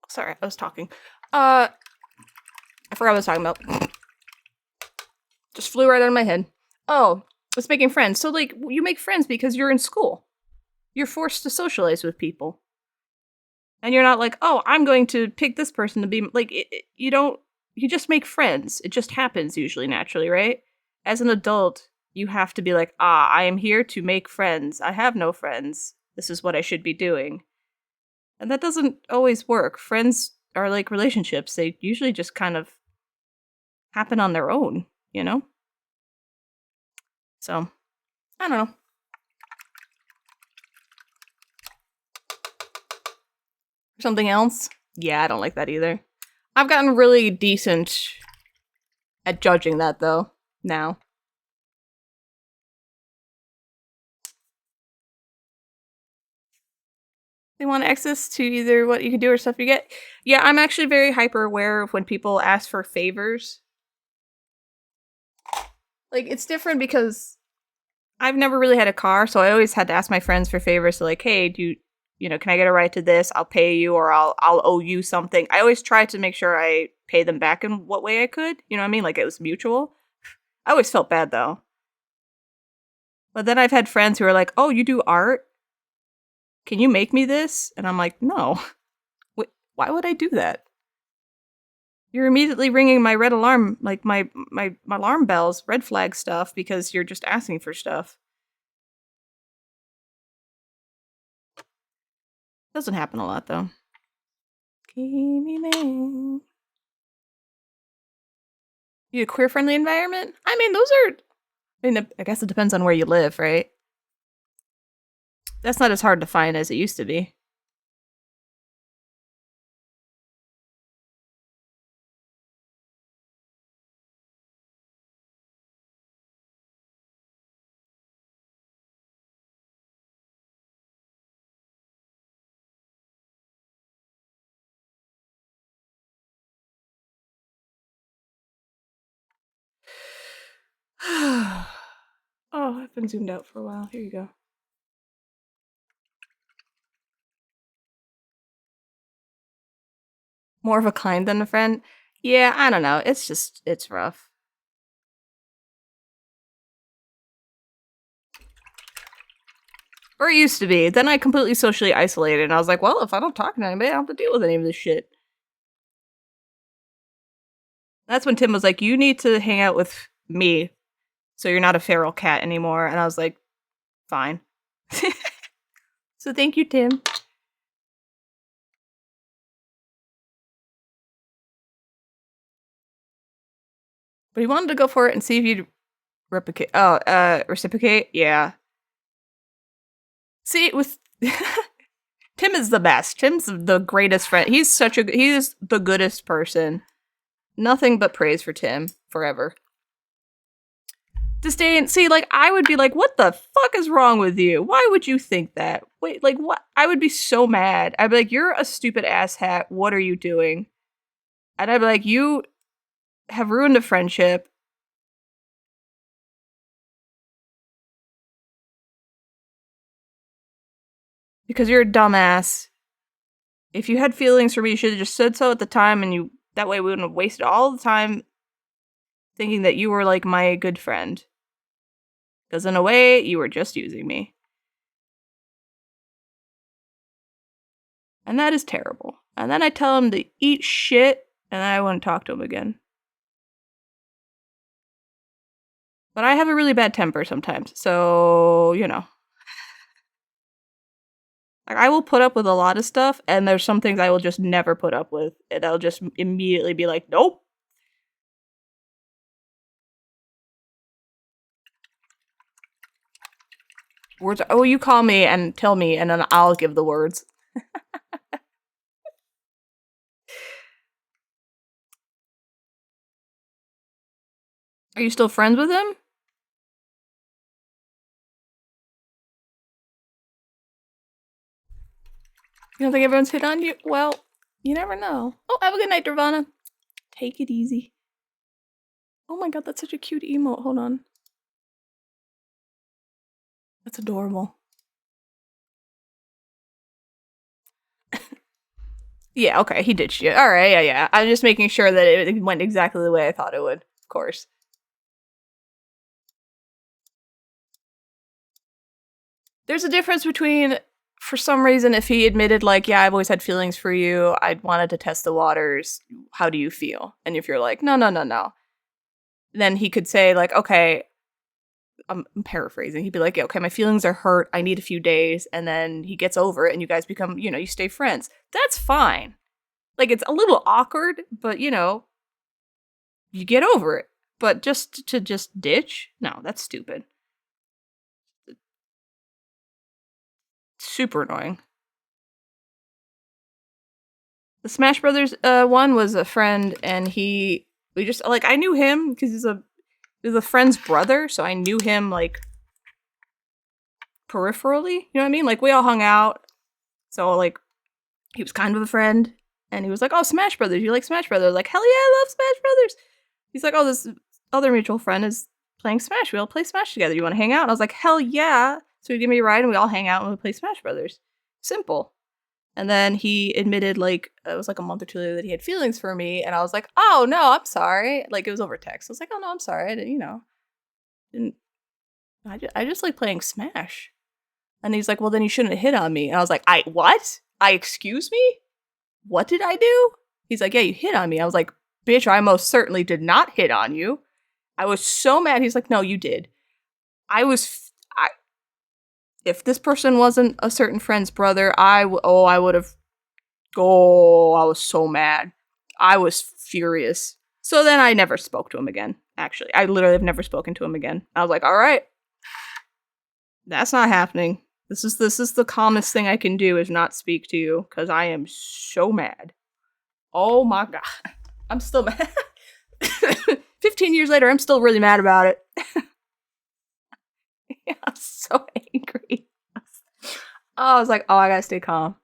Sorry, I was talking. I forgot what I was talking about. Just flew right out of my head. Oh, it's making friends. So, like, you make friends because you're in school. You're forced to socialize with people. And you're not like, oh, I'm going to pick this person to be, like, you don't, you just make friends. It just happens usually naturally, right? As an adult, you have to be like, I am here to make friends. I have no friends. This is what I should be doing. And that doesn't always work. Friends are like relationships. They usually just kind of happen on their own, you know? So, I don't know. Something else? Yeah, I don't like that either. I've gotten really decent at judging that, though, now. They want access to either what you can do or stuff you get. Yeah, I'm actually very hyper aware of when people ask for favors. Like, it's different because I've never really had a car, so I always had to ask my friends for favors. So, like, hey, can I get a ride to this? I'll pay you, or I'll owe you something. I always tried to make sure I pay them back in what way I could. You know what I mean? Like, it was mutual. I always felt bad, though. But then I've had friends who are like, oh, you do art? Can you make me this? And I'm like, no. Wait, why would I do that? You're immediately ringing my red alarm, like my alarm bells, red flag stuff, because you're just asking for stuff. Doesn't happen a lot, though. Keep me there. You a queer-friendly environment? I mean, I guess it depends on where you live, right? That's not as hard to find as it used to be. Oh, I've been zoomed out for a while. Here you go. More of a kind than a friend? Yeah, I don't know. It's rough. Or it used to be. Then I completely socially isolated, and I was like, well, if I don't talk to anybody, I don't have to deal with any of this shit. That's when Tim was like, you need to hang out with me, so you're not a feral cat anymore. And I was like, fine. So thank you, Tim. But he wanted to go for it and see if you'd replicate. Oh, reciprocate? Yeah. See, with Tim is the best. Tim's the greatest friend. He is the goodest person. Nothing but praise for Tim forever. Disdain. See, like, I would be like, what the fuck is wrong with you? Why would you think that? Wait, like, what? I would be so mad. I'd be like, you're a stupid asshat. What are you doing? And I'd be like, you have ruined a friendship. Because you're a dumbass. If you had feelings for me, you should have just said so at the time, and that way we wouldn't have wasted all the time thinking that you were like my good friend. Because in a way, you were just using me. And that is terrible. And then I tell him to eat shit, and then I wouldn't talk to him again. But I have a really bad temper sometimes, so, you know. Like, I will put up with a lot of stuff, and there's some things I will just never put up with, and I'll just immediately be like, nope. Words are, oh, you call me and tell me, and then I'll give the words. Are you still friends with him? You don't think everyone's hit on you? Well, you never know. Oh, have a good night, Nirvana. Take it easy. Oh my god, that's such a cute emote. Hold on. That's adorable. Yeah, okay, he ditched you. Alright, yeah. I'm just making sure that it went exactly the way I thought it would. Of course. There's a difference between, for some reason, if he admitted, like, yeah, I've always had feelings for you, I wanted to test the waters, how do you feel? And if you're like, no, then he could say, like, okay, I'm paraphrasing. He'd be like, yeah, okay, my feelings are hurt, I need a few days, and then he gets over it, and you guys become, you stay friends. That's fine. Like, it's a little awkward, but, you get over it. But just to ditch? No, that's stupid. Super annoying. The Smash Brothers one was a friend, and we just like I knew him because he's a friend's brother, so I knew him like peripherally. You know what I mean? Like we all hung out, so like he was kind of a friend, and he was like, "Oh, Smash Brothers, you like Smash Brothers?" Like, hell yeah, I love Smash Brothers. He's like, "Oh, this other mutual friend is playing Smash. We all play Smash together. You want to hang out?" And I was like, "Hell yeah!" So he gave me a ride, and we all hang out and we play Smash Brothers. Simple. And then he admitted, like, it was like a month or two later that he had feelings for me. And I was like, oh, no, I'm sorry. Like, it was over text. I was like, oh, no, I'm sorry. I didn't, I just like playing Smash. And he's like, well, then you shouldn't have hit on me. And I was like, what? Excuse me? What did I do? He's like, yeah, you hit on me. I was like, bitch, I most certainly did not hit on you. I was so mad. He's like, no, you did. If this person wasn't a certain friend's brother, I would have. Oh, I was so mad. I was furious. So then I never spoke to him again. Actually, I literally have never spoken to him again. I was like, all right, that's not happening. This is the calmest thing I can do is not speak to you because I am so mad. Oh my god, I'm still mad. 15 years later, I'm still really mad about it. Yeah, I'm so angry. I was like, oh, I gotta stay calm.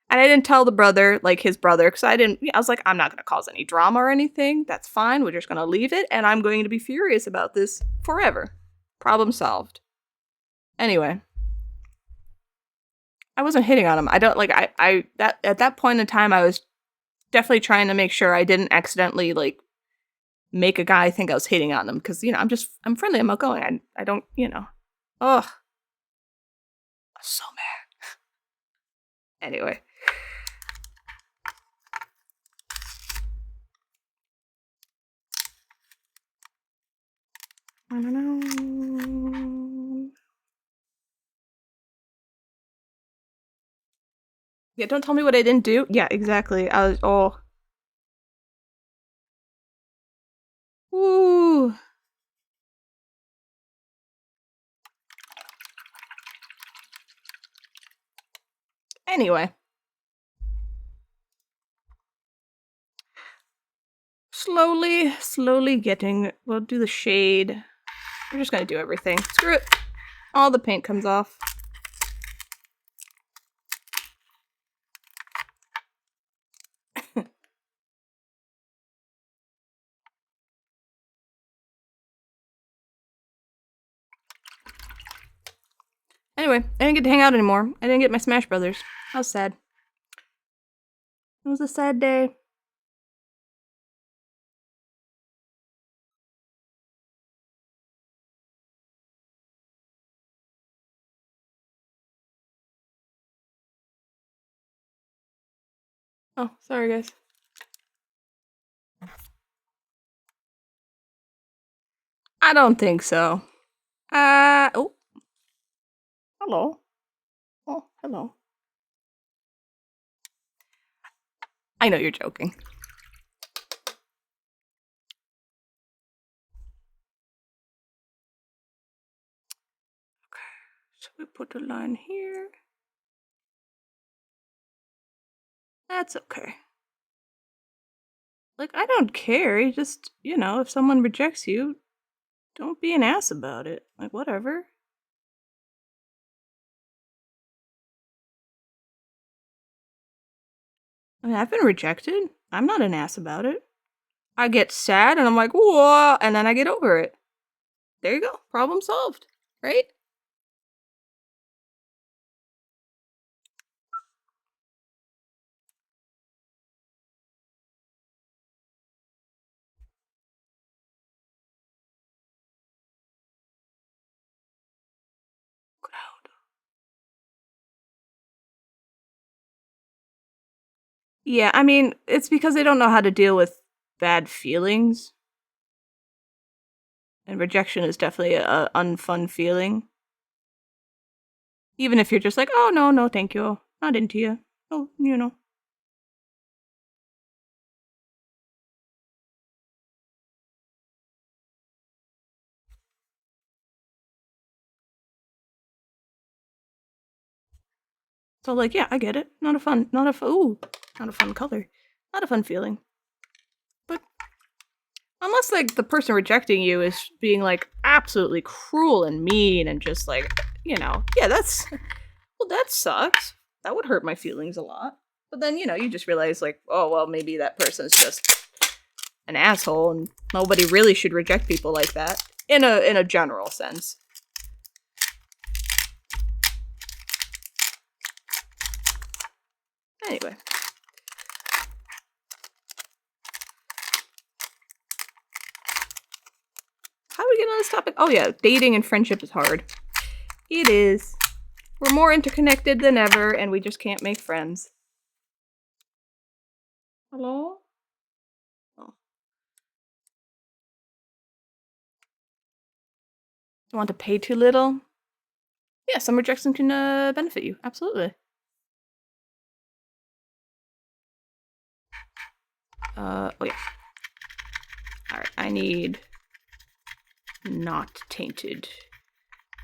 And I didn't tell the brother, like his brother, because I was like, I'm not gonna cause any drama or anything. That's fine. We're just gonna leave it. And I'm going to be furious about this forever. Problem solved. Anyway. I wasn't hitting on him. I don't like, at that point in time, I was definitely trying to make sure I didn't accidentally, like, make a guy think I was hitting on him. Because, I'm friendly, I'm outgoing. I don't, ugh. I'm so mad. Anyway. I don't know. Yeah, don't tell me what I didn't do. Yeah, exactly. I was, oh. Ooh. Anyway. Slowly getting, we'll do the shade. We're just gonna do everything. Screw it. All the paint comes off. Anyway, I didn't get to hang out anymore. I didn't get my Smash Brothers. I was sad. It was a sad day. Oh, sorry guys. I don't think so. Oh. Hello. Oh, hello. I know you're joking. Okay, so we put a line here. That's okay. Like, I don't care. You just, if someone rejects you, don't be an ass about it. Like, whatever. I mean, I've been rejected. I'm not an ass about it. I get sad and I'm like, whoa, and then I get over it. There you go. Problem solved. Right? Yeah, I mean, it's because they don't know how to deal with bad feelings. And rejection is definitely a unfun feeling. Even if you're just like, oh, no, thank you. Not into you. Oh, So, like, yeah, I get it. Not a fun color. Not a fun feeling. But unless, like, the person rejecting you is being, like, absolutely cruel and mean and just, like, you know, yeah, that's... Well, that sucks. That would hurt my feelings a lot. But then, you know, you just realize, like, oh, well, maybe that person's just an asshole and nobody really should reject people like that. In a general sense. Anyway. How do we get on this topic? Oh yeah, dating and friendship is hard. It is. We're more interconnected than ever, and we just can't make friends. Hello? Oh. You want to pay too little? Yeah, some rejection can benefit you. Absolutely. Oh yeah. Alright, I need not tainted.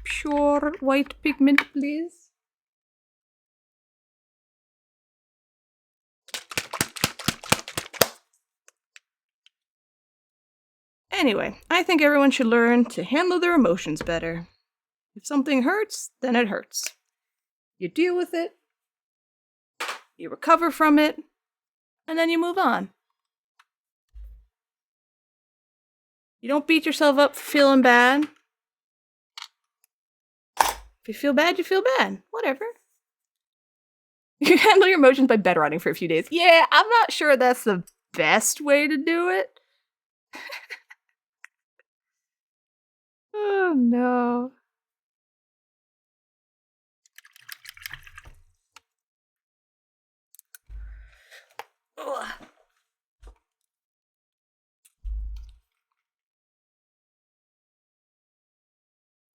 Pure white pigment, please. Anyway, I think everyone should learn to handle their emotions better. If something hurts, then it hurts. You deal with it, you recover from it, and then you move on. You don't beat yourself up for feeling bad. If you feel bad, you feel bad. Whatever. You handle your emotions by bedrotting for a few days. Yeah, I'm not sure that's the best way to do it. Oh no. Ugh.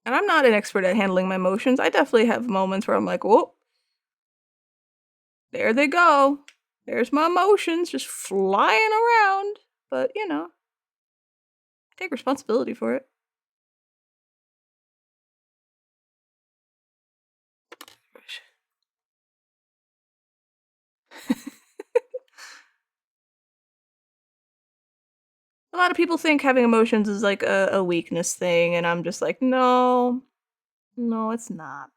And I'm not an expert at handling my emotions. I definitely have moments where I'm like, whoa, there they go. There's my emotions just flying around. But, you know, I take responsibility for it. A lot of people think having emotions is like a weakness thing, and I'm just like, no, it's not.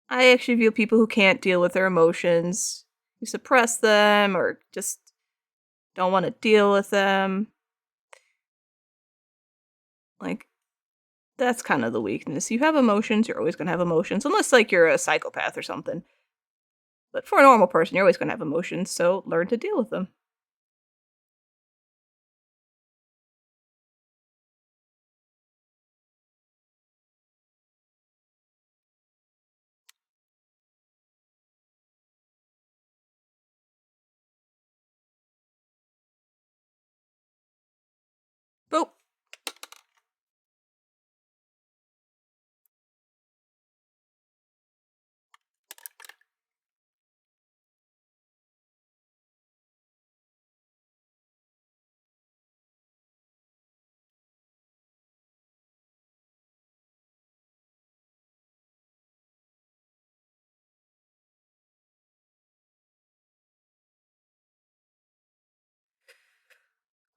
I actually view people who can't deal with their emotions, who suppress them, or just don't want to deal with them. Like, that's kind of the weakness. You have emotions, you're always going to have emotions, unless, like, you're a psychopath or something. But for a normal person, you're always going to have emotions, so learn to deal with them. Boop.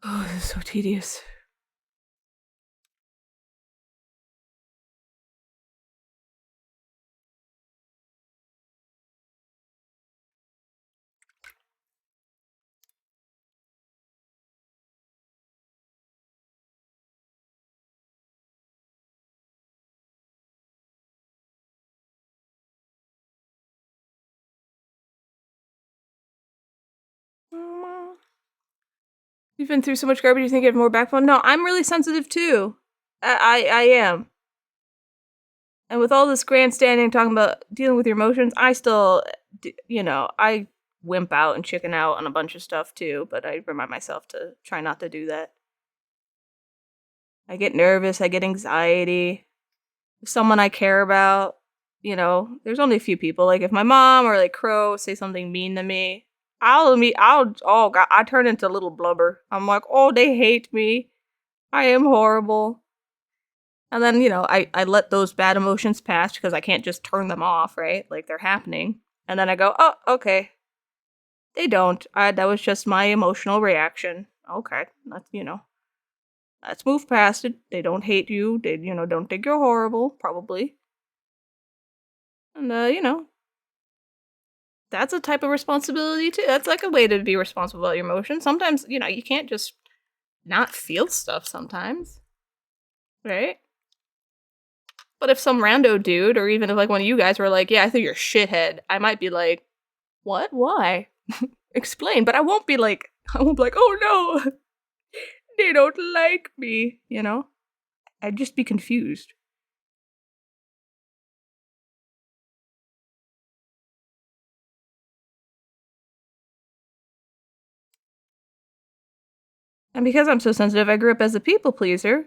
Oh, this is so tedious. You've been through so much garbage, you think you have more backbone? No, I'm really sensitive too. I am. And with all this grandstanding, talking about dealing with your emotions, I still, you know, I wimp out and chicken out on a bunch of stuff too, but I remind myself to try not to do that. I get nervous, I get anxiety. If someone I care about, you know, there's only a few people. Like if my mom or like Crow say something mean to me, oh god, I turn into a little blubber. I'm like, oh, they hate me. I am horrible. And then, you know, I let those bad emotions pass because I can't just turn them off, right? Like they're happening. And then I go, oh, okay. They don't. That was just my emotional reaction. Okay, let's let's move past it. They don't hate you. They don't think you're horrible, probably. And that's a type of responsibility too. That's like a way to be responsible about your emotions. Sometimes you can't just not feel stuff. Sometimes, right? But if some rando dude, or even if like one of you guys were like, "Yeah, I think you're a shithead," I might be like, "What? Why? Explain." But I won't be like, "Oh no, they don't like me." I'd just be confused. And because I'm so sensitive, I grew up as a people pleaser.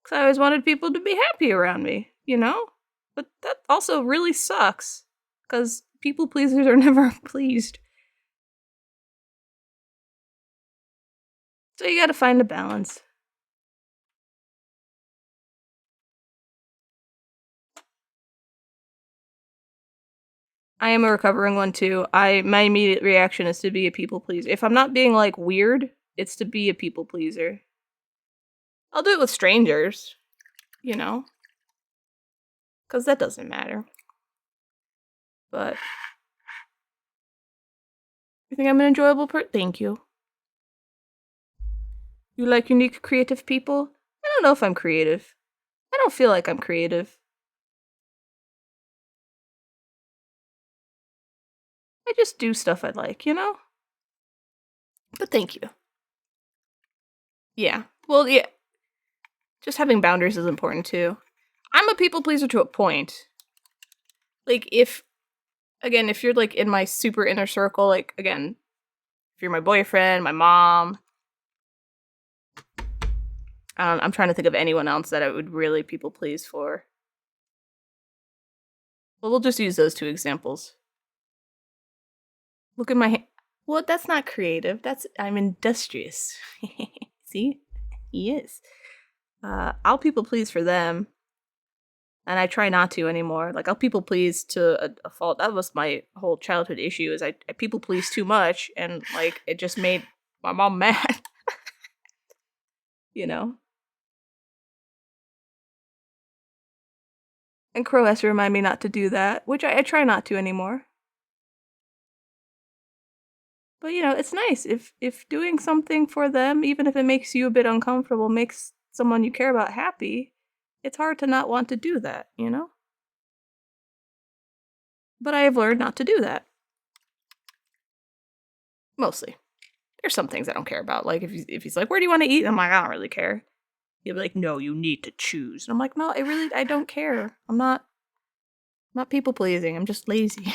Because I always wanted people to be happy around me, But that also really sucks. Because people pleasers are never pleased. So you gotta find a balance. I am a recovering one too. My immediate reaction is to be a people pleaser. If I'm not being like weird, it's to be a people pleaser. I'll do it with strangers, because that doesn't matter. But you think I'm an enjoyable person? Thank you. You like unique, creative people? I don't know if I'm creative. I don't feel like I'm creative. I just do stuff I like, But thank you. Yeah. Well, yeah. Just having boundaries is important too. I'm a people pleaser to a point. Like, if you're like in my super inner circle, like, again, if you're my boyfriend, my mom, I'm trying to think of anyone else that I would really people please for. Well, we'll just use those two examples. Look at my well, that's not creative. I'm industrious. See? He is. I'll people please for them. And I try not to anymore. Like, I'll people please to a fault. That was my whole childhood issue, is I people please too much, and like it just made my mom mad. you know? And Crow has to remind me not to do that, which I try not to anymore. But it's nice if doing something for them, even if it makes you a bit uncomfortable, makes someone you care about happy. It's hard to not want to do that, But I have learned not to do that. Mostly. There's some things I don't care about. Like, if he's like, "Where do you want to eat?" I'm like, "I don't really care." He'll be like, "No, you need to choose." And I'm like, "No, I don't care. I'm not people pleasing. I'm just lazy."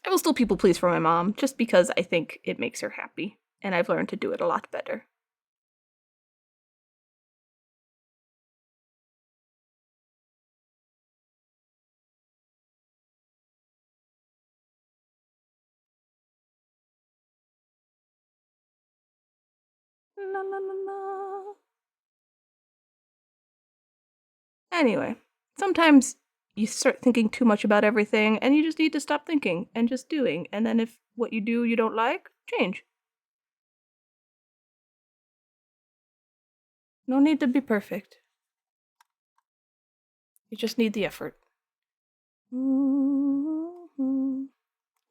I will still people please for my mom, just because I think it makes her happy. And I've learned to do it a lot better. La, la, la, la. Anyway, sometimes you start thinking too much about everything, and you just need to stop thinking and just doing. And then if what you do you don't like, change. No need to be perfect. You just need the effort. Mm-hmm.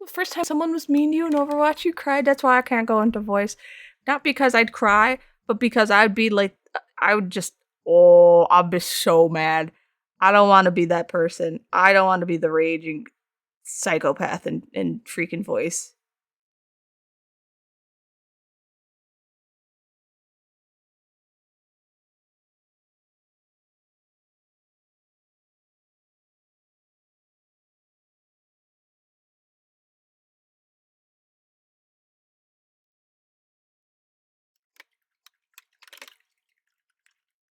The first time someone was mean to you in Overwatch, you cried. That's why I can't go into voice. Not because I'd cry, but because I'd be like, I'd be so mad. I don't want to be that person. I don't want to be the raging psychopath in freaking voice.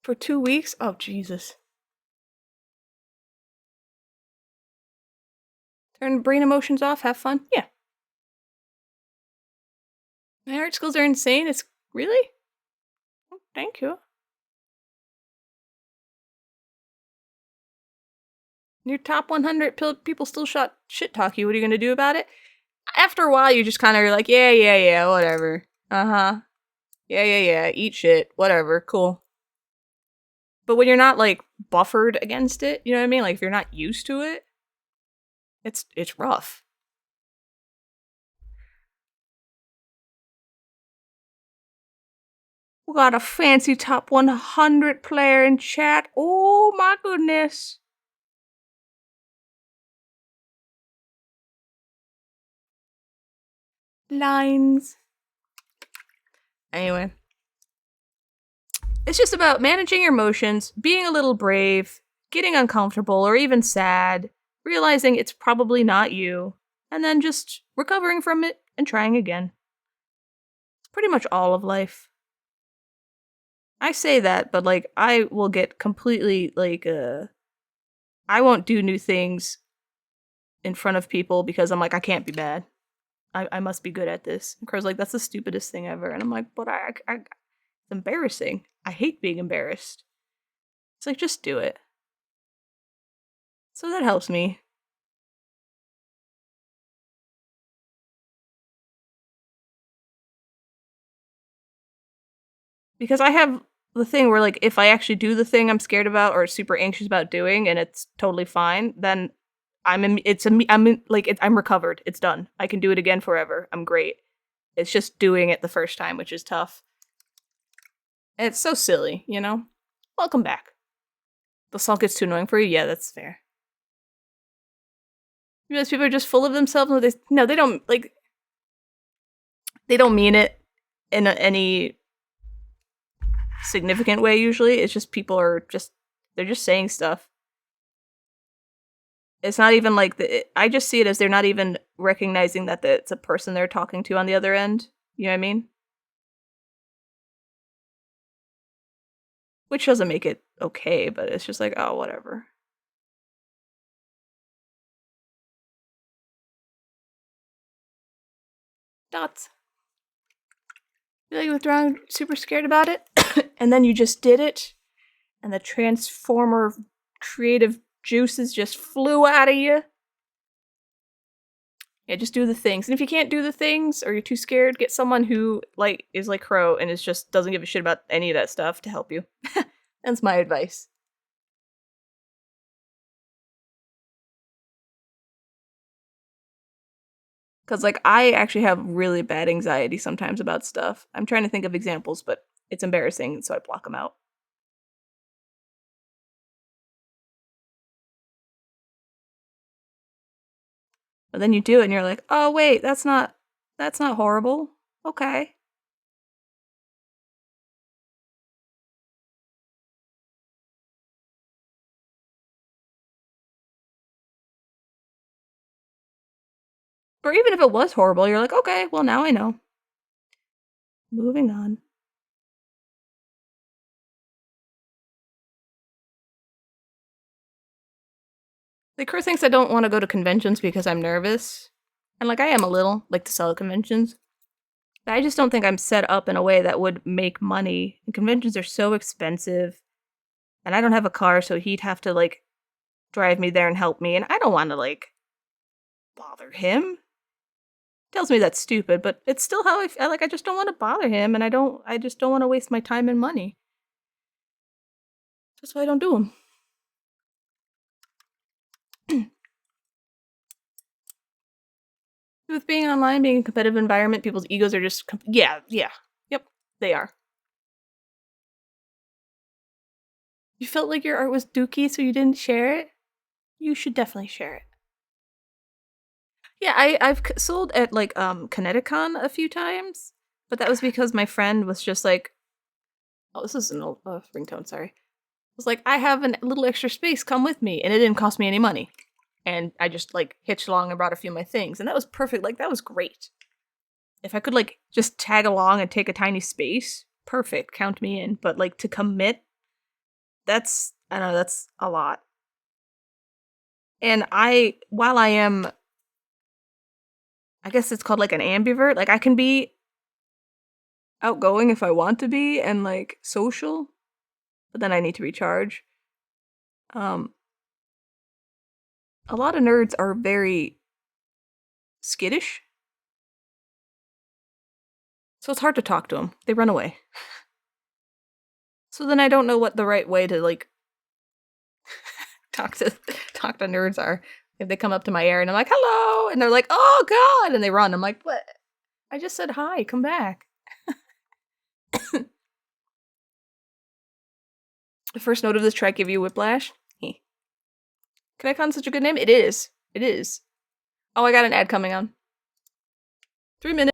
For 2 weeks? Oh, Jesus. Turn brain emotions off, have fun? Yeah. My art skills are insane. It's really? Oh, thank you. Your top 100 people still shit talk you. What are you gonna do about it? After a while, you just kind of like, yeah, whatever. Uh-huh. Yeah, eat shit. Whatever, cool. But when you're not, like, buffered against it, you know what I mean? Like, if you're not used to it, it's rough. We got a fancy top 100 player in chat. Oh my goodness. Lines. Anyway. It's just about managing your emotions, being a little brave, getting uncomfortable or even sad, realizing it's probably not you, and then just recovering from it and trying again. It's pretty much all of life. I say that, but like I will get completely like I won't do new things in front of people because I'm like I can't be bad. I must be good at this. And Crow's like that's the stupidest thing ever, and I'm like, but it's embarrassing. I hate being embarrassed. It's like just do it. So that helps me. Because I have the thing where like if I actually do the thing I'm scared about or super anxious about doing and it's totally fine, then I'm recovered. It's done. I can do it again forever. I'm great. It's just doing it the first time, which is tough. And it's so silly, you know? Welcome back. The salt gets too annoying for you? Yeah, that's fair. You realize people are just full of themselves? No, they don't, like, they don't mean it in any significant way usually. It's just people are just, they're just saying stuff. It's not even like, I just see it as they're not even recognizing that it's a person they're talking to on the other end. You know what I mean? Which doesn't make it okay, but it's just like, oh, whatever. Dots. Feel like withdrawing, super scared about it, and then you just did it, and the transformer creative juices just flew out of you. Yeah, just do the things. And if you can't do the things, or you're too scared, get someone who, like, is like Crow and is just doesn't give a shit about any of that stuff to help you. That's my advice. Because, like, I actually have really bad anxiety sometimes about stuff. I'm trying to think of examples, but it's embarrassing, so I block them out. But then you do it and you're like, oh wait, that's not horrible. Okay. Or even if it was horrible, you're like, okay, well now I know. Moving on. The crew thinks I don't want to go to conventions because I'm nervous. And like I am a little, like to sell at conventions. But I just don't think I'm set up in a way that would make money. And conventions are so expensive. And I don't have a car, so he'd have to like drive me there and help me. And I don't want to like bother him. Tells me that's stupid, but it's still how I feel. Like I just don't want to bother him, and I just don't want to waste my time and money. That's why I don't do them. With being online, being a competitive environment, people's egos are just yep, they are. You felt like your art was dookie, so you didn't share it. You should definitely share it. Yeah, I've sold at like Kineticon a few times, but that was because my friend was just like, oh, this is an old ringtone. Sorry, was like, I have a little extra space. Come with me, and it didn't cost me any money. And I just like hitched along and brought a few of my things, and that was perfect. Like that was great. If I could like just tag along and take a tiny space, perfect. Count me in. But like to commit, that's I don't know, that's a lot. And while I am, I guess it's called like an ambivert. Like I can be outgoing if I want to be and like social, but then I need to recharge. Um, A lot of nerds are very skittish. So it's hard to talk to them. They run away. So then I don't know what the right way to, like, talk to nerds are. If they come up to my area and I'm like, hello! And they're like, oh god! And they run. I'm like, what? I just said hi, come back. The first note of this track give you whiplash? Can I call such a good name? It is. It is. Oh, I got an ad coming on. 3 minutes.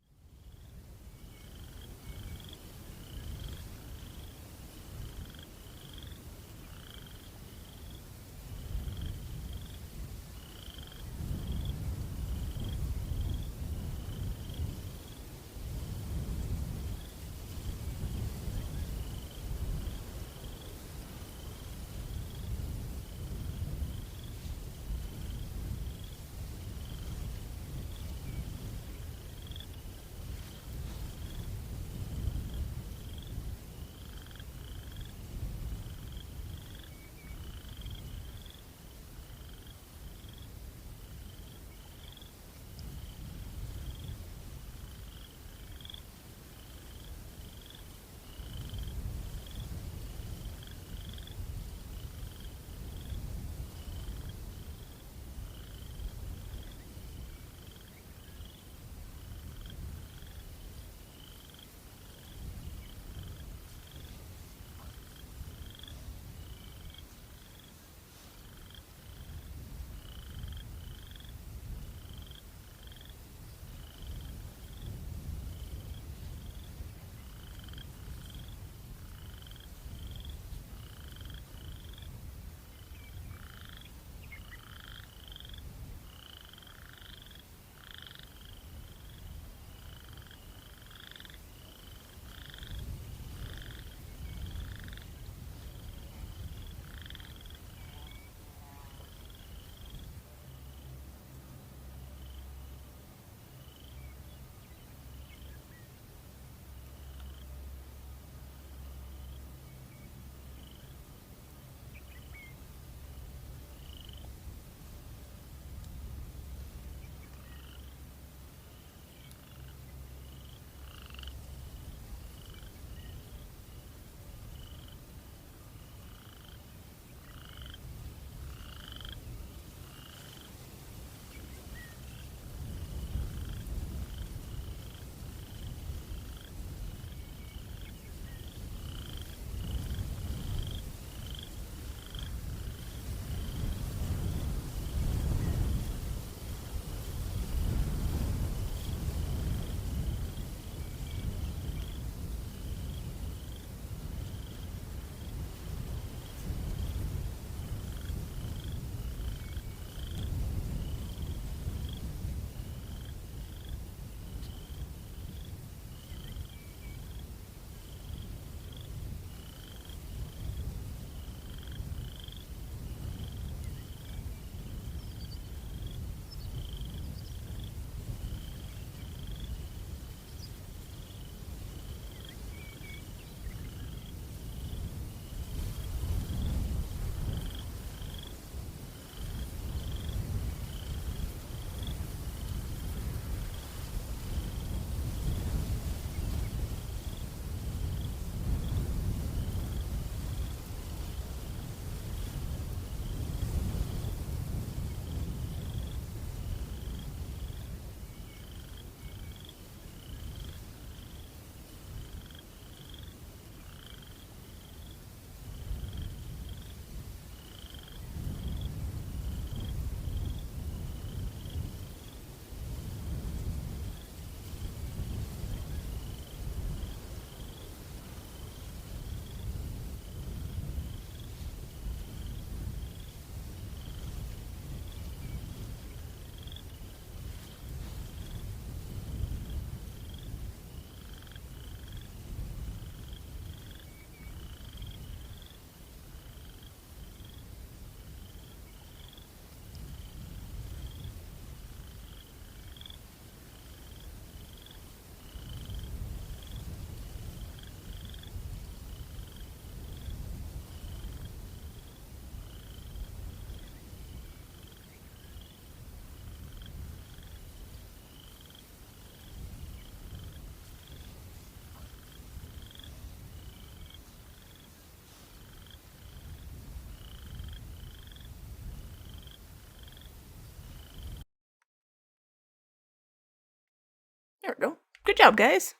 There we go. Good job, guys.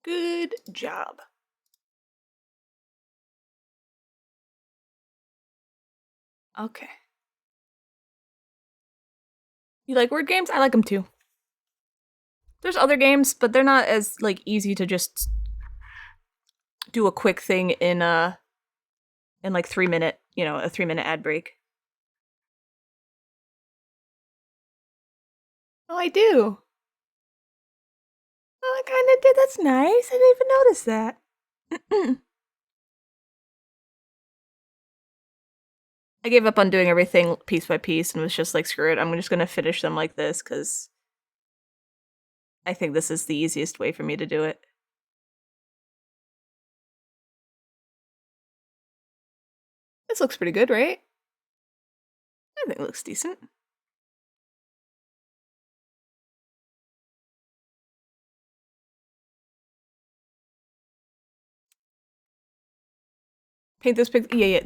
Good job. Okay. You like word games? I like them too. There's other games, but they're not as like easy to just do a quick thing in like 3 minute, a 3 minute ad break. Oh, I do. Oh, I kind of did. That's nice. I didn't even notice that. I gave up on doing everything piece by piece and was just like, screw it. I'm just gonna finish them like this because I think this is the easiest way for me to do it. This looks pretty good, right? I think it looks decent. Paint this picture. Yeah.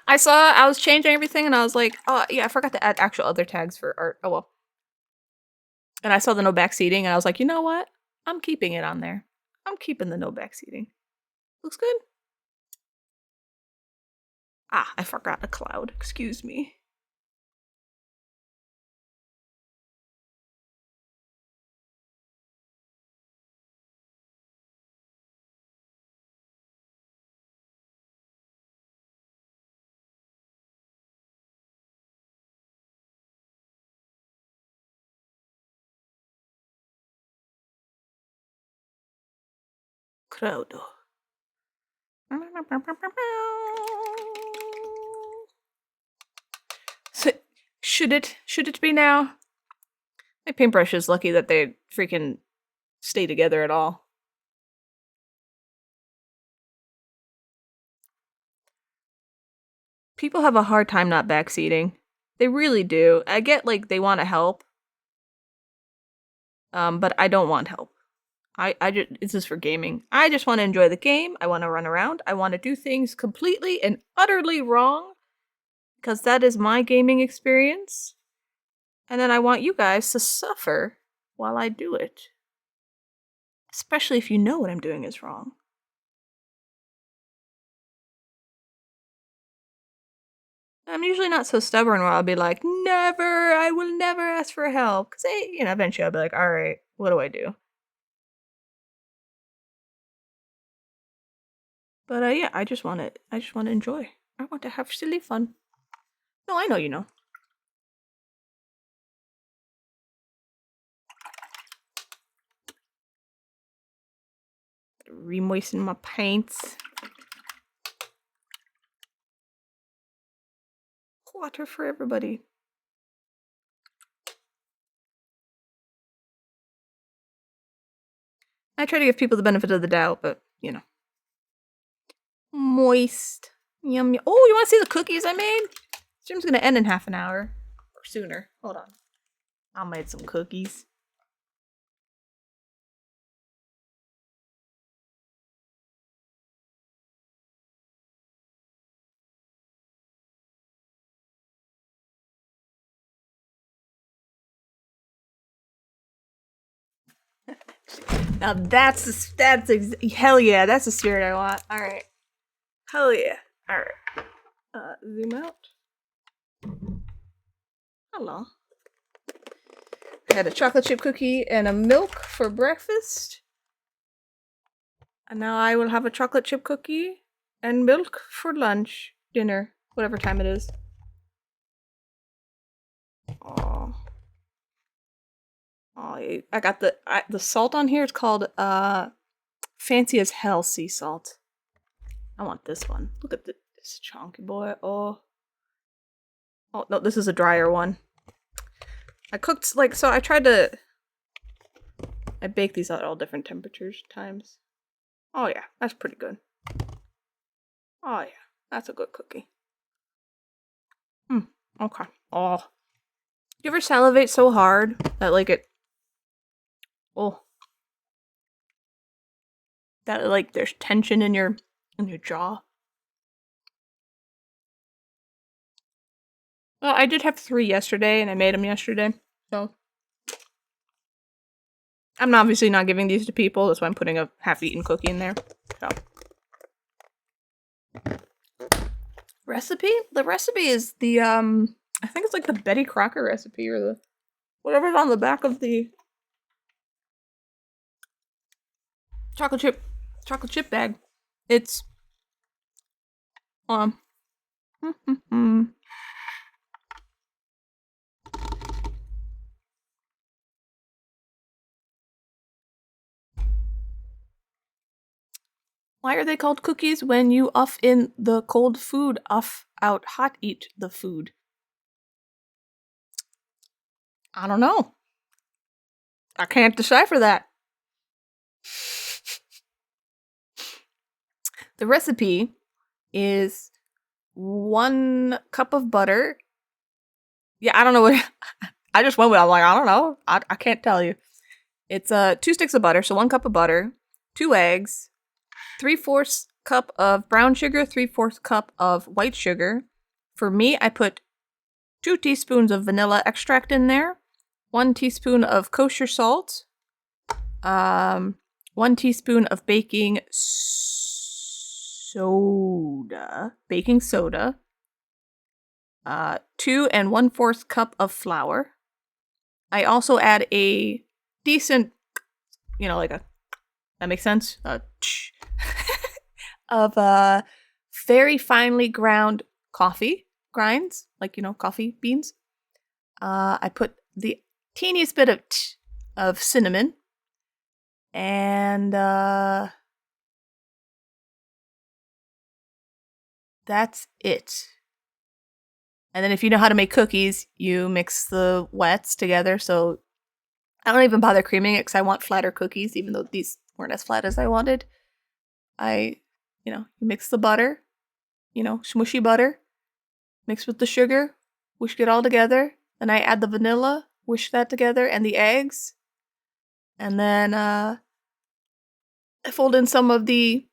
I was changing everything and I was like, oh, yeah, I forgot to add actual other tags for art. Oh, well. And I saw the no backseating and I was like, you know what? I'm keeping it on there. I'm keeping the no backseating. Looks good. Ah, I forgot a cloud. Excuse me. Cloud. So, should it be now? My paintbrush is lucky that they freaking stay together at all. People have a hard time not backseating. They really do. I get like they want to help. But I don't want help. I just, this is for gaming. I just want to enjoy the game. I want to run around. I want to do things completely and utterly wrong because that is my gaming experience. And then I want you guys to suffer while I do it. Especially if you know what I'm doing is wrong. I'm usually not so stubborn where I'll be like, never, I will never ask for help. Because, eventually I'll be like, all right, what do I do? But yeah, I just want to enjoy. I want to have silly fun. No, I know you know. Remoisten my paints. Water for everybody. I try to give people the benefit of the doubt, but moist. Yum, yum. Oh, you want to see the cookies I made? Stream's gonna end in half an hour or sooner. Hold on. I made some cookies. Now hell yeah, that's the spirit I want. All right, hell yeah. All right, zoom out. Hello. I had a chocolate chip cookie and a milk for breakfast, and now I will have a chocolate chip cookie and milk for lunch, dinner, whatever time it is. Oh, I got the salt on here. It's called fancy as hell sea salt. I want this one. Look at this chunky boy. Oh no, this is a drier one. I cooked so I baked these at all different temperatures times. Oh yeah, that's pretty good. Oh yeah, that's a good cookie. Okay. Oh. You ever salivate so hard that that there's tension in your jaw? Well, I did have 3 yesterday and I made them yesterday. So I'm obviously not giving these to people. That's why I'm putting a half-eaten cookie in there. So. Recipe? The recipe is the, I think it's like the Betty Crocker recipe or the whatever's on the back of the chocolate chip bag. It's, why are they called cookies when you uff in the cold food, uff out hot eat the food? I don't know. I can't decipher that. The recipe is 1 cup of butter. Yeah, I don't know what I just went with. I'm like, I don't know. I can't tell you. It's 2 sticks of butter, so 1 cup of butter, 2 eggs, 3/4 cup of brown sugar, 3/4 cup of white sugar. For me, I put 2 teaspoons of vanilla extract in there, 1 teaspoon of kosher salt, 1 teaspoon of baking soda, 2 1/4 cup of flour. I also add a decent, like a, that makes sense, of very finely ground coffee grinds, like, coffee beans. I put the teeniest bit of cinnamon, and that's it. And then if you know how to make cookies, you mix the wets together. So I don't even bother creaming it because I want flatter cookies, even though these weren't as flat as I wanted. You mix the butter, smushy butter, mix with the sugar, whisk it all together. Then I add the vanilla, whisk that together, and the eggs. And then I fold in some of the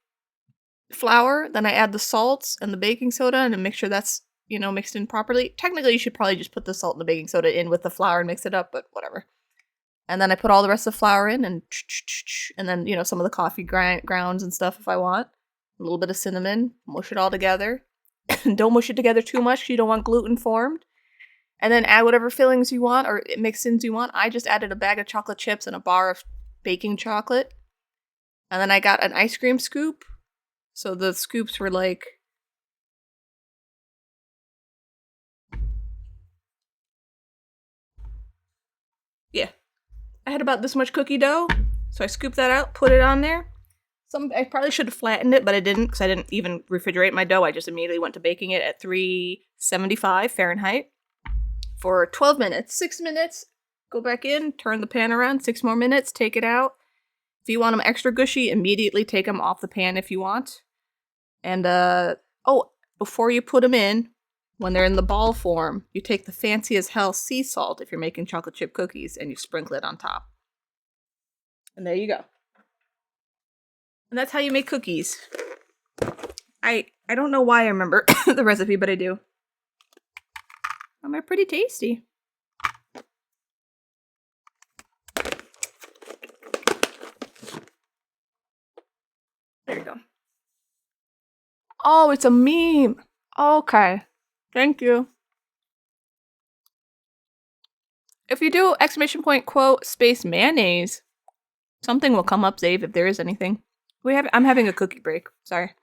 flour. Then I add the salts and the baking soda and make sure that's, mixed in properly. Technically, you should probably just put the salt and the baking soda in with the flour and mix it up, but whatever. And then I put all the rest of the flour in and then, some of the coffee grounds and stuff if I want. A little bit of cinnamon, mush it all together. Don't mush it together too much because you don't want gluten formed. And then add whatever fillings you want or mix-ins you want. I just added a bag of chocolate chips and a bar of baking chocolate. And then I got an ice cream scoop. So the scoops were like... yeah. I had about this much cookie dough. So I scooped that out, put it on there. I probably should have flattened it, but I didn't because I didn't even refrigerate my dough. I just immediately went to baking it at 375 Fahrenheit for 12 minutes. 6 minutes, go back in, turn the pan around, 6 more minutes, take it out. If you want them extra gushy, immediately take them off the pan if you want. And, before you put them in, when they're in the ball form, you take the fancy as hell sea salt if you're making chocolate chip cookies and you sprinkle it on top. And there you go. And that's how you make cookies. I don't know why I remember the recipe, but I do. And they're pretty tasty. There you go. Oh, it's a meme. Okay. Thank you. If you do ! Quote space mayonnaise, something will come up, Zave, if there is anything. I'm having a cookie break. Sorry.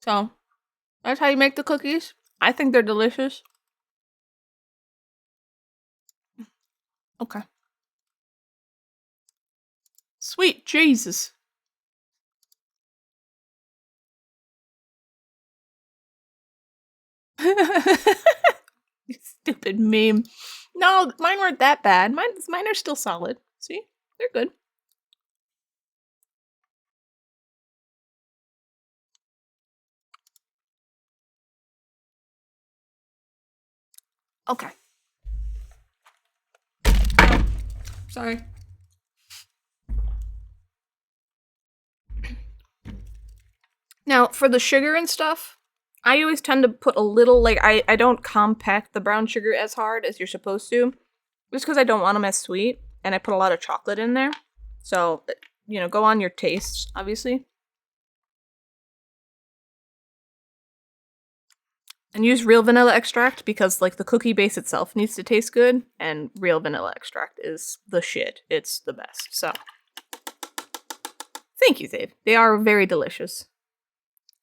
So, that's how you make the cookies. I think they're delicious. Okay. Sweet Jesus. You stupid meme. No, mine weren't that bad. Mine are still solid. See? They're good. Okay. Sorry. Now, for the sugar and stuff, I always tend to put a little, I don't compact the brown sugar as hard as you're supposed to, just because I don't want them as sweet. and I put a lot of chocolate in there. So, you know, go on your tastes, obviously. And use real vanilla extract because, like, the cookie base itself needs to taste good, and real vanilla extract is the shit. It's the best. So, thank you, Dave. They are very delicious.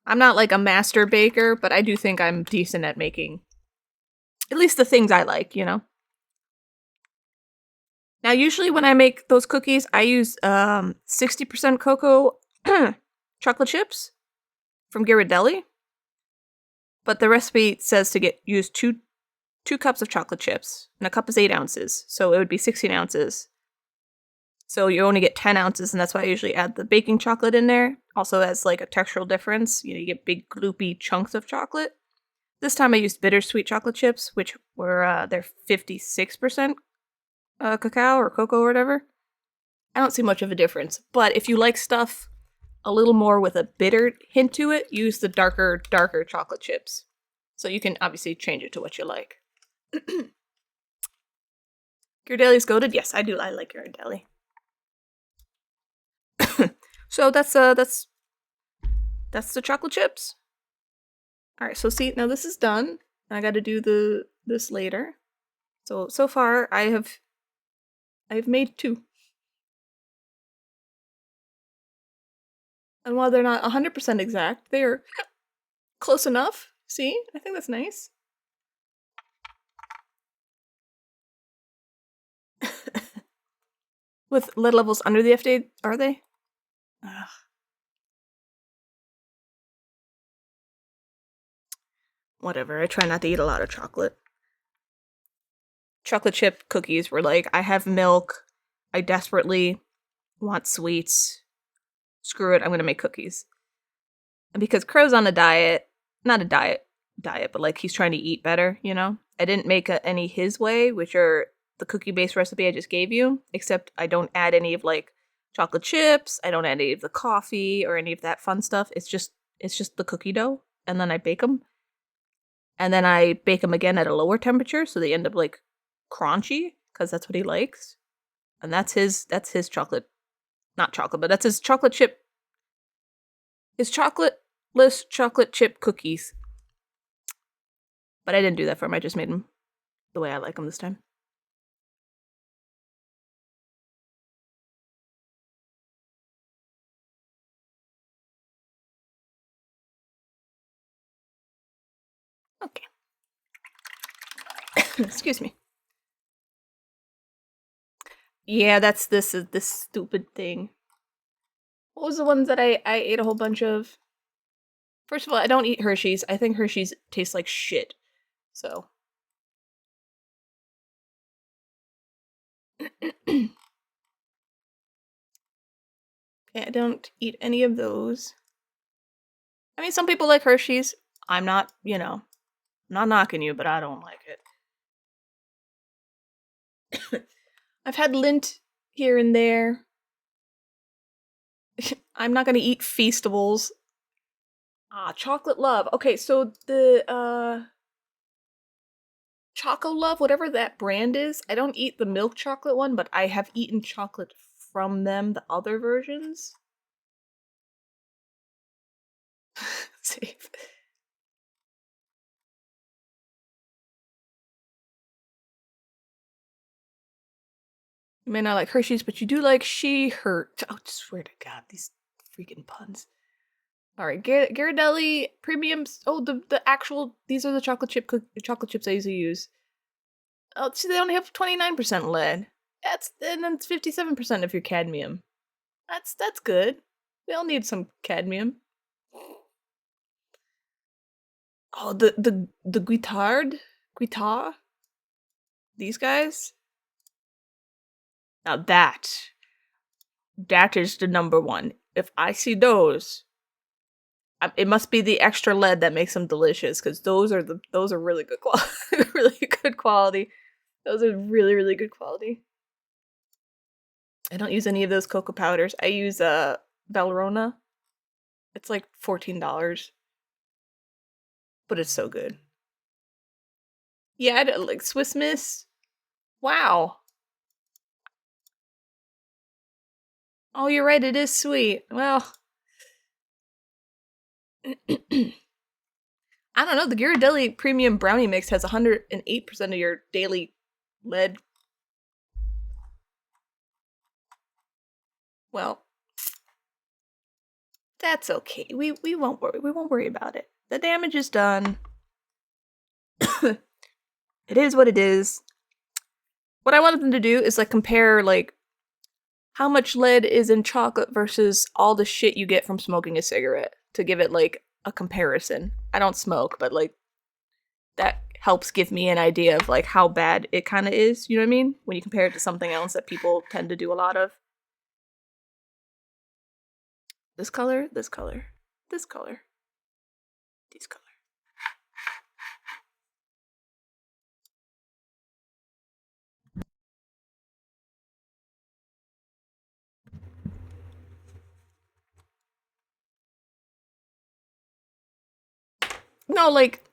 I'm not like a master baker, but I do think I'm decent at making at least the things I like, you know? Now, usually when I make those cookies, I use 60% cocoa chocolate chips from Ghirardelli. But the recipe says to use two cups of chocolate chips, and a cup is 8 ounces, so it would be 16 ounces. So you only get 10 ounces, and that's why I usually add the baking chocolate in there. Also, as like a textural difference, you know, you get big gloopy chunks of chocolate. This time I used bittersweet chocolate chips, which were they're 56% cacao or cocoa or whatever. I don't see much of a difference, but if you like stuff a little more with a bitter hint to it, use the darker chocolate chips. So you can obviously change it to what you like. Ghirardelli's goated? Yes, I do. I like Ghirardelli. So that's the chocolate chips. All right, so see, now this is done. I got to do this later. So far I've made 2. And while they're not 100% exact, they're close enough. See? I think that's nice. With lead levels under the FDA, are they? Ugh. Whatever, I try not to eat a lot of chocolate. Chocolate chip cookies were like, I have milk, I desperately want sweets. Screw it, I'm gonna make cookies. And because Crow's on a diet, not a diet, but like he's trying to eat better, you know? I didn't make any his way, which are the cookie-based recipe I just gave you, except I don't add any of like chocolate chips, I don't add any of the coffee or any of that fun stuff. It's just the cookie dough, and then I bake them. And then I bake them again at a lower temperature, so they end up like crunchy, because that's what he likes. And that's his chocolate, not chocolate, but that's his chocolate chip, his chocolate-less chocolate chip cookies. But I didn't do that for him, I just made them the way I like them this time. Okay. Excuse me. Yeah, this is this stupid thing. What was the ones that I ate a whole bunch of? First of all, I don't eat Hershey's. I think Hershey's tastes like shit. So. Okay, I don't eat any of those. I mean, some people like Hershey's. I'm not, you know, I'm not knocking you, but I don't like it. I've had Lindt here and there. I'm not gonna eat Feastables. Ah, Chocolate Love. Okay, so the Choco Love, whatever that brand is, I don't eat the milk chocolate one, but I have eaten chocolate from them, the other versions. Safe. You may not like Hershey's, but you do like She-Her. Oh, swear to God, these freaking puns. Alright, Ghirardelli premiums. Oh, the actual, these are the chocolate chips I usually use. Oh, see, they only have 29% lead. And then it's 57% of your cadmium. That's good. We all need some cadmium. Oh, the Guitard? These guys? Now that is the number one. If I see those, it must be the extra lead that makes them delicious, because those are really good quality. Really good quality. Those are really good quality. I don't use any of those cocoa powders. I use Valrhona. It's like $14, but it's so good. Yeah, like Swiss Miss. Wow. Oh, you're right, it is sweet. Well, I don't know. The Ghirardelli Premium Brownie Mix has 108% of your daily lead. Well, that's okay. We won't worry. We won't worry about it. The damage is done. It is what it is. What I wanted them to do is like compare like how much lead is in chocolate versus all the shit you get from smoking a cigarette to give it like a comparison. I don't smoke, but like that helps give me an idea of like how bad it kind of is, you know what I mean? When you compare it to something else that people tend to do a lot of. This color, this color, this color, this color. No, like,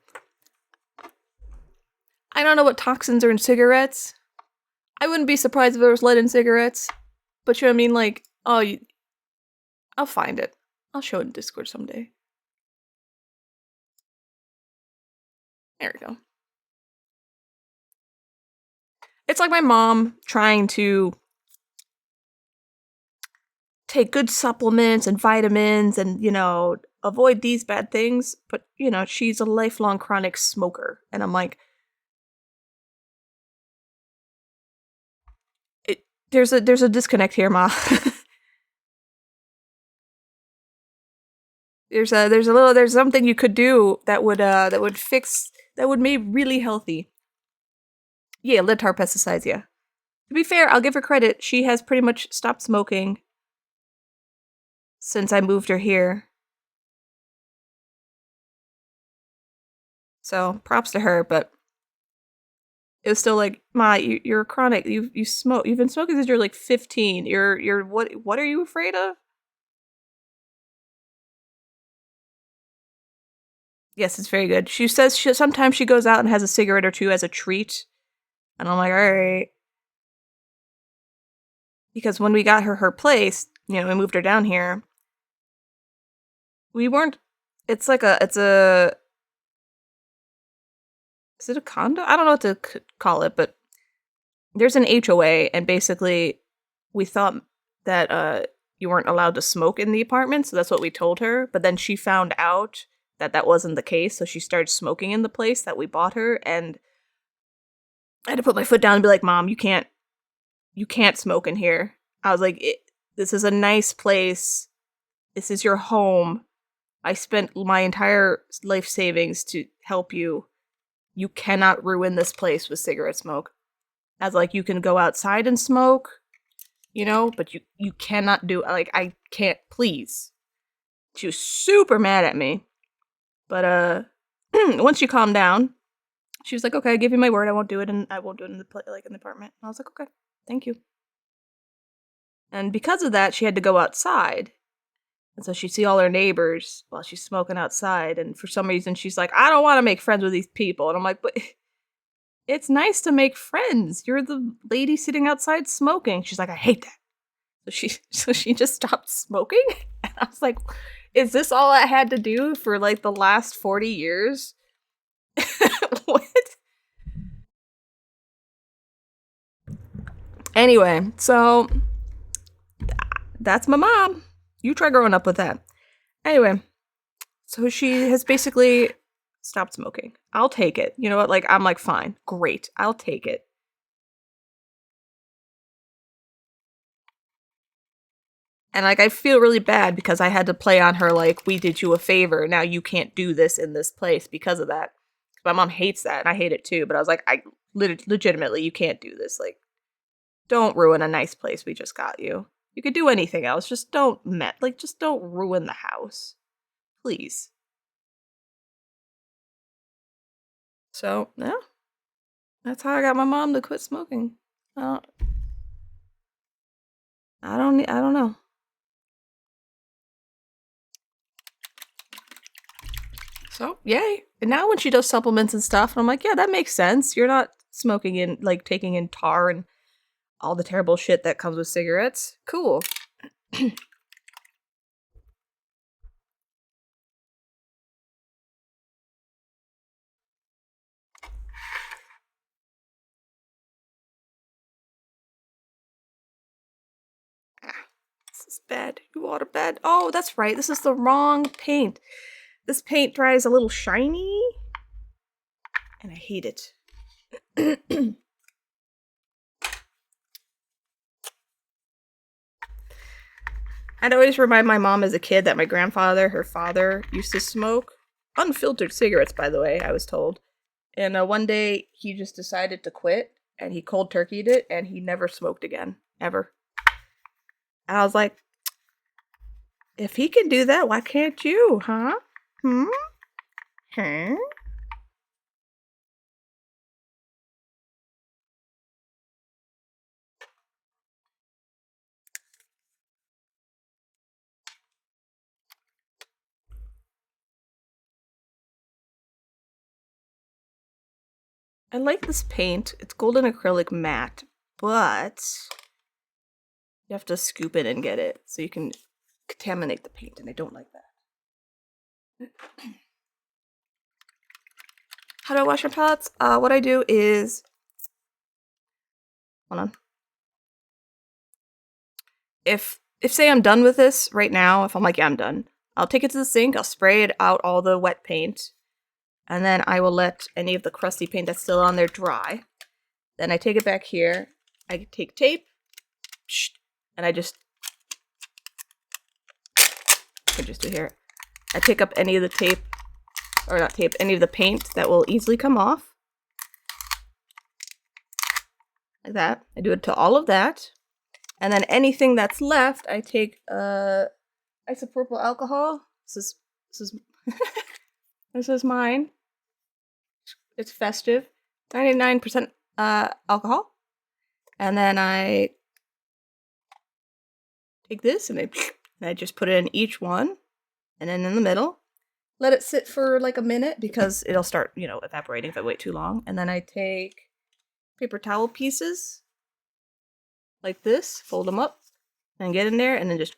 I don't know what toxins are in cigarettes. I wouldn't be surprised if there was lead in cigarettes. But you know what I mean? Like, oh, I'll find it. I'll show it in Discord someday. There we go. It's like my mom trying to take good supplements and vitamins and, you know, avoid these bad things. But, you know, she's a lifelong chronic smoker. And I'm like, there's a disconnect here, Ma. there's something you could do that would fix, that would make really healthy. Yeah, lead tar pesticides, yeah. To be fair, I'll give her credit. She has pretty much stopped smoking since I moved her here. So, props to her, but it was still like, Ma, you're a chronic. You smoke. You've been smoking since you're like 15. You're what are you afraid of? Yes, it's very good. She says sometimes she goes out and has a cigarette or two as a treat. And I'm like, all right. Because when we got her place, you know, we moved her down here, we weren't, is it a condo? I don't know what to call it, but there's an HOA, and basically we thought that you weren't allowed to smoke in the apartment, so that's what we told her. But then she found out that wasn't the case, so she started smoking in the place that we bought her, and I had to put my foot down and be like, Mom, you can't smoke in here. I was like, this is a nice place. This is your home. I spent my entire life savings to help you. You cannot ruin this place with cigarette smoke. I was like, you can go outside and smoke, you know, but you cannot do, like, I can't, please. She was super mad at me. But once she calmed down, she was like, okay, I give you my word, I won't do it, and I won't do it in the in the apartment. And I was like, okay, thank you. And because of that, she had to go outside. And so she'd see all her neighbors while she's smoking outside. And for some reason, she's like, I don't want to make friends with these people. And I'm like, but it's nice to make friends. You're the lady sitting outside smoking. She's like, I hate that. So she just stopped smoking. And I was like, is this all I had to do for like the last 40 years? What? Anyway, so that's my mom. You try growing up with that. Anyway, so she has basically stopped smoking. I'll take it. You know what? Like, I'm like, fine, great. I'll take it. And like, I feel really bad because I had to play on her like, we did you a favor. Now you can't do this in this place because of that. My mom hates that, and I hate it too. But I was like, I legitimately, you can't do this. Like, don't ruin a nice place we just got you. You could do anything else. Just don't just don't ruin the house. Please. So, yeah. That's how I got my mom to quit smoking. I don't know. So, yay. And now when she does supplements and stuff, I'm like, yeah, that makes sense. You're not smoking in, like, taking in tar and all the terrible shit that comes with cigarettes. Cool. This is bad. You water bad. Oh, that's right. This is the wrong paint. This paint dries a little shiny, and I hate it. I'd always remind my mom as a kid that my grandfather, her father, used to smoke unfiltered cigarettes, by the way, I was told. And one day he just decided to quit, and he cold turkeyed it, and he never smoked again, ever. And I was like, if he can do that, why can't you, huh? Hmm? Huh? I like this paint. It's golden acrylic matte, but you have to scoop it and get it so you can contaminate the paint, and I don't like that. How do I wash my palettes? What I do is, hold on. If say I'm done with this right now, if I'm like, yeah, I'm done, I'll take it to the sink, I'll spray it out all the wet paint, and then I will let any of the crusty paint that's still on there dry. Then I take it back here, I take tape, and I can just do here. I pick up any of the tape, or not tape, any of the paint that will easily come off. Like that. I do it to all of that. And then anything that's left, I take isopropyl alcohol. This is this is mine. It's festive. 99% alcohol. And then I take this and I just put it in each one, and then in the middle. Let it sit for like a minute because it'll start, evaporating if I wait too long. And then I take paper towel pieces like this, fold them up, and get in there, and then just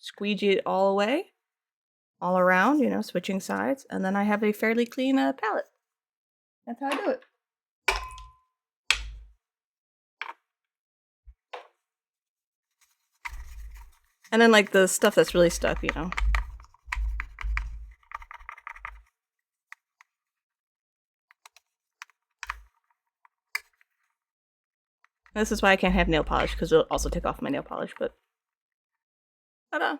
squeegee it all away, all around, switching sides. And then I have a fairly clean palette. That's how I do it. And then like the stuff that's really stuck, This is why I can't have nail polish, because it'll also take off my nail polish, but ta-da!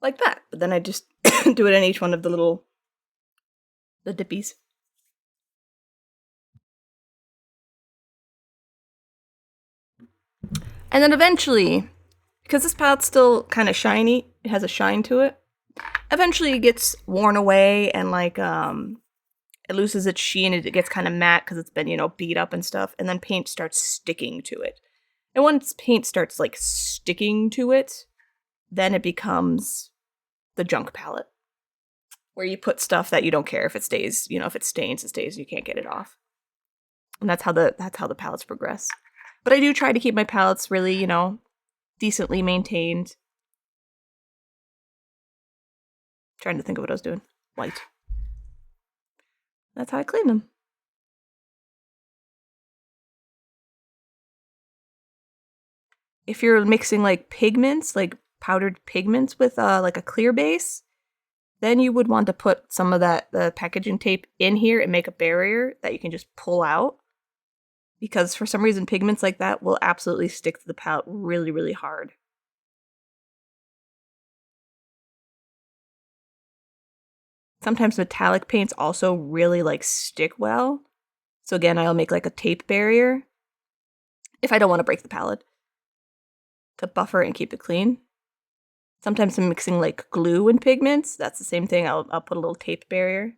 Like that. But then I just do it in each one of the dippies. And then eventually, because this palette's still kind of shiny, it has a shine to it, eventually it gets worn away and like it loses its sheen and it gets kind of matte because it's been, beat up and stuff, and then paint starts sticking to it. And once paint starts like sticking to it, then it becomes the junk palette, where you put stuff that you don't care if it stays, if it stains, it stays, you can't get it off. And that's how the palettes progress. But I do try to keep my palettes really, decently maintained. Trying to think of what I was doing. White. That's how I clean them. If you're mixing like pigments, like powdered pigments with like a clear base, then you would want to put some of the packaging tape in here and make a barrier that you can just pull out. Because for some reason, pigments like that will absolutely stick to the palette really, really hard. Sometimes metallic paints also really like stick well. So again, I'll make like a tape barrier if I don't want to break the palette to buffer and keep it clean. Sometimes I'm mixing like glue and pigments. That's the same thing. I'll put a little tape barrier.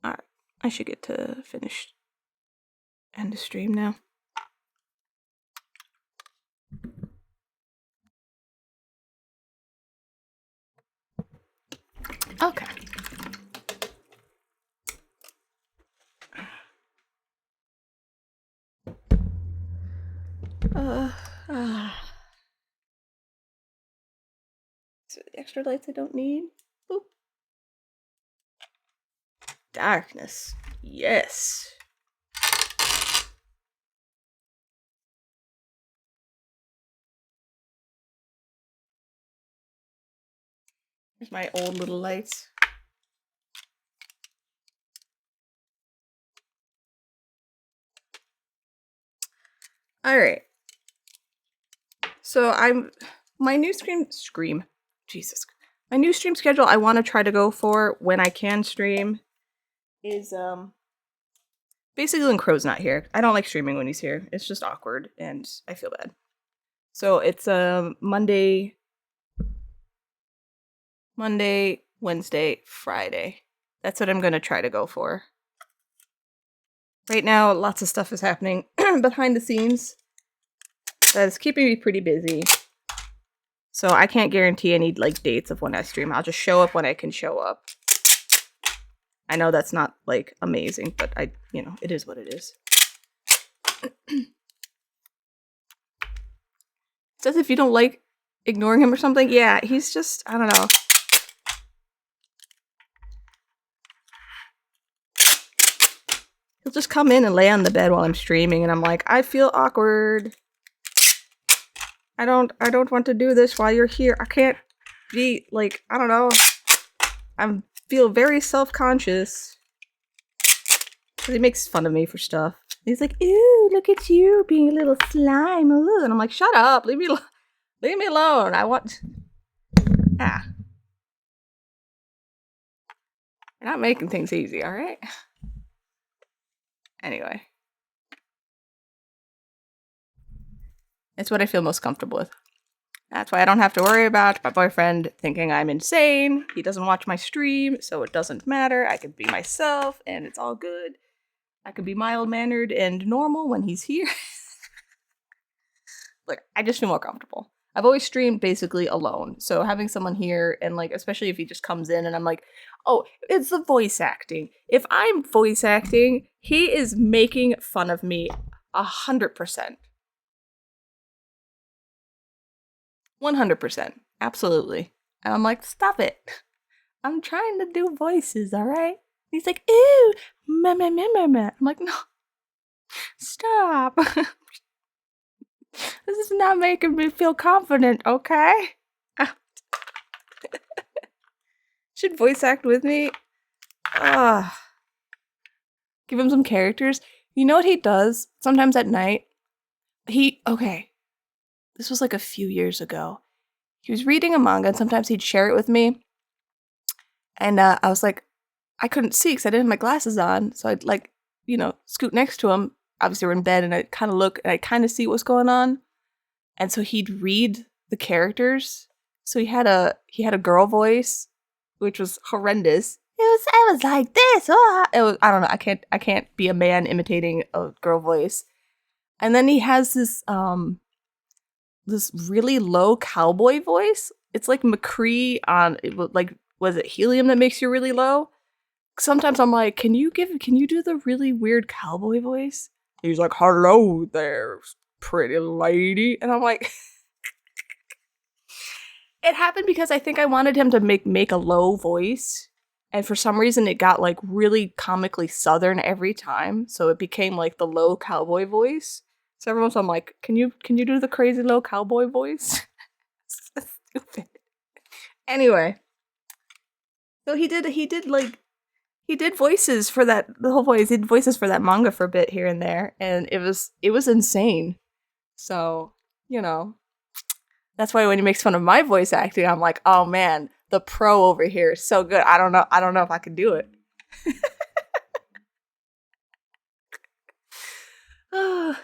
Alright, I should get to finish End the stream now. Okay. So the extra lights I don't need. Boop. Darkness. Yes. Here's my old little lights. All right. So my new stream. Jesus. My new stream schedule I want to try to go for when I can stream is basically when Crow's not here. I don't like streaming when he's here. It's just awkward and I feel bad. So it's Monday, Wednesday, Friday. That's what I'm going to try to go for. Right now, lots of stuff is happening behind the scenes that is keeping me pretty busy. So I can't guarantee any like dates of when I stream. I'll just show up when I can show up. I know that's not like amazing, but it is what it is. It says if you don't like ignoring him or something, yeah, he's just, I don't know. He'll just come in and lay on the bed while I'm streaming, and I'm like, I feel awkward. I don't want to do this while you're here. I can't be like, I don't know. I feel very self-conscious. He makes fun of me for stuff. He's like, "Ooh, look at you being a little slime." Ooh. And I'm like, "Shut up, leave me alone. I want." You're not making things easy, all right? Anyway, it's what I feel most comfortable with. That's why I don't have to worry about my boyfriend thinking I'm insane. He doesn't watch my stream, so it doesn't matter. I can be myself, and it's all good. I can be mild-mannered and normal when he's here. Like, I just feel more comfortable. I've always streamed basically alone, so having someone here, and like, especially if he just comes in and I'm like, oh, it's the voice acting. If I'm voice acting, he is making fun of me 100%. 100%. Absolutely. And I'm like, stop it. I'm trying to do voices, alright? He's like, ew, meh, meh, meh, meh, meh. I'm like, no, stop. This is not making me feel confident, okay? Should voice act with me? Give him some characters. You know what he does? Sometimes at night, okay. This was like a few years ago. He was reading a manga and sometimes he'd share it with me. And I was like, I couldn't see because I didn't have my glasses on. So I'd like, scoot next to him. Obviously we're in bed and I'd kind of look and I'd kind of see what's going on. And so he'd read the characters. So he had a girl voice, which was horrendous. I was like this. It was, I don't know. I can't be a man imitating a girl voice. And then he has this really low cowboy voice. It's like McCree on was it helium that makes you really low? Sometimes I'm like, can you do the really weird cowboy voice? He's like, hello there, pretty lady. And I'm like, it happened because I think I wanted him to make a low voice. And for some reason it got like really comically southern every time. So it became like the low cowboy voice. So everyone's I'm like, can you do the crazy low cowboy voice? So stupid. Anyway. So he did voices for that the whole voice. He did voices for that manga for a bit here and there, and it was insane. So, that's why when he makes fun of my voice acting, I'm like, oh man, the pro over here is so good. I don't know if I can do it. Oh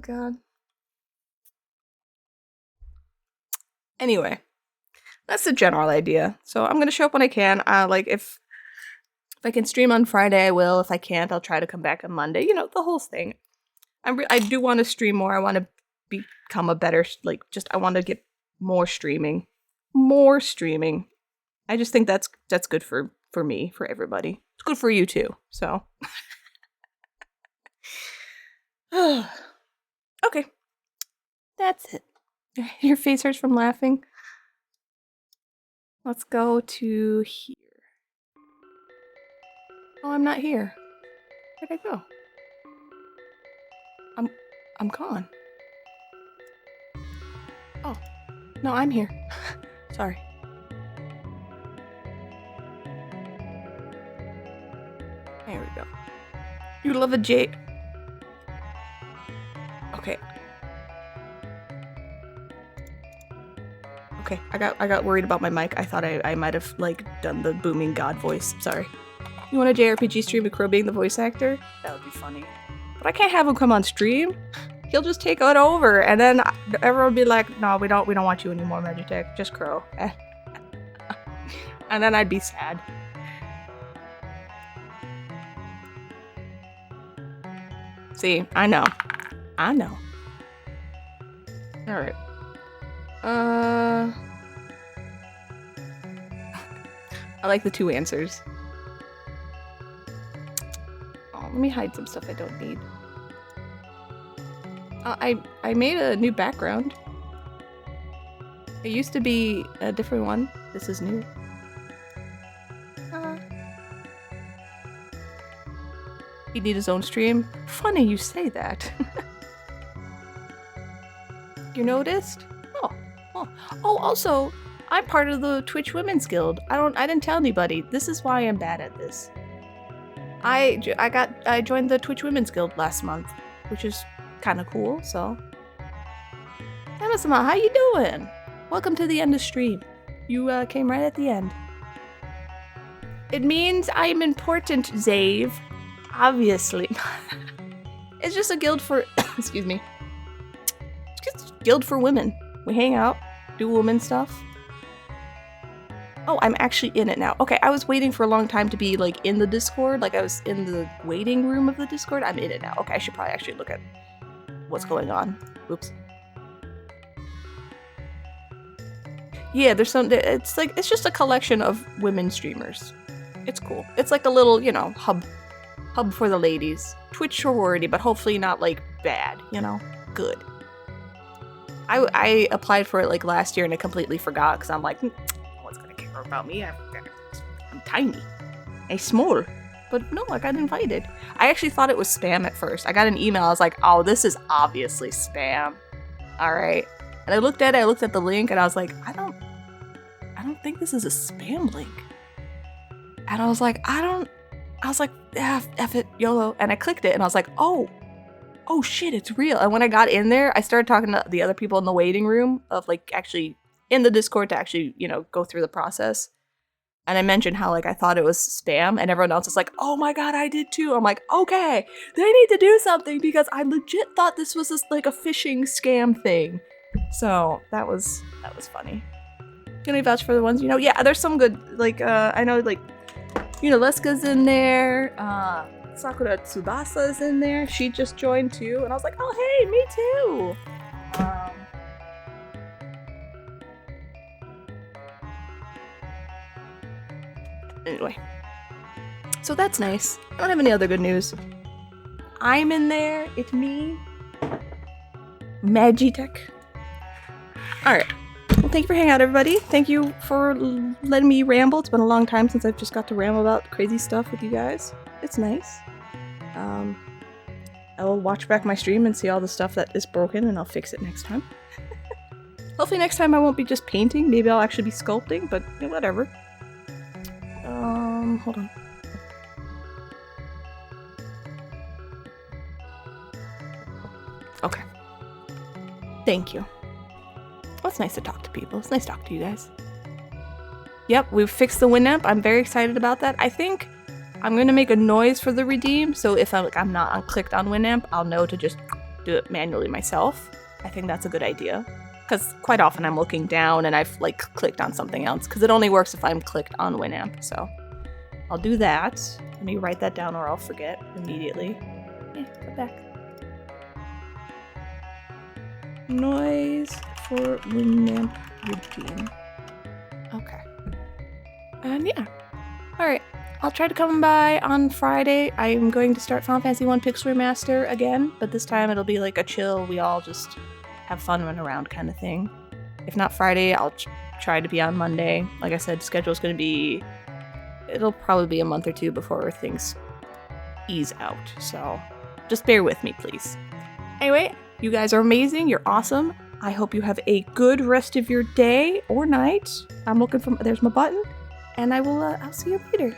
god. Anyway, that's the general idea. So I'm gonna show up when I can. Like if If I can stream on Friday, I will. If I can't, I'll try to come back on Monday. You know, the whole thing. I do want to stream more. I want to become a better, I want to get more streaming. More streaming. I just think that's good for me, for everybody. It's good for you too, so. Okay. That's it. Your face hurts from laughing. Let's go to here. Oh, I'm not here. Where'd I go? I'm gone. Oh. No, I'm here. Sorry. There we go. You love a J. Okay. Okay, I got worried about my mic. I thought I might have done the booming god voice. Sorry. You want a JRPG stream with Crow being the voice actor? That would be funny. But I can't have him come on stream. He'll just take it over, and then everyone will be like, "No, we don't want you anymore, Magitek. Just Crow." And then I'd be sad. See, I know. All right. I like the 2 answers. Oh, let me hide some stuff I don't need. I made a new background. It used to be a different one. This is new. He'd need his own stream. Funny you say that. You noticed? Oh, also, I'm part of the Twitch Women's Guild. I didn't tell anybody. This is why I'm bad at this. I joined the Twitch Women's Guild last month, which is kind of cool, so. Emma-sama, how you doing? Welcome to the end of stream. You came right at the end. It means I'm important, Zave. Obviously. It's just a guild for excuse me. It's just a guild for women. We hang out, do woman stuff. Oh, I'm actually in it now. Okay, I was waiting for a long time to be in the Discord. I was in the waiting room of the Discord. I'm in it now. Okay, I should probably actually look at what's going on. Oops. Yeah, there's some. It's just a collection of women streamers. It's cool. It's like a little, hub for the ladies. Twitch sorority, but hopefully not bad. Good. I applied for it last year and I completely forgot because I'm like, no one's gonna care about me. I'm tiny. I'm small. But no, I got invited. I actually thought it was spam at first. I got an email. I was like, oh, this is obviously spam. All right. And I looked at the link and I was like, I don't think this is a spam link. And I was like, F it, YOLO. And I clicked it and I was like, oh shit, it's real. And when I got in there, I started talking to the other people in the waiting room of actually in the Discord to actually, go through the process. And I mentioned how I thought it was spam and everyone else was like, oh my god, I did too. I'm like, okay, they need to do something because I legit thought this was just a phishing scam thing. So that was funny. Can I vouch for the ones Yeah, there's some good I know Leska's in there, Sakura Tsubasa's in there. She just joined too, and I was like, oh hey, me too. Anyway, so that's nice. I don't have any other good news. I'm in there. It's me, Magitek. All right. Well, thank you for hanging out, everybody. Thank you for letting me ramble. It's been a long time since I've just got to ramble about crazy stuff with you guys. It's nice. I will watch back my stream and see all the stuff that is broken, and I'll fix it next time. Hopefully next time I won't be just painting. Maybe I'll actually be sculpting, but whatever. Hold on. Okay. Thank you. Well, it's nice to talk to people. It's nice to talk to you guys. Yep, we've fixed the Winamp. I'm very excited about that. I think I'm going to make a noise for the redeem, so if I'm not clicked on Winamp, I'll know to just do it manually myself. I think that's a good idea. Because quite often I'm looking down and I've clicked on something else, because it only works if I'm clicked on Winamp, so I'll do that. Let me write that down or I'll forget immediately. Go back. Noise for wind lamp routine. Okay. And yeah. Alright. I'll try to come by on Friday. I'm going to start Final Fantasy 1 Pixel Remaster again, but this time it'll be like a chill, we all just have fun, run around kind of thing. If not Friday, I'll try to be on Monday. Like I said, schedule's going to be... It'll probably be a month or two before things ease out, so just bear with me, please. Anyway, you guys are amazing. You're awesome. I hope you have a good rest of your day or night. I'm looking for... There's my button. And I'll see you later.